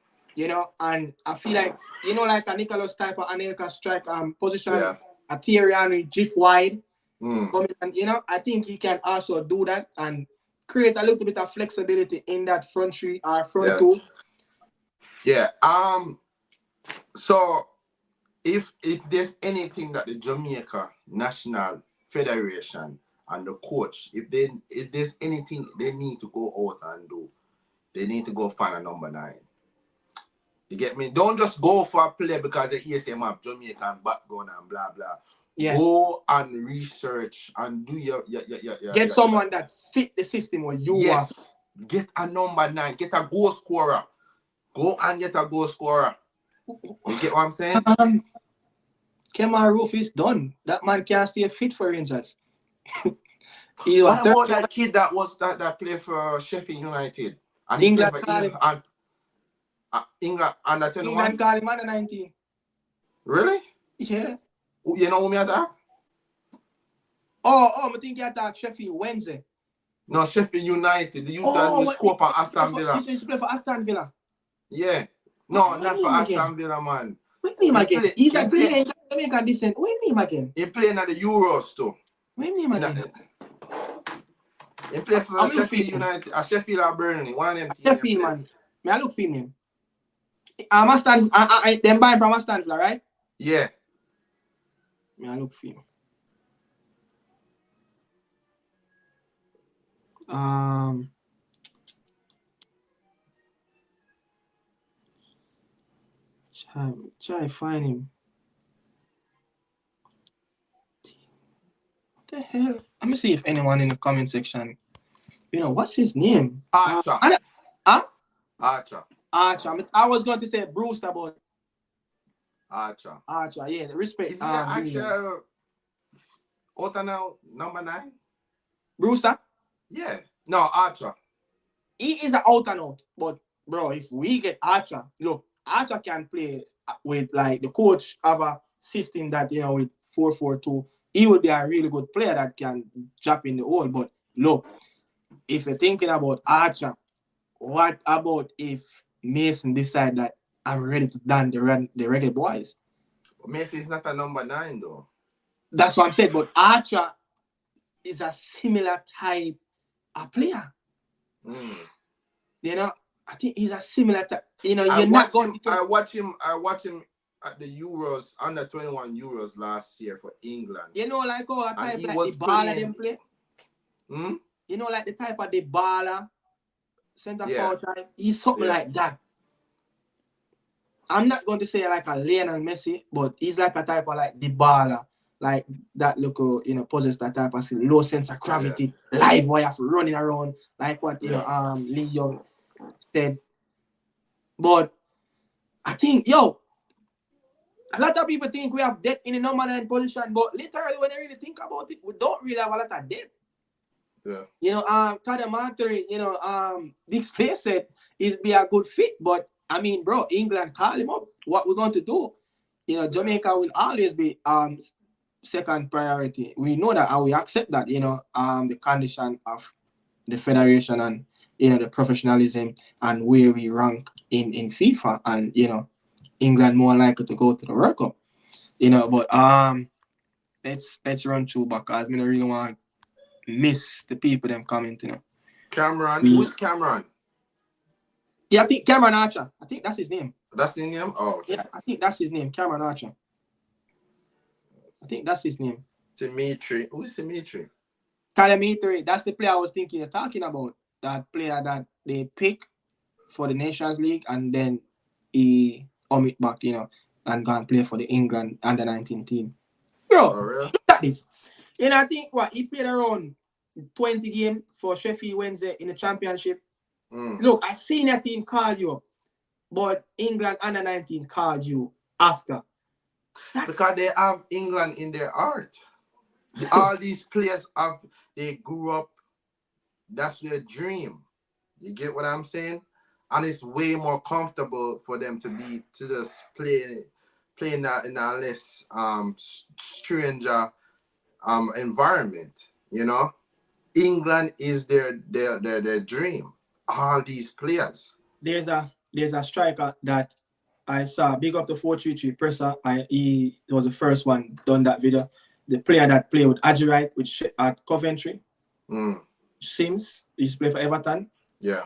Speaker 1: And I feel like like a Nicholas type of Anelka strike position, a Thierry Henry drift wide. And I think he can also do that and create a little bit of flexibility in that front three or front two.
Speaker 2: Yeah. So if there's anything that the Jamaica National Federation and the coach, if there's anything they need to go out and do, they need to go find a number 9. You get me? Don't just go for a player because the ESM have Jamaican background and blah blah. Yeah. Go and research and do your
Speaker 1: get someone that fit the system where you are.
Speaker 2: Get a number 9. Get a goal scorer. Go and get a goal scorer. You get what I'm saying?
Speaker 1: Kemar Roof is done. That man can't stay fit for Rangers.
Speaker 2: What about that kid that played for Sheffield United? And
Speaker 1: England
Speaker 2: England under 21?
Speaker 1: England called him under 19.
Speaker 2: Really?
Speaker 1: Yeah.
Speaker 2: You know who me attack?
Speaker 1: I think you attack Sheffield Wednesday.
Speaker 2: No, Sheffield United. You score for Aston Villa.
Speaker 1: He used to play for Aston Villa.
Speaker 2: Yeah. No, not for Aston Villa, man.
Speaker 1: What name again? He's a player in Jamaican descent. What name again?
Speaker 2: He playing at the Euros too.
Speaker 1: What name again?
Speaker 2: He play for Sheffield United. Sheffield or Burnley. One of them.
Speaker 1: Sheffield, man. May I look for him? Them buying from Aston Villa, right?
Speaker 2: Yeah.
Speaker 1: May I look for him? Try find him. What the hell? Let me see if anyone in the comment section. What's his name?
Speaker 2: Archer.
Speaker 1: Archer. I was going to say Brewster, but
Speaker 2: Archer,
Speaker 1: yeah, respect.
Speaker 2: Is he actually now number 9?
Speaker 1: Brewster?
Speaker 2: Yeah. No, Archer.
Speaker 1: He is an out and out, but bro, if we get Archer, look, Archer can play with like the coach have a system that with 4-4-2. He would be a really good player that can drop in the hole. But look, if you're thinking about Archer, what about if Mason decide that I'm ready to done the Reggae Boys?
Speaker 2: Mason is not a number 9 though.
Speaker 1: That's what I'm saying. But Archer is a similar type of player. You know, I think he's a similar type. You know,
Speaker 2: I
Speaker 1: you're not
Speaker 2: watch
Speaker 1: going
Speaker 2: him.
Speaker 1: to.
Speaker 2: I watch him at the Euros, under 21 Euros last year for England.
Speaker 1: You know, like a
Speaker 2: And
Speaker 1: type
Speaker 2: he
Speaker 1: like
Speaker 2: was
Speaker 1: the baller
Speaker 2: playing.
Speaker 1: them play.
Speaker 2: Hmm?
Speaker 1: You know, like the type of the baller center
Speaker 2: Yeah.
Speaker 1: forward type. He's something like that. I'm not going to say like a Lionel Messi, but he's like a type of like the baller, like that look, you know, possess that type of low sense of gravity, live wire running around, like what you know, Lee Young said. But I think, yo, a lot of people think we have depth in the number 9 position, but literally when they really think about it, we don't really have a lot of depth.
Speaker 2: Yeah.
Speaker 1: You know, Tottenham, you know, this place said is be a good fit, but I mean, bro, England call him up. What we're going to do? You know, Jamaica will always be second priority. We know that and we accept that, you know, the condition of the federation and you know the professionalism and where we rank in FIFA, and you know, England more likely to go to the World Cup. You know, but let's run through because I don't really want to miss the people them coming, you know.
Speaker 2: Cameron, who's Cameron?
Speaker 1: Yeah, I think Cameron Archer. I think that's his name.
Speaker 2: That's his name? Oh, okay.
Speaker 1: Yeah, I think that's his name, Cameron Archer. I think that's his name.
Speaker 2: Dimitri. Who's Dimitri?
Speaker 1: Dimitri, that's the player I was thinking you're talking about. That player that they pick for the Nations League and then he it back, you know, and go and play for the England under-19 team. Bro,
Speaker 2: really?
Speaker 1: look at this. You know, I think he played around 20 games for Sheffield Wednesday in the championship. Look, I seen that team call you up, but England under-19 called you after.
Speaker 2: Because they have England in their heart. All these players they grew up, that's their dream. You get what I'm saying? And it's way more comfortable for them to just play in a less stranger environment. You know, England is their dream. All these players.
Speaker 1: There's a striker that I saw. Big up the 433 presser. He was the first one done that video. The player that played with Dwight at Coventry. Sims. He used to play for Everton.
Speaker 2: Yeah.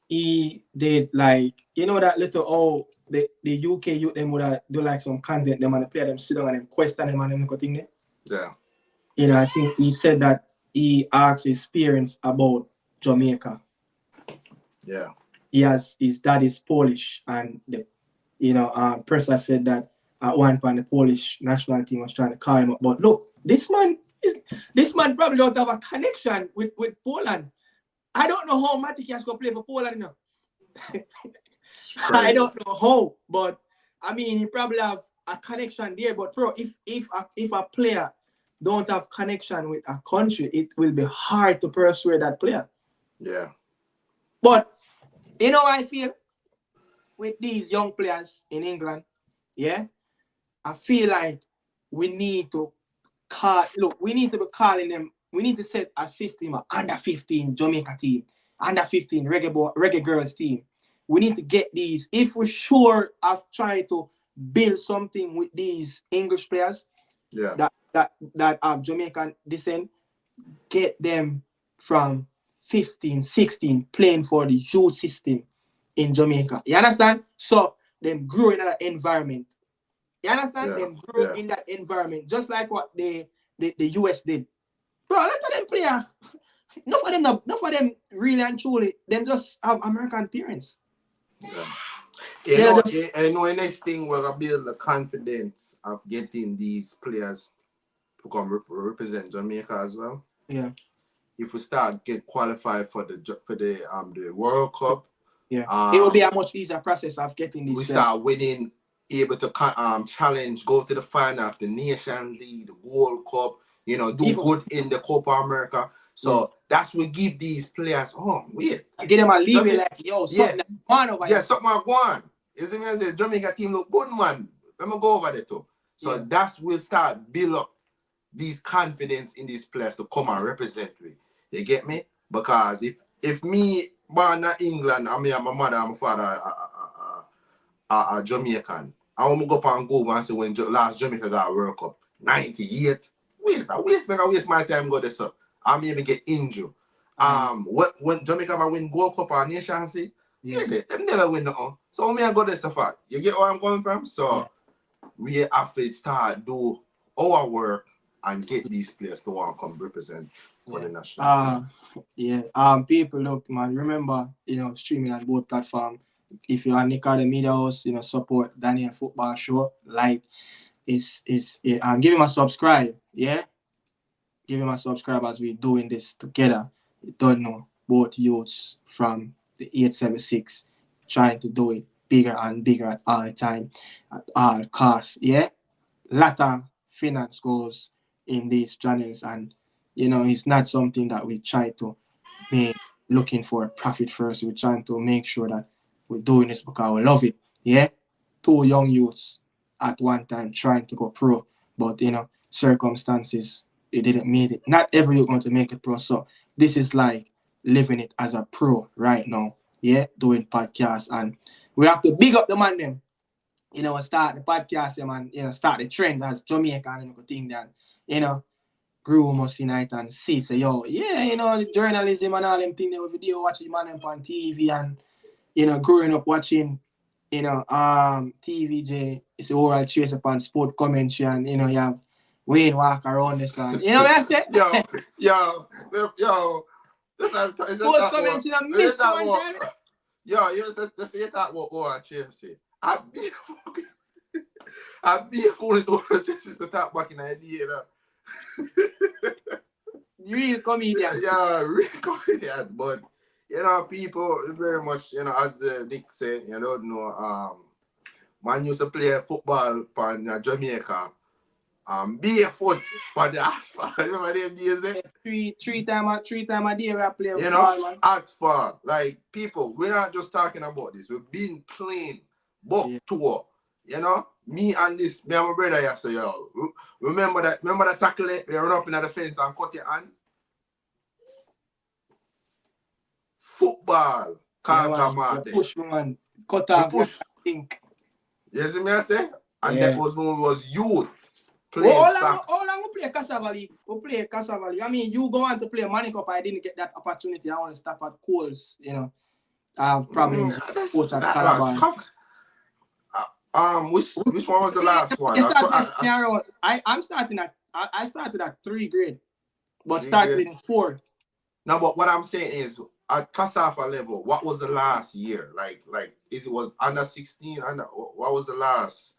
Speaker 1: He did like, you know, that little the UK youth them would do like some content them and the player them sit down and them question them and them thing there.
Speaker 2: Yeah.
Speaker 1: You know, I think he said that he asked his parents about Jamaica.
Speaker 2: Yeah.
Speaker 1: His dad is Polish, and the presser said that at one point the Polish national team was trying to call him up. But look, this man probably don't have a connection with Poland. I don't know how Matic has to play for Poland now. I don't know how, but I mean he probably have a connection there. But bro, if a player don't have connection with a country, it will be hard to persuade that player.
Speaker 2: Yeah.
Speaker 1: But you know how I feel with these young players in England, yeah? I feel like we need to be calling them, we need to set a system of under 15 Jamaica team, under 15 reggae girls team. We need to get these, if we're sure of trying to build something with these English players that have Jamaican descent, get them from 15, 16 playing for the youth system in Jamaica. You understand? So them grow in that environment. You understand? Them grow in that environment, just like what the US did. Bro, look at them player. Not for them really and truly. Them just have American parents.
Speaker 2: Yeah. You know, the next thing we're gonna build the confidence of getting these players to come represent Jamaica as well.
Speaker 1: Yeah.
Speaker 2: If we start get qualified for the World Cup,
Speaker 1: it will be a much easier process of getting these.
Speaker 2: We start winning, able to challenge, go to the final of the Nations League, the World Cup. You know, do good in the Copa America. So that's what give these players.
Speaker 1: Get them a leave it like something one over here.
Speaker 2: Something like one. You see me? The Jamaica team look good, man. Let me go over there too. So that's will start build up these confidence in these players to come and represent me. You get me? Because if me born in England, I mean my mother and my father are Jamaican, I want to go up and go and say when last Jamaica got a World Cup, 98. I waste my time go there, so I may even get injured. When Jamaica ever win Gold Cup or Nations League, them never win nothing. So me I go this far. You get where I'm coming from? So we have to start do our work and get these players to want to come represent for the national team.
Speaker 1: People, look, man, remember, streaming on both platforms. If you're on Nick Media House, support Daniel Football Show. Like, give him a subscribe, yeah? Give him a subscribe as we're doing this together. You don't know, both youths from the 876 trying to do it bigger and bigger at all time, at all costs, yeah? Lot of finance goes in these channels, and it's not something that we try to make looking for profit first. We're trying to make sure that we're doing this because we love it, yeah? 2 young youths at one time trying to go pro, but circumstances, it didn't make it. Not every youth want to make it pro, so this is like living it as a pro right now, yeah? Doing podcasts, and we have to big up the man them. Start the podcast, man, start the trend as Jamaica and thing that, groom us unite and see, say, the journalism and all them things, they video watching man on TV and, growing up watching, TVJ, it's the oral chase upon sport commentary and, you have Wayne walk around the sun. You know what I said?
Speaker 2: Yo.
Speaker 1: Sports commentary and miss one time.
Speaker 2: Yo, you say that what oral chase say. I'd be a fool is oral chase the top back in the idea,
Speaker 1: Real comedian.
Speaker 2: Yeah, real comedian. But people very much, as Nick said, don't know, man used to play football in Jamaica. Barefoot on the asphalt. Remember them days there?
Speaker 1: Three time a day we are playing football, man.
Speaker 2: Asphalt. Like, people, we're not just talking about this. We've been playing book tour. Me and my brother here, so remember that tackle it, we run up in the fence and cut your hand? Football.
Speaker 1: Push, man. Cut off.
Speaker 2: Push.
Speaker 1: Think.
Speaker 2: You see me I say? And that was when we was youth.
Speaker 1: How long we play Casavali? We play Casavali. I mean, you go on to play Money Cup. I didn't get that opportunity. I want to stop at Coles, I have problems with coach at Calabar.
Speaker 2: Which one was the last one?
Speaker 1: I started at 3 grade, but started in 4.
Speaker 2: No, but what I'm saying is at Casafa level, what was the last year? Like was under 16? What was the last?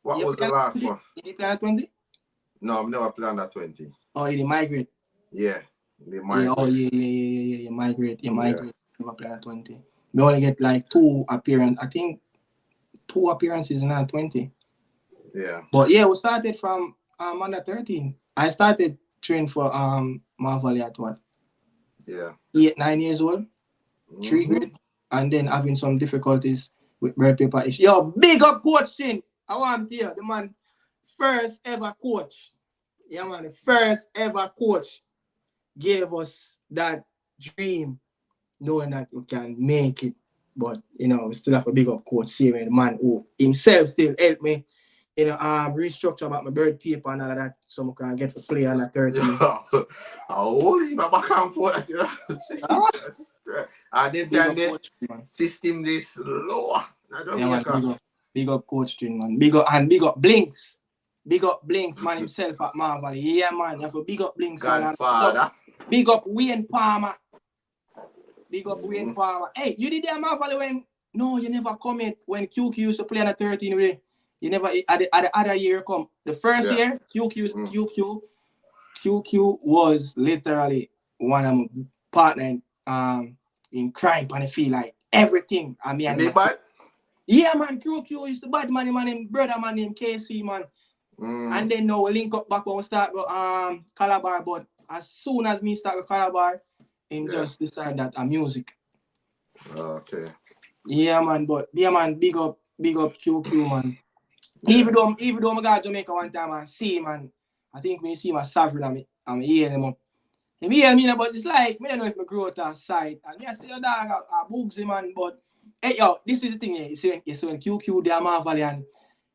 Speaker 2: What was the last one?
Speaker 1: Did you play under 20?
Speaker 2: No, I've never played under 20.
Speaker 1: Oh, you migrate?
Speaker 2: Yeah, they migrate.
Speaker 1: You migrate. Never play under 20. We only get like 2 appearances. I think 2 appearances in under 20.
Speaker 2: Yeah.
Speaker 1: But yeah, we started from under 13. I started training for Marvally at what?
Speaker 2: Yeah.
Speaker 1: 8, 9 years old. 3 grade. And then having some difficulties with bread paper issue. Yo, big up Coach Chin. I want to hear the man first ever coach. Yeah, man, the first ever coach gave us that dream, knowing that we can make it. But we still have a big up coach, the man who himself still helped me, restructure about my bird paper and all of that, so I can get for play on the 13.
Speaker 2: Holy, my back and forth, I did that system this low.
Speaker 1: Big up Coach Trin, man. Big up Blinks. Big up Blinks, man, himself at Marvel. Yeah, man. You have to big up Blinks.
Speaker 2: Godfather.
Speaker 1: Big up Wayne Palmer. Hey, you did that Marvel when... No, you never comment when QQ used to play on the 13 way. You never... At the other year come. The first year, QQ was literally one of my partners in crime on the field. Like, everything. I mean... Yeah, man, QQ used to bad man, him brother man named KC, man. And then now we link up back when we start with Calabar, but as soon as me start with Calabar, him just decide that music.
Speaker 2: Okay.
Speaker 1: Yeah, man, big up QQ, man. Yeah. Even though I got Jamaica one time and see, man, I think when you see my sovereign, I'm hearing him up. He hear me, but it's like, I don't know if I grew out that side. And I say, yo, dog, I boogsy, man, but hey, yo, this is the thing, you see when QQ, they are Marvel, and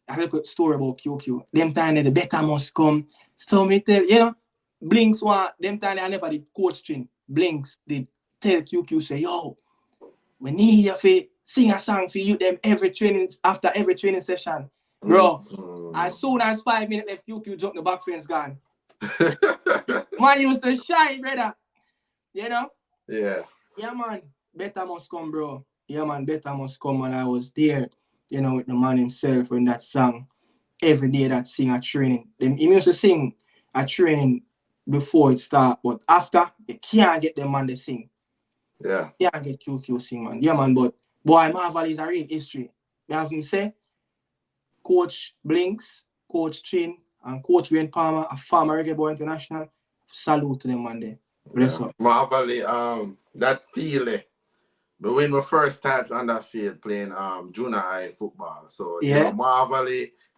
Speaker 1: I look at story about QQ. Them time the better must come. So me tell, Blinks want them time I never did coach train. Blinks did tell QQ say, yo, we need you to sing a song for you them after every training session. Bro, as soon as 5 minutes left, QQ jump the back fence gone. Man used to shine, brother. You know?
Speaker 2: Yeah.
Speaker 1: Yeah, man. Better must come, bro. Yeah, man. Better must come. And I was there, you know, with the man himself in that song. Every day that sing at training. He used to sing at training before it start, but after, you can't get them man to sing.
Speaker 2: Yeah.
Speaker 1: You can't get QQ sing, man. Yeah, man, but boy, Marvel is a real history. I have to say, Coach Blinks, Coach Chin, and Coach Wayne Palmer, a former Reggae Boy International, salute to them, man. There. Bless up.
Speaker 2: Marvel, that feeling. But when we first started on that field playing junior high football, so
Speaker 1: Yeah.
Speaker 2: you know, Marvel,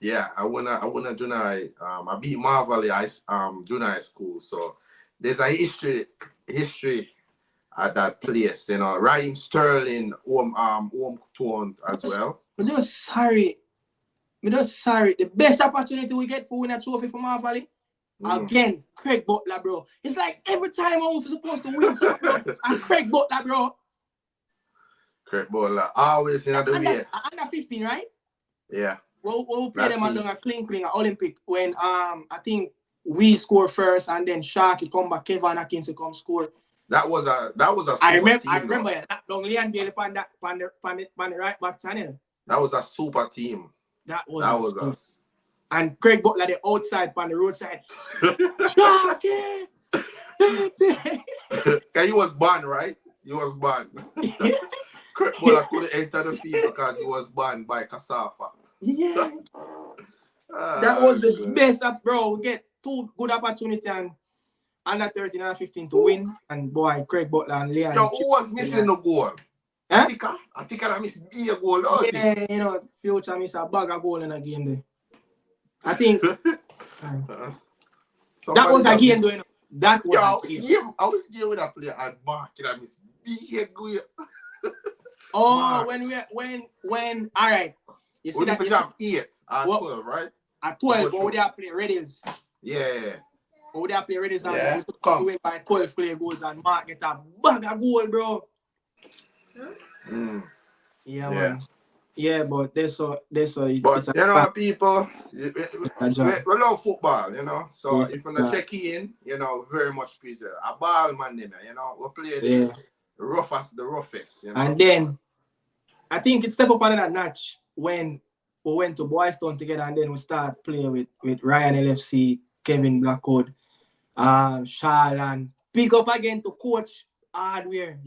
Speaker 2: yeah, I wanna junior high. I beat Marvel junior high school, so there's a history at that place. You know, Raheem Sterling, home tone as well.
Speaker 1: I'm just sorry. The best opportunity we get for win a trophy for Marvel. Again, Craig Butler, bro. It's like every time I'm supposed to win something, and Craig Butler, bro.
Speaker 2: Craig Butler, always in the way.
Speaker 1: Under 15, right?
Speaker 2: Yeah.
Speaker 1: We'll play them at a cling Olympic when I think we score first and then Sharky come back, Kevin Akinson come score.
Speaker 2: That was a super
Speaker 1: I remember
Speaker 2: team,
Speaker 1: that long Leon Bailey on the right back channel.
Speaker 2: That was a super team.
Speaker 1: That was
Speaker 2: us.
Speaker 1: And Craig Butler the outside on the roadside. Sharky!
Speaker 2: He was banned, right? He was banned. Craig Butler couldn't enter the field because he was banned by Kasafa.
Speaker 1: Yeah. That was the best, bro. We get two good opportunities and under 13 and 15 to win. And boy, Craig Butler and Leon.
Speaker 2: Yo, who was missing the goal?
Speaker 1: Huh?
Speaker 2: I think I missed a goal.
Speaker 1: Yeah, you know, Future missed a bag of goal in a game there. I think that was a game, though, you know. That was a game.
Speaker 2: I was here with a player at Mark and I missed a goal.
Speaker 1: Oh,
Speaker 2: Mark.
Speaker 1: when all right. You see that
Speaker 2: jump 8 at 12, right?
Speaker 1: At 12, but we are playing Reddils.
Speaker 2: Yeah.
Speaker 1: But we are playing Reddils and we
Speaker 2: come
Speaker 1: win by 12 clear goals and Mark get a bag of goal, bro. Yeah, man. Yeah, but there's so
Speaker 2: but you know, people, we love football, you know. So if you check in, you know, very much appreciate it. A ball man, you know, we play the roughest, you know.
Speaker 1: And then I think it step up another notch when we went to Boyz together and then we start playing with Ryan LFC, Kevin Blackwood, Charlan. Pick up again to Coach Hardware,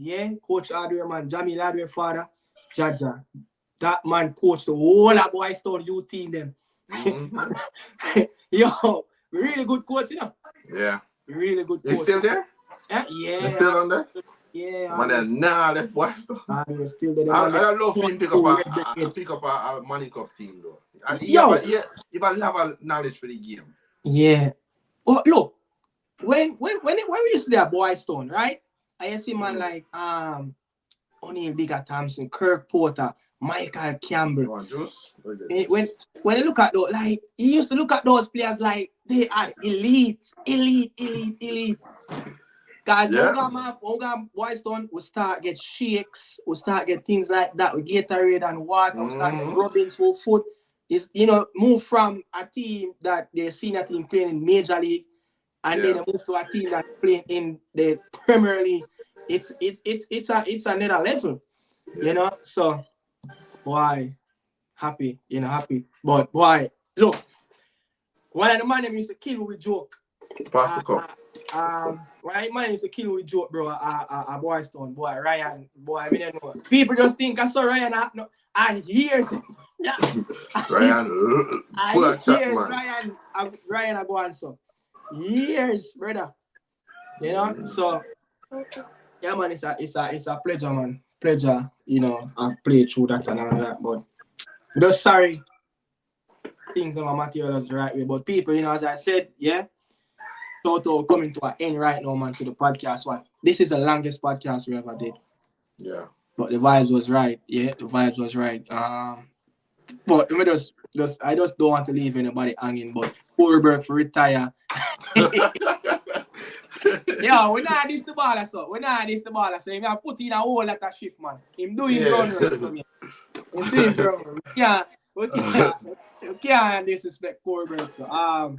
Speaker 1: Coach Hardware, man, Jamil Hardware father, Jaja. That man coached the whole of Boyz youth team them. Yo, really good coach, you know.
Speaker 2: Yeah.
Speaker 1: Really good coach.
Speaker 2: He's still there?
Speaker 1: Yeah.
Speaker 2: He's still on there?
Speaker 1: Yeah.
Speaker 2: Man, there's left Boyz.
Speaker 1: Still there.
Speaker 2: I don't know if he pick up a Money Cup team though. If I have a knowledge for the game.
Speaker 1: Yeah. Oh, look, when we used to be at Boyz, right? I see man like O'Neal Bigger Thompson, Kirk Porter, Michael Campbell. When you look at those, like he used to look at those players like they are elite. Guys, when we got Boyz, we start get shakes, we start get things like that. We Gatorade and water, we start get rubbings for foot. Is move from a team that they're senior team playing in Major League, and then they move to a team that's playing in the Premier League. It's another level, you know. So, boy, happy. But boy, look, one of the man used to kill with joke.
Speaker 2: Pass the cup.
Speaker 1: One of the man used to kill with joke, bro. A Boyz, boy, Ryan, boy. I mean, know. People just think I saw Ryan. I hear him. Yeah.
Speaker 2: Ryan, full of chat, man.
Speaker 1: Ryan, I go on so. Years, brother. You know, so yeah, man, it's a pleasure, man. Pleasure, you know, I've played through that and all that, but just sorry things in my material is the right way. But people, you know, as I said, Toto coming to an end right now, man, to the podcast one. This is the longest podcast we ever did.
Speaker 2: Yeah.
Speaker 1: But the vibes was right. Yeah, the vibes was right. But I just don't want to leave anybody hanging. But Ulberg for retire. Yeah, we not this the ball, so. We not this the ball, so. Him have put in a whole lot of shift, man. Him doing ground work to me. Him doing ground work. We can't disrespect Corbett, so.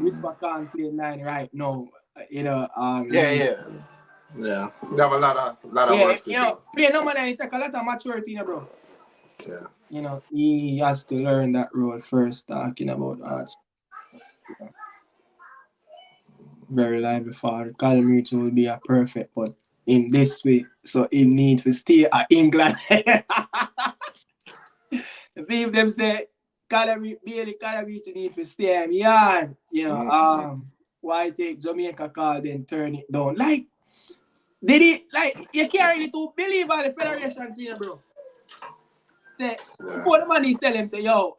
Speaker 1: Whisper can't play 9 right now. You know,
Speaker 2: Yeah. We have a lot of work to do.
Speaker 1: Play number 9 take a lot of maturity, bro.
Speaker 2: Yeah.
Speaker 1: You know, he has to learn that role first, talking about arts. Very lively for Callum will be a perfect, but in this way, so he needs to stay at England. If them say Callum need to stay in yard, you know, why take Jamaica call then turn it down? Like, did he like you can't really to believe all the federation team, bro? Say, suppose the man he tell him say, yo,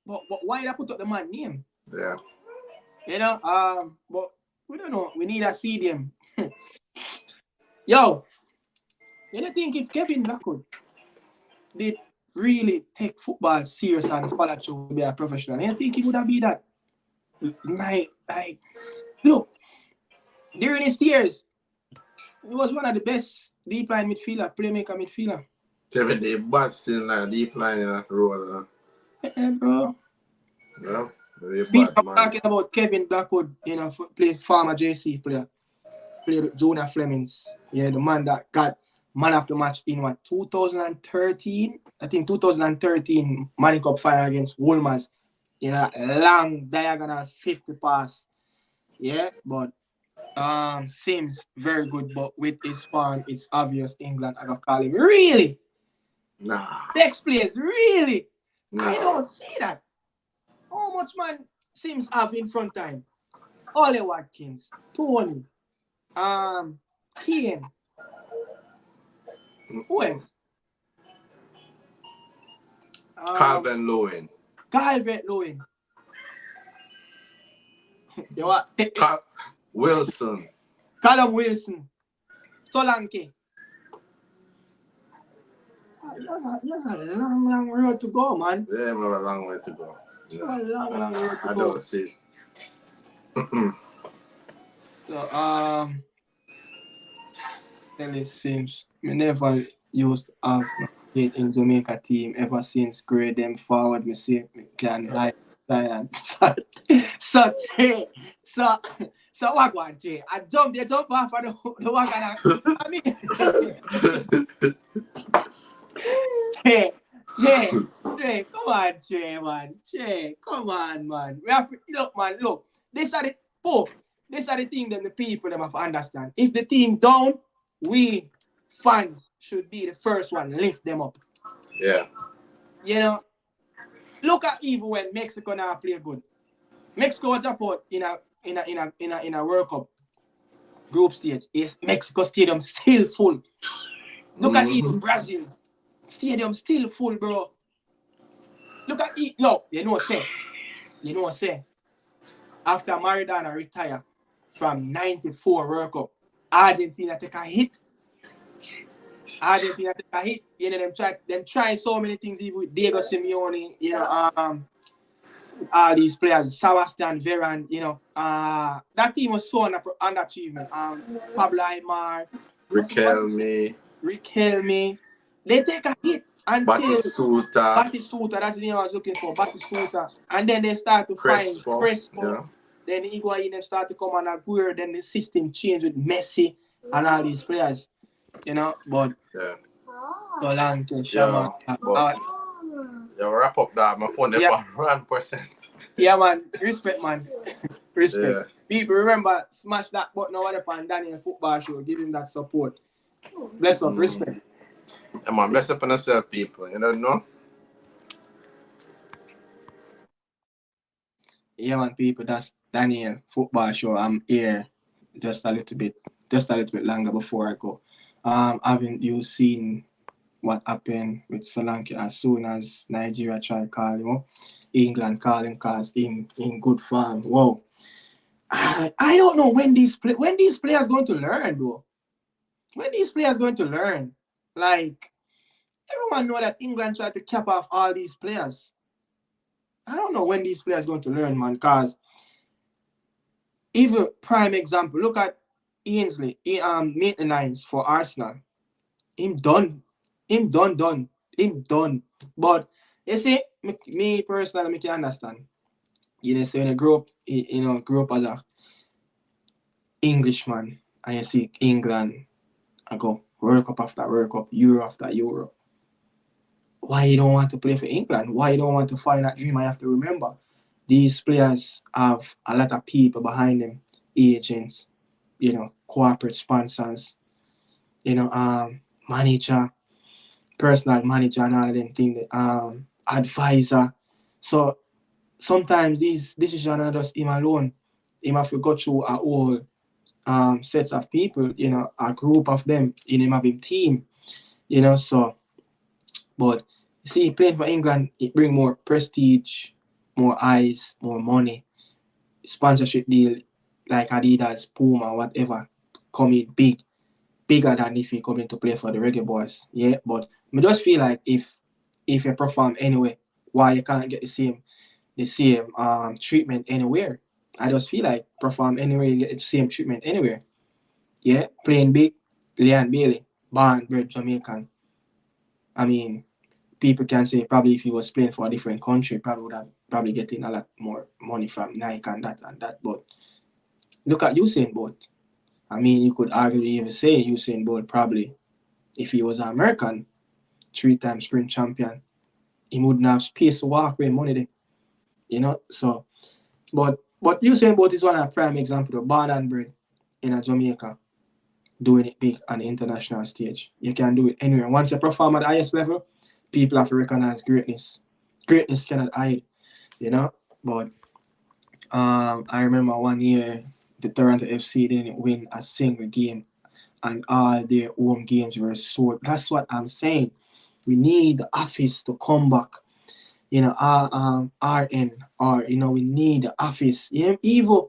Speaker 1: but why did I put up the man name?
Speaker 2: Yeah.
Speaker 1: You know, but we don't know. We need to see them. Yo, you don't think if Kevin Blackwood did really take football serious and follow through to be a professional, you think he would have been that? Like, look, during his years, he was one of the best deep line midfielder, playmaker midfielder.
Speaker 2: Kevin, they bad still like deep line in a role.
Speaker 1: Yeah, bro.
Speaker 2: Yeah.
Speaker 1: I'm talking about Kevin Blackwood, you know, played former JC player. Played with Jonah Flemings. Yeah, the man that got man of the match in 2013? I think 2013 Manning Cup final against Wolmers. You know, long diagonal 50 pass. Yeah, but seems very good, but with his form, it's obvious England are gonna call him. Really?
Speaker 2: Nah.
Speaker 1: Next place, really?
Speaker 2: Nah.
Speaker 1: I don't see that. How much man seems have in front time? Ollie Watkins, Tony, Kane. Who else?
Speaker 2: Calvert-Lewin.
Speaker 1: You what?
Speaker 2: Wilson.
Speaker 1: Callum Wilson. Solanke. He has a long road to go, man.
Speaker 2: Yeah, we have a long way to go.
Speaker 1: Yeah. A long road to go.
Speaker 2: I don't see it.
Speaker 1: So, then it seems we never used to have it in Jamaica team ever since grade them forward. Me see me can like and so what one Jay? I jump off of the wagon. I mean, Jay, come on, Jay, man. Jay, come on, man. We have to look, man. Look, these are the thing that the people them have to understand. If the team down, we fans should be the first one lift them up.
Speaker 2: Yeah.
Speaker 1: You know, look at even when Mexico now play good. Mexico was support in a World Cup group stage. Is Mexico stadium still full? Look at even Brazil stadium still full, bro. Look at it. No, you know what say. After Maradona retire from '94 World Cup, Argentina take a hit. You know, them try so many things even with Diego Simeone, you know, all these players, Sebastian Veron, you know, that team was so underachievement. Pablo Aimar, Riquelme, they take a hit until Batistuta, that's the name I was looking for, Batistuta, and then they start to find Crespo. Yeah. Then Higuain them start to come on Aguirre, then the system changed with Messi and all these players, you know, but Solanke, Shama.
Speaker 2: Wrap up that. My phone is 1%.
Speaker 1: Yeah, man. Respect, man. Respect. Yeah. People, remember, smash that button over there on Daniel Football Show. Give him that support. Bless up. Respect.
Speaker 2: Yeah, man. Bless up on yourself, people. You don't know?
Speaker 1: Yeah, man, people. That's Daniel Football Show. I'm here just a little bit longer before I go. Haven't you seen what happened with Solanke as soon as Nigeria tried call him, England call him because in good form? Whoa. I don't know when these players going to learn, though. When these players going to learn? Like, everyone know that England tried to cap off all these players. I don't know when these players going to learn, man, because even prime example, look at Ainsley, he made the nines for Arsenal. Him done. Him done. Him done. But you see, me personally, I can understand. You know, so when I grew up as a Englishman, and you see England, I go World Cup after World Cup, Euro after Euro. Why you don't want to play for England? Why you don't want to find that dream? I have to remember, these players have a lot of people behind them, agents, corporate sponsors, manager, personal manager, and all of them things, advisor. So sometimes these decisions are just him alone. Him have to go through a whole sets of people, a group of them in him having team, so. But you see, playing for England, it bring more prestige, more eyes, more money, sponsorship deal like Adidas, Puma, whatever, coming bigger than if you come in to play for the Reggae Boys. Yeah, but I just feel like if you perform anyway, why you can't get the same treatment anywhere? I just feel like perform anywhere, you get the same treatment anywhere. Yeah, playing big, Leon Bailey, born bred Jamaican. I mean, people can say probably if he was playing for a different country, probably would have probably getting a lot more money from Nike and that. But look at Usain Bolt. I mean, you could arguably even say Usain Bolt probably, if he was an American, 3-time sprint champion, he wouldn't have space to walk away money there. So, but Usain Bolt is one of the prime examples of born and bred in a Jamaica, doing it big on the international stage. You can do it anywhere. Once you perform at the highest level, people have to recognize greatness. Greatness cannot hide, But I remember one year the Toronto FC didn't win a single game, and all their home games were sold. That's what I'm saying. We need the office to come back. RN, or we need the office. Even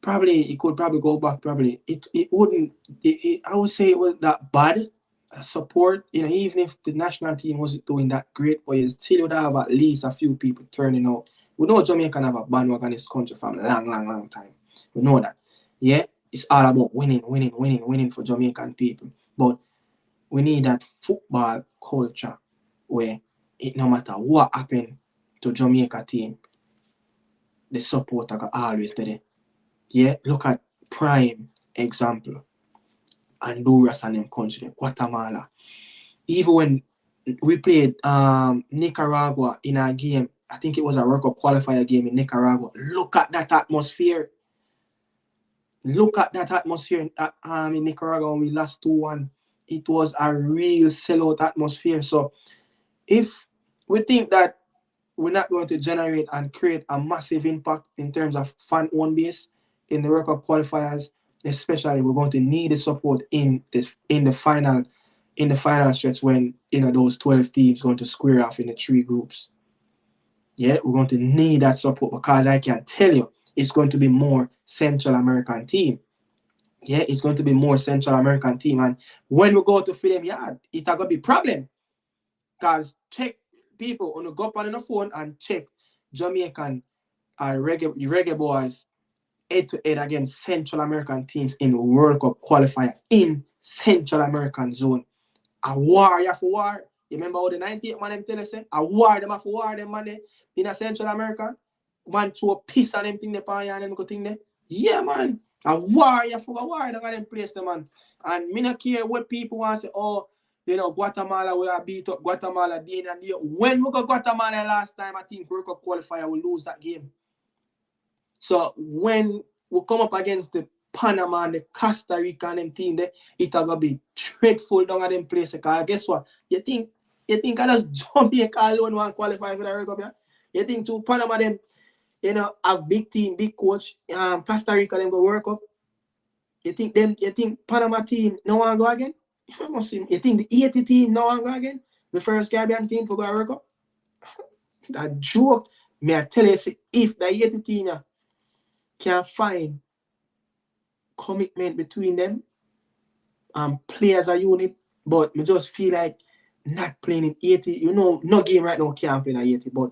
Speaker 1: probably it could probably go back. Probably it wouldn't. I would say it was that bad support. Even if the national team wasn't doing that great, but you still would have at least a few people turning out. We know Jamaica have a bandwagon in this country from a long time. We know that. Yeah, it's all about winning for Jamaican people. But we need that football culture where no matter what happened to Jamaica team, the support are always there. Yeah, look at prime example. Honduras and them country, Guatemala. Even when we played Nicaragua in a game, I think it was a World Cup qualifier game in Nicaragua. Look at that atmosphere. Look at that atmosphere in Nicaragua when we lost 2-1. It was a real sellout atmosphere. So if we think that we're not going to generate and create a massive impact in terms of fan-owned base in the World Cup qualifiers, especially we're going to need the support in the final stretch when those 12 teams going to square off in the 3 groups. Yeah, we're going to need that support because I can tell you it's going to be more Central American team. Yeah, it's going to be more Central American team. And when we go to film yard, it's going to be a problem. Because check people on the go up on the phone and check Jamaican reggae boys head-to-head against Central American teams in World Cup qualifier in Central American zone. A war, you have to war. You remember how the 98 man them tell us, a war, them have to war them man in a Central America. Man throw piss on them thing they pan and them go thing there. Yeah, man. A war, you have to war them place them, man. And me not care what people want to say, oh, Guatemala, we have beat up Guatemala day and day. When we got Guatemala last time, I think World Cup qualifier will lose that game. So when we come up against the Panama and the Costa Rica and them team there, it's gonna be dreadful down at them place. Because guess what? You think I just Jamaica alone want to qualify for the World Cup, yeah? You think to Panama them, have big team, big coach, Costa Rica them go World Cup? You think Panama team no one go again? You think the 80 team no one go again? The first Caribbean team for go World Cup? That joke, may I tell you, if the 80 team can find commitment between them and play as a unit, but I just feel like not playing in 80. No game right now can't play in 80, but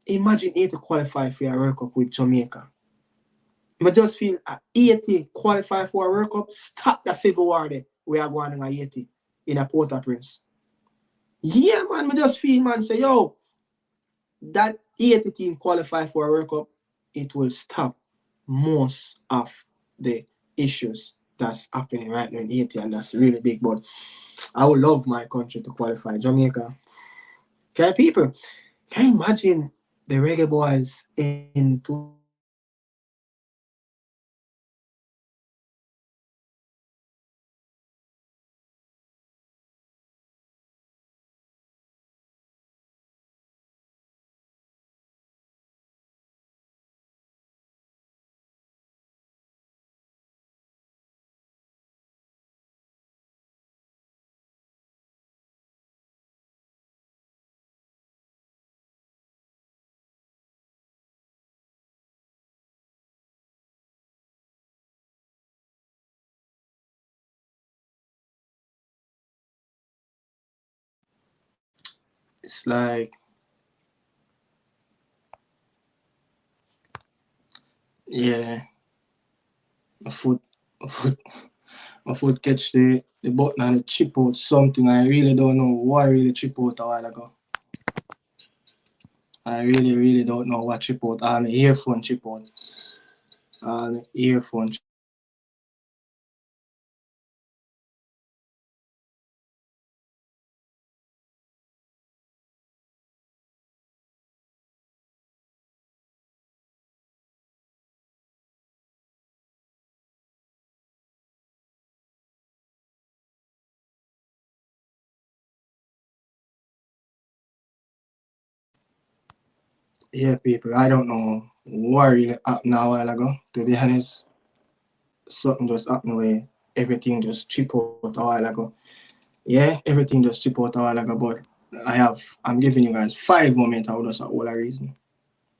Speaker 1: imagine 80 qualify for a World Cup with Jamaica. I just feel at 80 qualify for a World Cup, stop the civil war there. We are going on 80 in a Port-au-Prince. Yeah, man, I just feel, man, say, yo, that 80 team qualify for a World Cup, it will stop most of the issues that's happening right now in 80, and that's really big. But I would love my country to qualify. Jamaica. Can people, can you imagine the Reggae Boys in 20? It's like, yeah, my foot, my foot, my foot catch the button and it chip out something. I really don't know why really chip out a while ago. I really don't know what chip out. My earphone chip out. My earphone chip Yeah, people, I don't know what really happened a while ago. To be honest, something just happened where everything just chip out a while ago. Yeah, everything just chip out a while ago, but I'm giving you guys 5 more minutes. I would just all a reason.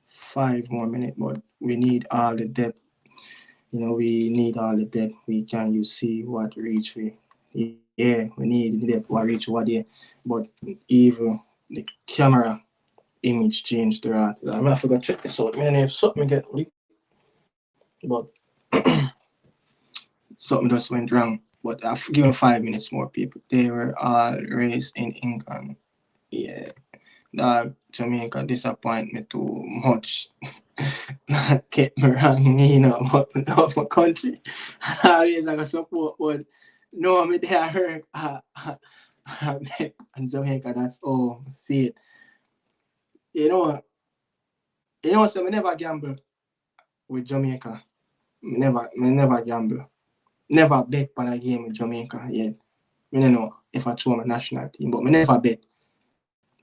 Speaker 1: 5 more minutes, but we need all the depth. We need all the depth we can. You see what reach we. Yeah, we need the depth what reach what there. But even the camera image changed throughout. I'm gonna forget check this out. Man, if something get leaked, but something just went wrong. But I've given 5 minutes more people. They were all raised in England. Yeah. Jamaica disappoint me too much. Not get me wrong, but I love my country. Always I got support, but no, me there hurt. And Jamaica, that's all fate. You know, so me never gamble with Jamaica. Me never gamble. Never bet on a game with Jamaica yet. I don't know if I throw my national team, but me never bet.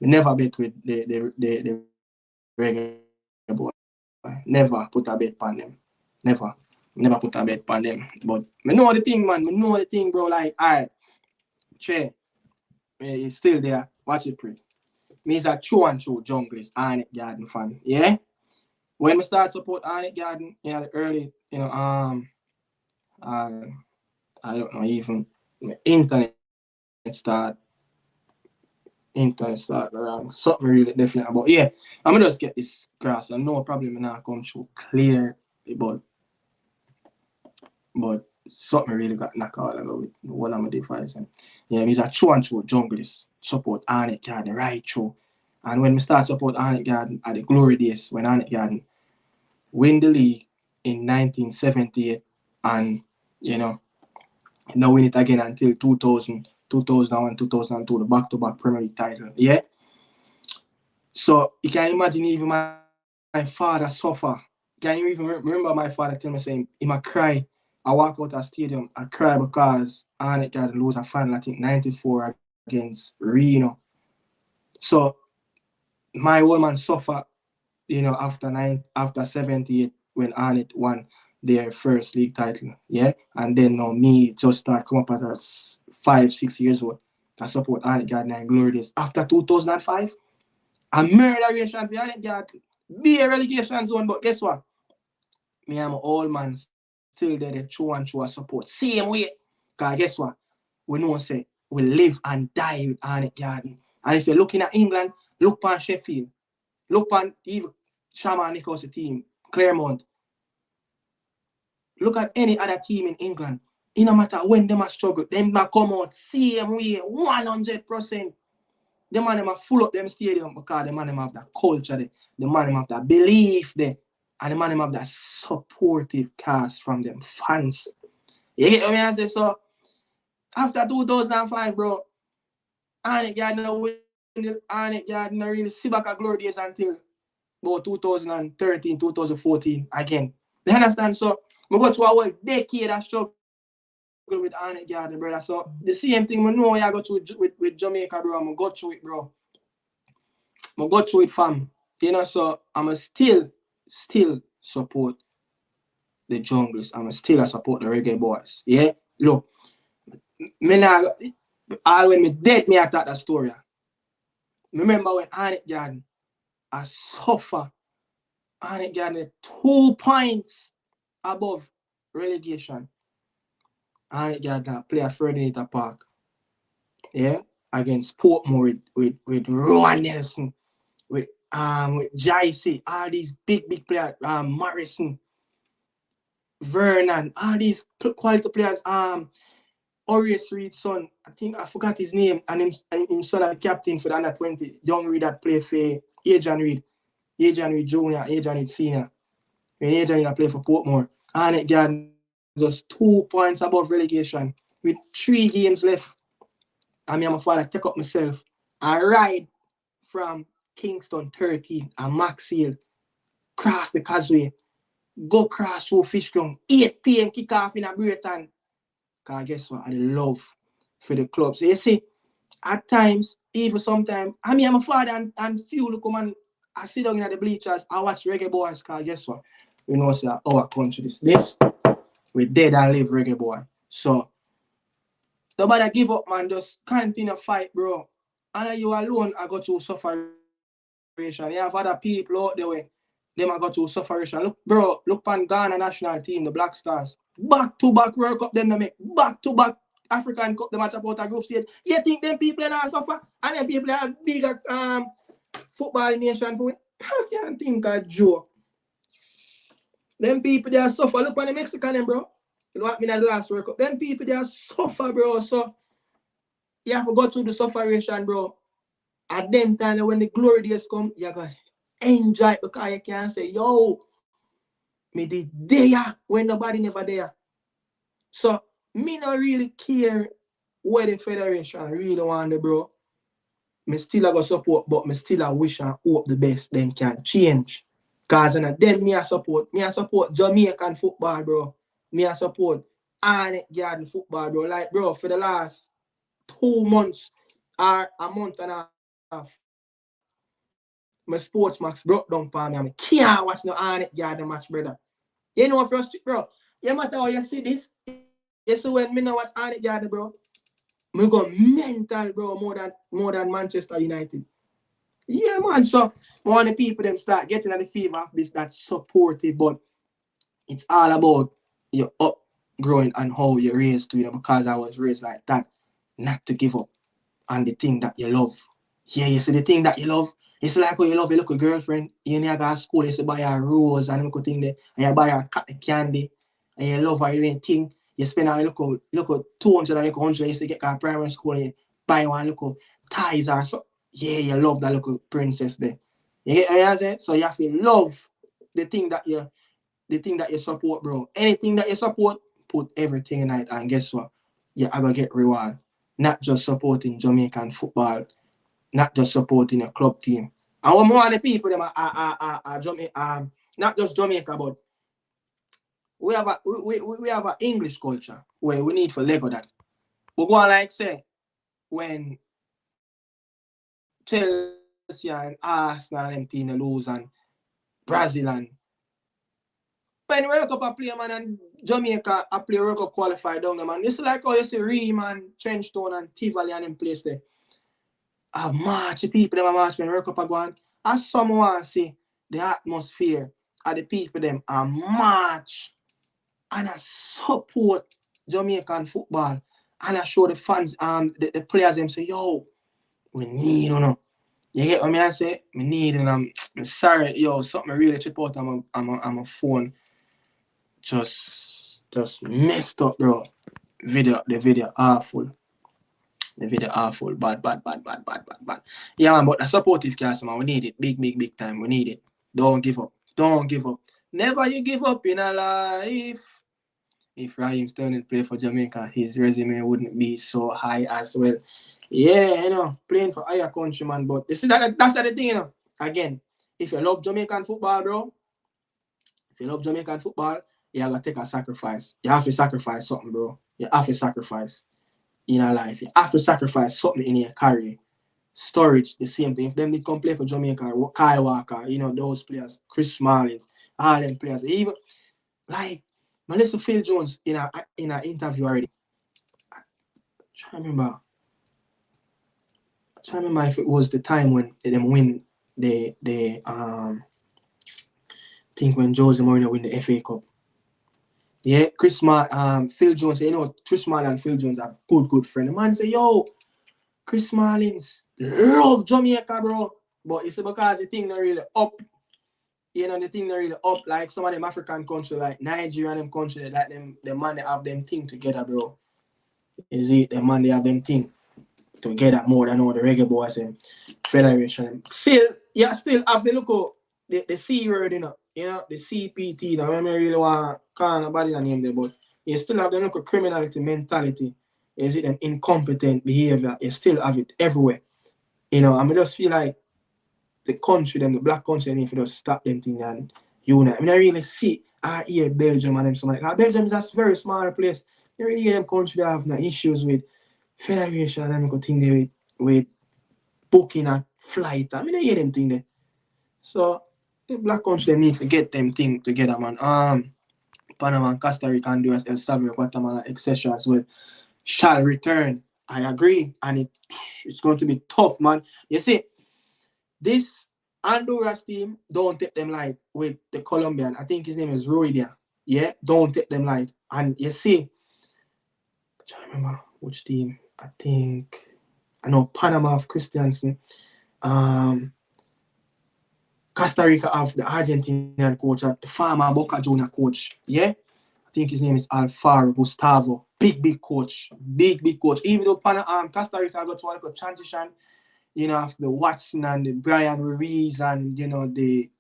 Speaker 1: Me never bet with the Reggae Boy. Never put a bet on them. Never. Never put a bet on them. But me know the thing, man. Me know the thing, bro. Like, alright, Che, he's still there. Watch it, pre. Me is a true and true junglist, Arnett Garden fan. Yeah? When we start support Arnett Garden, the early, uh, I don't know, even internet start around. Something really different. But yeah, I'm gonna just get this grass. I know probably not come through clear, but something really got knocked out with one of my devices. And yeah, he's a true and true junglist support Arnett Garden right through. And when we start support Arnett Garden at the glory days, when Arnett Garden win the league in 1978 and now win it again until 2000, 2001, 2002, the back-to-back Premier League title. Yeah? So you can imagine even my father suffer. Can you even remember my father tell me saying, he might cry. I walk out of the stadium, I cry because Arnett Garden lose a final, I think 94 against Reno. So my old man suffer, after 78 when Arnett won their first league title. Yeah. And then me just start come up at 5, 6 years old. I support Arnett Garden and Glory Days. After 2005, a murderation for Arnett Garden. Be a relegation zone, but guess what? Me and my old man still there, the true and true support. Same way. Because guess what? We know say we live and die with Arnett Garden. And if you're looking at England, look on Sheffield. Look on even Shaman Nichols' team, Claremont. Look at any other team in England. It no matter when they struggle, them might come out same way, 100%. The man them full up them stadium because the man them have that culture there. The man them have that belief there. And the man them have that supportive cast from them fans. You get what I say? So after 2005, bro, Arnett Gardner really see back at glory days until about 2013, 2014 again. You understand? So we go through a whole decade of struggle with Arnett Gardner, brother. So the same thing we know I go through with Jamaica, bro. I'm go through it, bro. I'm go through it, fam. You know, so I'm still support the Junglers. I'm still support the Reggae Boys. Yeah? Look, me now, all when me dead, me attack that story. Remember when Arnett Gardner I suffer. Arnett Gardner 2 points above relegation. Arnett Gardner play at Ferdinand Park. Yeah? Against Portmore with Rowan Nelson, with Jaisi, all these big players, Morrison, Vernon, all these quality players, Orius Reed's son, I think I forgot his name, and him son a captain for the under 20, young Reed that play for Adrian Reed Jr., Adrian Reed Senior. When Adrian Reed play for Portmore, Arnett Gardner just 2 points above relegation with 3 games left. And me and my father take up myself. I ride from Kingston 13 and Maxfield, cross the causeway, go cross through Fishground, 8 p.m. kick off in a Brayton. Because guess what? I love for the club. So you see, at times, even sometimes, I mean, I'm a father and few look man, I sit down in the bleachers, I watch Reggae Boys, because guess what? You know, sir, our country this. We dead and live Reggae Boy. So, nobody give up, man. Just continue fight, bro. And you alone, I got through sufferation. You have other people out there where them I got through sufferation. Look, bro, look on Ghana national team, the Black Stars. Back-to-back World Cup, then they make back-to-back African Cup, the match about a group stage. You think them people are suffer? And them people are bigger football nation for it? I can't think of joke. Them people they are suffer. Look on the Mexican, bro. You know what I mean at the last World Cup. Them people they are suffer, bro. So you have to go through the sufferation, bro. At them time when the glory days come, you're going to enjoy it because you can say, yo, me did there when nobody never there. So me not really care where the federation really want it, bro. Me still go support, but me still wish and hope the best them can change. Cause then me I support Jamaican football, bro. Me I support Arnett Gardner football, bro. Like, bro, for the last 2 months or a month and a half, my sports max broke down for me. I can't watch no Arnett Gardner match, brother. You know frustrated, bro. You matter how you see this. You see when me now watch Arnett Gardner, bro. Me go mental, bro, more than Manchester United. Yeah, man. So one of the people them start getting at the fever of this that supportive, but it's all about your upgrowing and how you're raised to, because I was raised like that, not to give up on the thing that you love. Yeah, you see the thing that you love. It's like when you love your little girlfriend, you need to go to school, you buy her a rose and little thing there, and you buy her candy, and you love her, you thing. You spend a little 200 and 100, you get her primary school, and you buy one little ties or so. Yeah, you love that little princess there. You get what I'm saying? So you have to love the thing that you support, bro. Anything that you support, put everything in it, and guess what? You're going to get reward. Not just supporting Jamaican football, not just supporting a club team. And one more of the people them are Jamaica, not just Jamaica, but we have an English culture where we need for Lego that. We go on like say when Chelsea and Arsenal and them team lose and Brazil and when World Cup a play, man, and Jamaica a play World Cup qualified down there, man. It's like how you see Ream and Trenchtown and Tivoli and them place there. A march, the people them a march when World Cup a go on. As someone see the atmosphere of the people them a march and I support Jamaican football and I show the fans the players them say, yo, we need You get what I say? Me need and I'm sorry, yo, something really chip out on my phone. Just Just messed up, bro. The video awful. The video awful. Bad. Yeah, man, but a supportive cast, man. We need it. Big time. We need it. Don't give up. Never you give up in a life. If Raheem Sterling played for Jamaica, his resume wouldn't be so high as well. Yeah, playing for higher country, man. But you see that's the thing, Again, if you love Jamaican football, bro, you have to take a sacrifice. You have to sacrifice something, bro. You have to sacrifice in your life. You have to sacrifice something in your career. Storage, the same thing. If them did come play for Jamaica, Kyle Walker, those players, Chris Smalling, all them players, even like Melissa Phil Jones in an interview already. I can't remember if it was the time when them win the think when Jose Mourinho win the FA Cup. Yeah, Phil Jones, Chris Smalling and Phil Jones are good friend. The man say, yo, Chris Smallings love Jamaica, bro. But it's because the thing not really up. The thing not really up. Like some of them African countries, like Nigeria and them countries, like the man they have them thing together, bro. Is it the man they have them thing together more than all the Reggae Boys and Federation. Still have the look of the C word, the CPT. I don't really want to call nobody the name there, but you still have the look of criminality mentality. Is it an incompetent behavior? You still have it everywhere. I just feel like the country, the black country, need to just stop them thing and unite. I mean, I really see here Belgium and them something like that. Belgium is a very small place. You really hear them country that have no issues with Federation and them thing there with booking a flight. I mean, I hear them thing there. So the black country they need to get them thing together, man. Panama and Costa Rica and US, El Salvador, Guatemala, etc. as well shall return. I agree, and it's going to be tough, man. You see, this Honduras team don't take them light with the Colombian. I think his name is Roidia. Yeah, don't take them light. And you see, I can't remember which team. I know Panama of Christiansen. Costa Rica of the Argentinian coach, the former Boca Junior coach. Yeah, I think his name is Alfaro Gustavo. Big coach. Big coach. Even though Costa Rica got one transition, after the Watson and the Brian Ruiz and the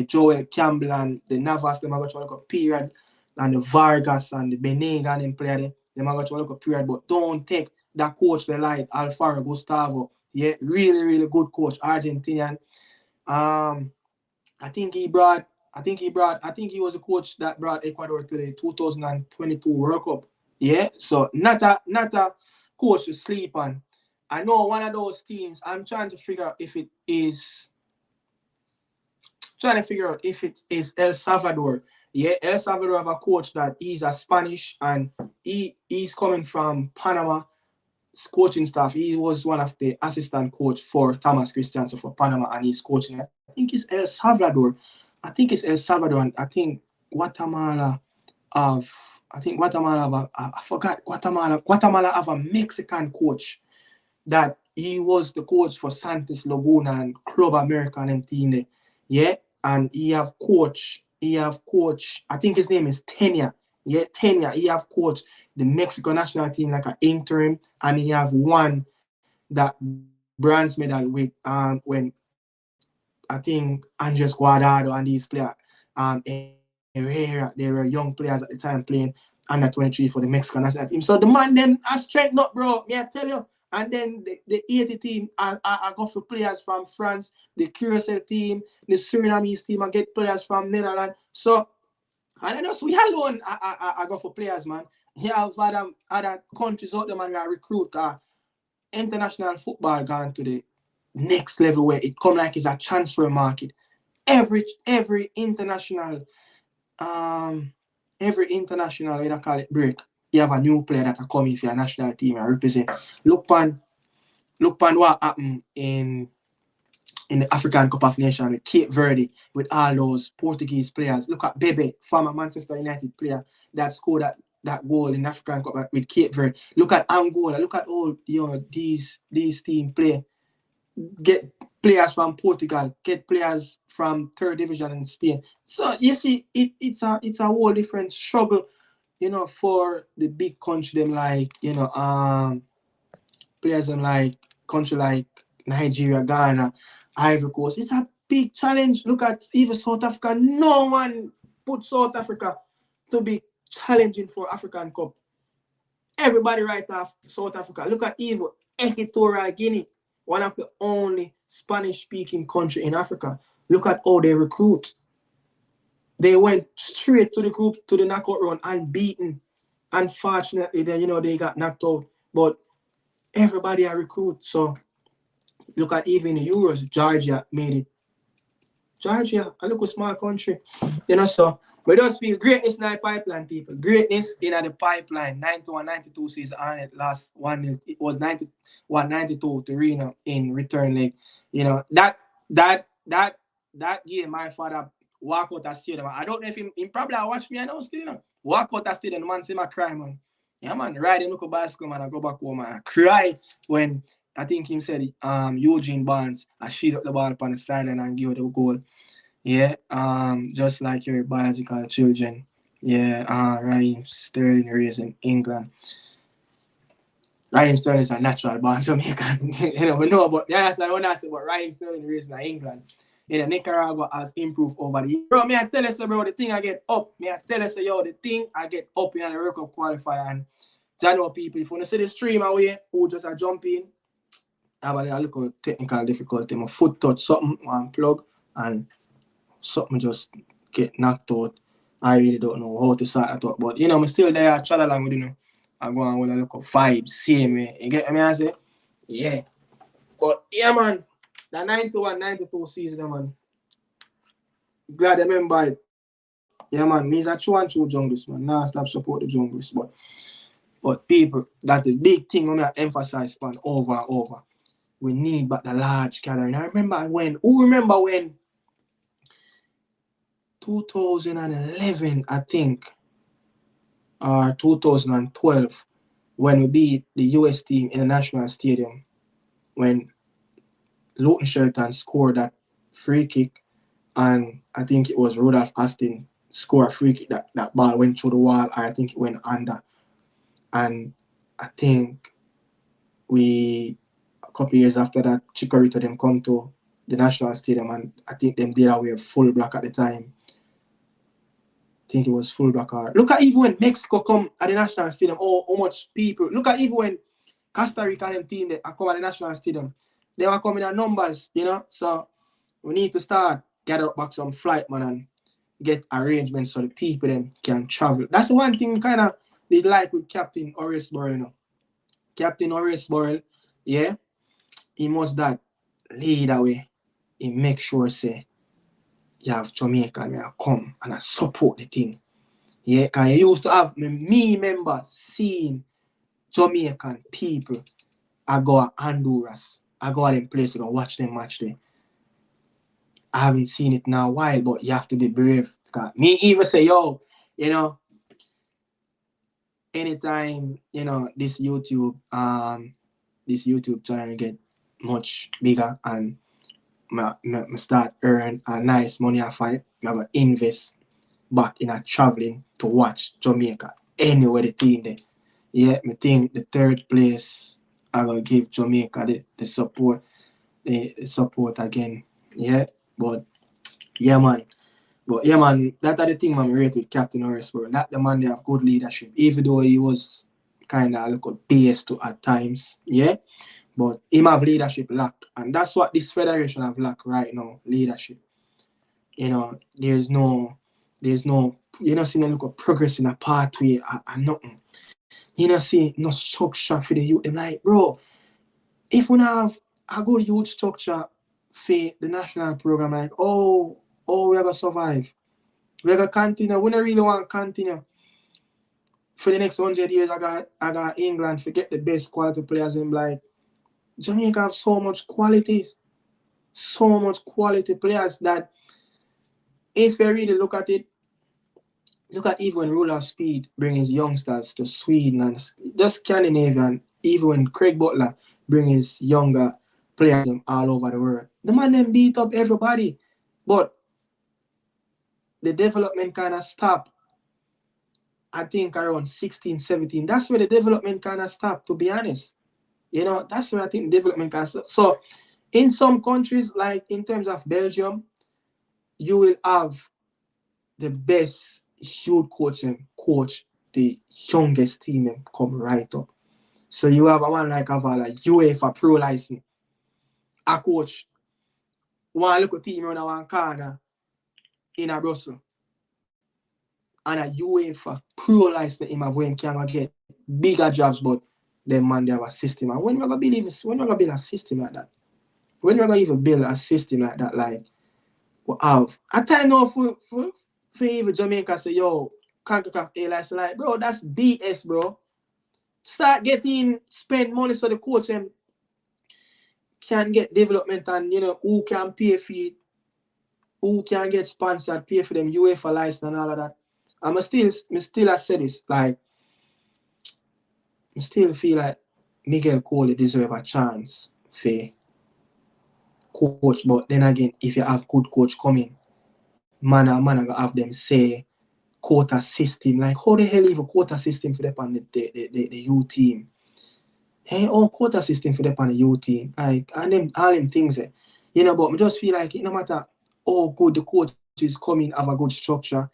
Speaker 1: Joel Campbell and the Navas, them got one period, and the Vargas and the Benega and them player, them got one period. But don't take that coach the light, Alfaro Gustavo. Yeah, really good coach, Argentinian. I think he was a coach that brought Ecuador to the 2022 World Cup. Yeah, so not a coach to sleep on. I know one of those teams. I'm trying to figure out if it is El Salvador. Yeah, El Salvador have a coach that he's a Spanish and he's coming from Panama coaching staff. He was one of the assistant coach for Thomas Christiansen for Panama, and he's coaching. I think it's El Salvador. And I think Guatemala have. I forgot Guatemala have a Mexican coach that he was the coach for Santos Laguna and Club America and them team there. Yeah, and he have coach. I think his name is Tenya. Yeah, Tenya. He have coached the Mexico national team like an interim, and he have won that bronze medal with when I think Andres Guardado and these players, Herrera, they were young players at the time playing under 23 for the Mexican national team. So the man them are strength up, bro. Me I tell you. And then the 80 team, I got for players from France, the Curacao team, the Surinamese team, I get players from Netherlands. So, and then we alone, I go for players, man. Here have other countries out there, man, we recruit. International football gone to the next level where it come like it's a transfer market. Every international, we don't call it break. You have a new player that are coming for your national team and represent. Look pan what happened in the African Cup of Nations with Cape Verde, with all those Portuguese players. Look at Bebe, former Manchester United player that scored that goal in the African Cup with Cape Verde. Look at Angola. Look at all these team play. Get players from Portugal. Get players from third division in Spain. So you see, it's a whole different struggle you know, for the big country, them like, you know, players them like country like Nigeria, Ghana, Ivory Coast. It's a big challenge. Look at even South Africa. No one put South Africa to be challenging for African Cup. Everybody right off South Africa. Look at even Equatorial Guinea, one of the only Spanish-speaking country in Africa. Look at how they recruit. They went straight to the group, to the knockout round, unbeaten. Unfortunately, then, you know, they got knocked out. But everybody are recruit. So look at even the Euros, Georgia made it. Georgia, a little small country. You know, so we just feel greatness in the pipeline, people. Greatness in the pipeline. 91-92 season on it last 1-0. It was 91-92 to Reno in return leg. You know, that game, my father walk out that stadium. I don't know if he probably watch me, I know still, you know. Walk out that stadium, the man say my cry, man. Yeah, man, ride the local bicycle, man, I go back home, man. I cry when I think him said Eugene Barnes, I shoot up the ball upon the sideline and give the goal. Yeah, just like your biological children. Yeah, Raheem Sterling raised in England. Raheem Sterling is a natural born Jamaican. You know, we know about, yeah, that's what I say about Raheem Sterling raised in England. You know, Nicaragua has improved over the years. Bro, me I tell you, so, bro, the thing I get up. Me I tell you, so, yo, the thing I get up in the World Cup qualifier. And I know people, if you want to see the stream away, who just a jump in, have a little technical difficulty. My foot touch something, one plug, and something just get knocked out. I really don't know how to sort it out. But, you know, I'm still there, I chat along with, you know, I go on with a little vibe, same way. You get me, I say? Yeah. But, yeah, man, the 91-92 season, man. Glad I remember it. Yeah, man, me's a true and true junglist, man. Now stop support the junglist, but people, that's the big thing I'm going to emphasize on over and over. We need but the large gathering. I remember when 2011, I think, or 2012, when we beat the US team in the National Stadium, when Luton Shelton scored that free kick, and I think it was Rudolph Aston scored a free kick, that ball went through the wall, I think it went under. And I think a couple of years after that, Chikorita them come to the National Stadium, and I think them did away full black at the time. I think it was full black. Look at even when Mexico come at the National Stadium, how much people. Look at even when Costa Rica and them team that come at the National Stadium, they were coming in numbers, you know. So we need to start gather back some flight, man, and get arrangements so the people them can travel. That's the one thing kind of they like with Captain Horace Burrell, you know. Captain Horace Burrell, yeah, he must that lead away. He make sure say you have Jamaica and I come and I support the thing. Yeah, because you used to have me member seeing Jamaican people. I go to Honduras. I go to them places to watch them match there. I haven't seen it now a while, but you have to be brave. Me even say, yo, you know, anytime, you know, this YouTube channel get much bigger and I start earn a nice money I find, I have to invest back in a traveling to watch Jamaica anywhere the team there. Yeah, I think the third place I will give Jamaica the support again. Yeah, but yeah, man. But yeah, man, that are the thing I'm rate with Captain Horace Burrell. That the man they have good leadership, even though he was kind of a little biased at times. Yeah, but him have leadership lack, and that's what this federation have lack right now. Leadership. You know, there's no, you know, see no look of progress in a pathway and nothing. You know, see no structure for the youth. Them like, bro, if we have a good youth structure for the national program, like, oh, we're gonna survive. We're gonna continue. We don't really want to continue. For the next 100 years, I got England to get the best quality players in. Like, Jamaica have so much qualities. So much quality players that if you really look at it, look at even when Ruler Speed brings youngsters to Sweden and just Scandinavian, even when Craig Butler brings younger players all over the world. The man then beat up everybody. But the development kind of stopped. I think around 16, 17, that's where the development kind of stopped, to be honest. You know, that's where I think development kind of stopped. So in some countries, like in terms of Belgium, you will have the best youth coach the youngest team and come right up. So you have a one like have a like UEFA Pro license. A coach one little team around one corner in a Brussels. And a UEFA Pro license him have when can get bigger jobs, but them man they have a system. And when we're gonna build a system like that? When we're gonna even build a system like that, like we have a time now for even Jamaica say, yo, CONCACAF A license, like bro, that's BS, bro. Start spend money so the coach can get development and you know who can pay for it, who can get sponsored, pay for them UEFA license and all of that. And I still I say this, like I still feel like Miguel Cole deserve a chance for coach, but then again, if you have good coach coming, man gonna have them say quota system. Like how the hell even quota system for them on the U team? Hey, oh quota system for them on the U team. Like and them all them things, you know, but I just feel like no matter how good the coach is coming, have a good structure,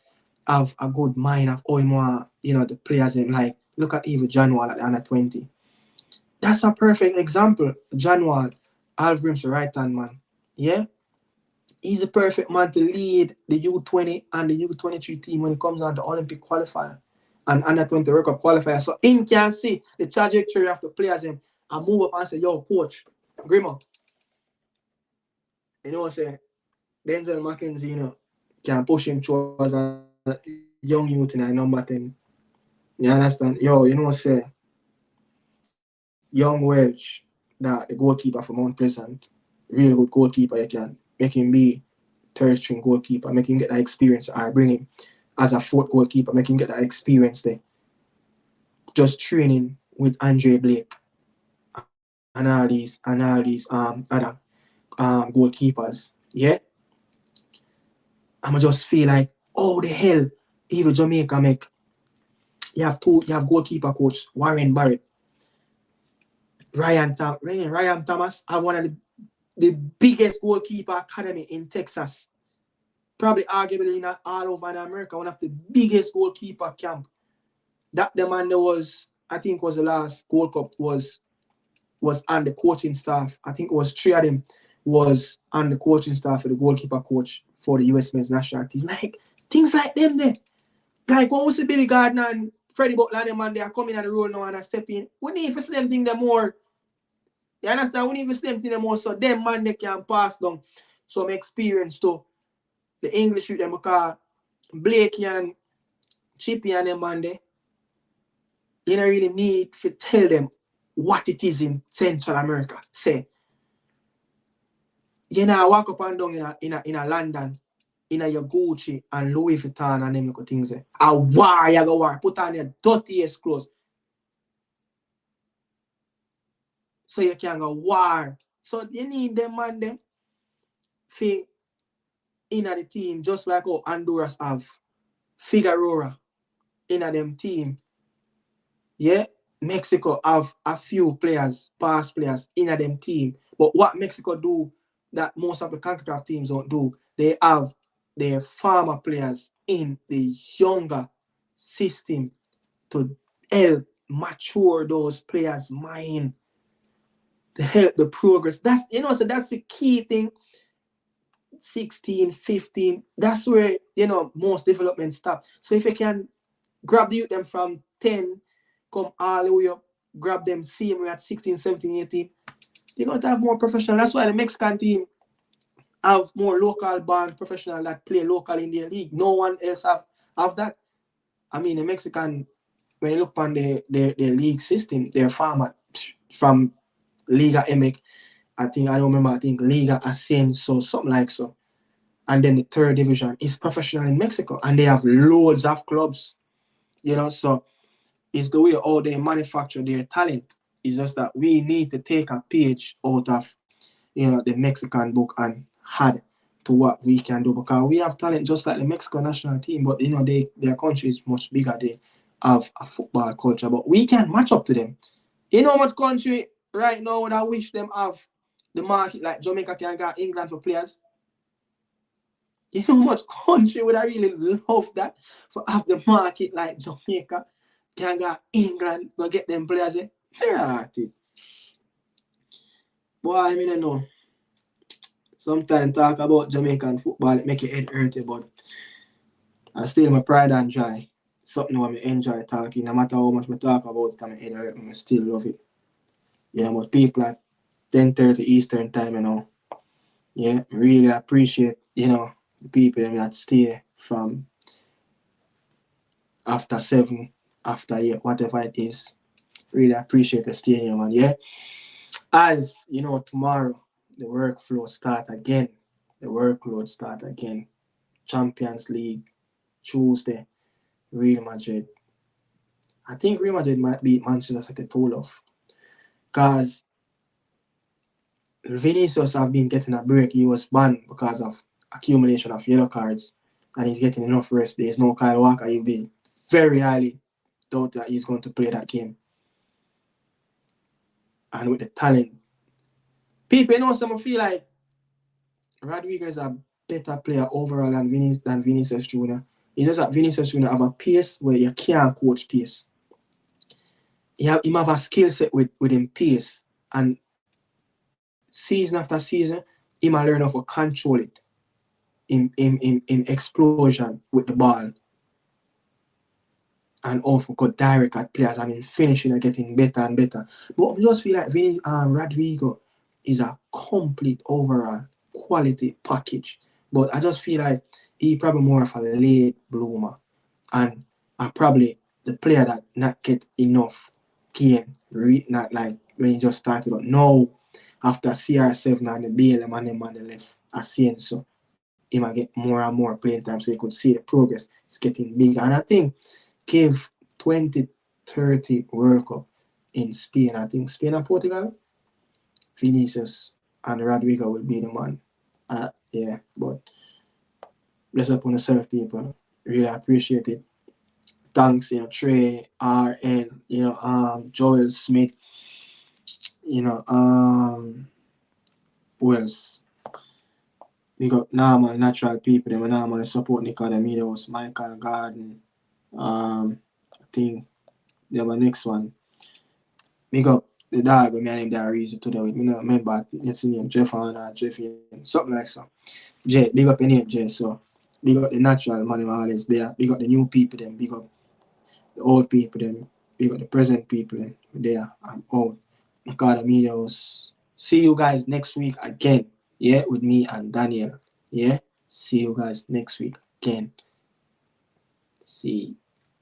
Speaker 1: have a good mind of all more, you know, the players and like look at even John Wall at the under 20. That's a perfect example. John Wall, Alvrim's right hand man. Yeah? He's a perfect man to lead the U20 and the U23 team when it comes on to Olympic qualifier and under 20 World Cup qualifier. So him can see the trajectory of the players and move up and say, yo, coach, Grimmer. You know what I'm saying? Denzel McKenzie, you know, can push him towards a young youth in number 10. You understand? Yo, you know what I'm saying? Young Welsh, that the goalkeeper for Mount Pleasant, real good goalkeeper, you can make him be third string goalkeeper, make him get that experience, or bring him as a fourth goalkeeper, make him get that experience there. Just training with Andre Blake and all these other goalkeepers. Yeah? I'ma just feel like, oh the hell, even Jamaica make. You have goalkeeper coach Warren Barrett. Ryan Thomas have one of the biggest goalkeeper academy in Texas. Probably arguably all over in America, one of the biggest goalkeeper camp. That the man that was, I think was the last Gold Cup was on the coaching staff. I think it was 3 of them was on the coaching staff for the goalkeeper coach for the US men's national team. Like things like them there. Like what was the Billy Gardner and Freddie Butler and them man they are coming at the role now and are stepping. We need to slim thing them more. You understand? We need to slim thing them more so them man they can pass down some experience to the English youth them because Blakey and Chippy and them man they, you don't really need to tell them what it is in Central America. Say, you know, walk up and down in a London, in a your Gucci and Louis Vuitton and them little things. A war, you go war. Put on your dirtiest clothes. So you can go war. So you need them man them for in the team, just like how Honduras have Figueroa in them team. Yeah, Mexico have a few players, past players in them team. But what Mexico do that most of the CONCACAF teams don't do, they have their farmer players in the younger system to help mature those players' mind, to help the progress. That's, you know, so that's the key thing. 16, 15, that's where, you know, most development stop. So if you can grab the youth them from 10, come all the way up, grab them, see them at 16, 17, 18, you're going to have more professional. That's why the Mexican team have more local born professional that play local in their league. No one else have that. I mean, the Mexican, when you look on their league system, their format from Liga MX, I think Liga Ascenso, something like so. And then the third division is professional in Mexico. And they have loads of clubs, you know, so it's the way all they manufacture their talent. It's just that we need to take a page out of, you know, the Mexican book and add to what we can do, because we have talent just like the Mexico national team, but you know their country is much bigger. have a football culture, but we can match up to them. You know how much country right now would I wish them have the market like Jamaica can get England for players? You know how much country would I really love that for have the market like Jamaica can get England go get them players? Boy, I mean I know. Sometimes talk about Jamaican football, it make your head hurt, but I still my pride and joy. Something I enjoy talking. No matter how much I talk about it, my head hurt, I still love it. You know, but people at 10:30 Eastern time, you know. Yeah, really appreciate, you know, the people that stay from after 7, after 8, whatever it is. Really appreciate the staying here, man. Yeah. As you know, tomorrow the workflow start again. The workload start again. Champions League, Tuesday, Real Madrid. I think Real Madrid might beat Manchester City 2-0. Because Vinicius have been getting a break. He was banned because of accumulation of yellow cards, and he's getting enough rest. There's no Kyle Walker. He'll be very highly doubt that he's going to play that game. And with the talent, people, you know, some feel like Rodriguez is a better player overall than Vinicius Jr. It's just that Vinicius Jr. have a pace where you can't coach pace. He have a skill set with him pace, and season after season, he might learn how to control it in explosion with the ball. And also got direct at players. I mean, finishing and getting better and better. But I just feel like Rodrigo is a complete overall quality package. But I just feel like he probably more of a late bloomer. And probably the player that not get enough game, not like when he just started. But now, after CR7 and the BLM and them on the left, I seen so he might get more and more playing time, so you could see the progress. It's getting bigger. And I think give 2030 World Cup in Spain, I think Spain and Portugal, Vinicius and Rodrigo will be the man. Yeah, but bless up on yourself, people. Really appreciate it. Thanks, you know, Trey, RN, you know, Joel Smith, you know, who else? We got normal, natural people, them normal support Nick Adamidos, Michael Garden. I think they have a next one. We got the dog, my name that I reason today with me. I remember his name, Jeff and Jeffy, something like that. Jay, big up your name, Jay. So we got the natural money always there. We got the new people, them. We got the old people, them. We got the present people, them. There. I'm old. Academios. See you guys next week again. Yeah, with me and Daniel. Yeah. See you guys next week again. See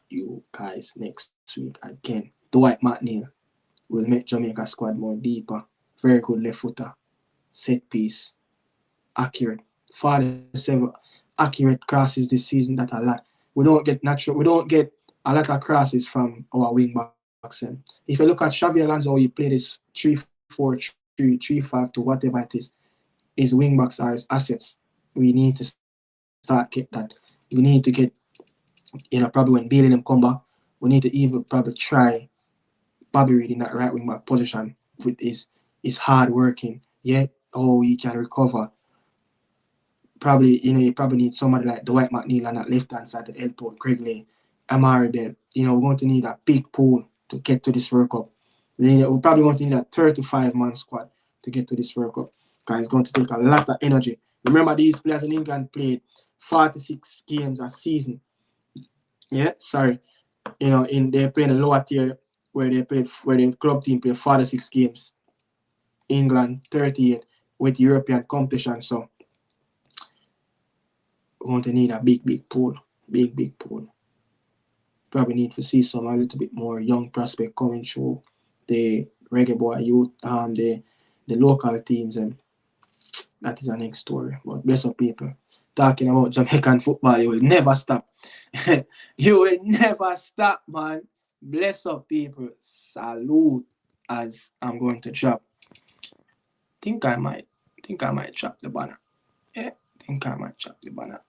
Speaker 1: you guys next week again. Dwight McNeil will make Jamaica squad more deeper. Very good left footer. Set piece. Accurate. 47 accurate crosses this season. That's a lot. We don't get a lot of crosses from our wing backs. If you look at Xavi Alonso, he played this 3-4-3, 3-5 to whatever it is. His wing backs are his assets. We need to start get that. We need to get, you know, probably when Bailey them come back, we need to even probably try Bobby Reid in that right wing back position with his hard working. Yeah, he can recover. Probably, you know, you probably need somebody like Dwight McNeil on that left hand side to help out Craig Lane, Amari Bell. You know, we're going to need a big pool to get to this World Cup. We're probably going to need a 35-man squad to get to this World Cup, because it's going to take a lot of energy. Remember, these players in England played 46 games a season. Yeah, sorry. You know, they play in the lower tier where the club team played 46 games. England 38 with European competition. So we're going to need a big pool. Big pool. Probably need to see a little bit more young prospect coming through the Reggae Boy youth, the local teams, and that is our next story. But bless up, people. Talking about Jamaican football, you will never stop. You will never stop, man. Bless up, people. Salute, as I'm going to drop. Think I might drop the banner. Yeah, think I might drop the banner.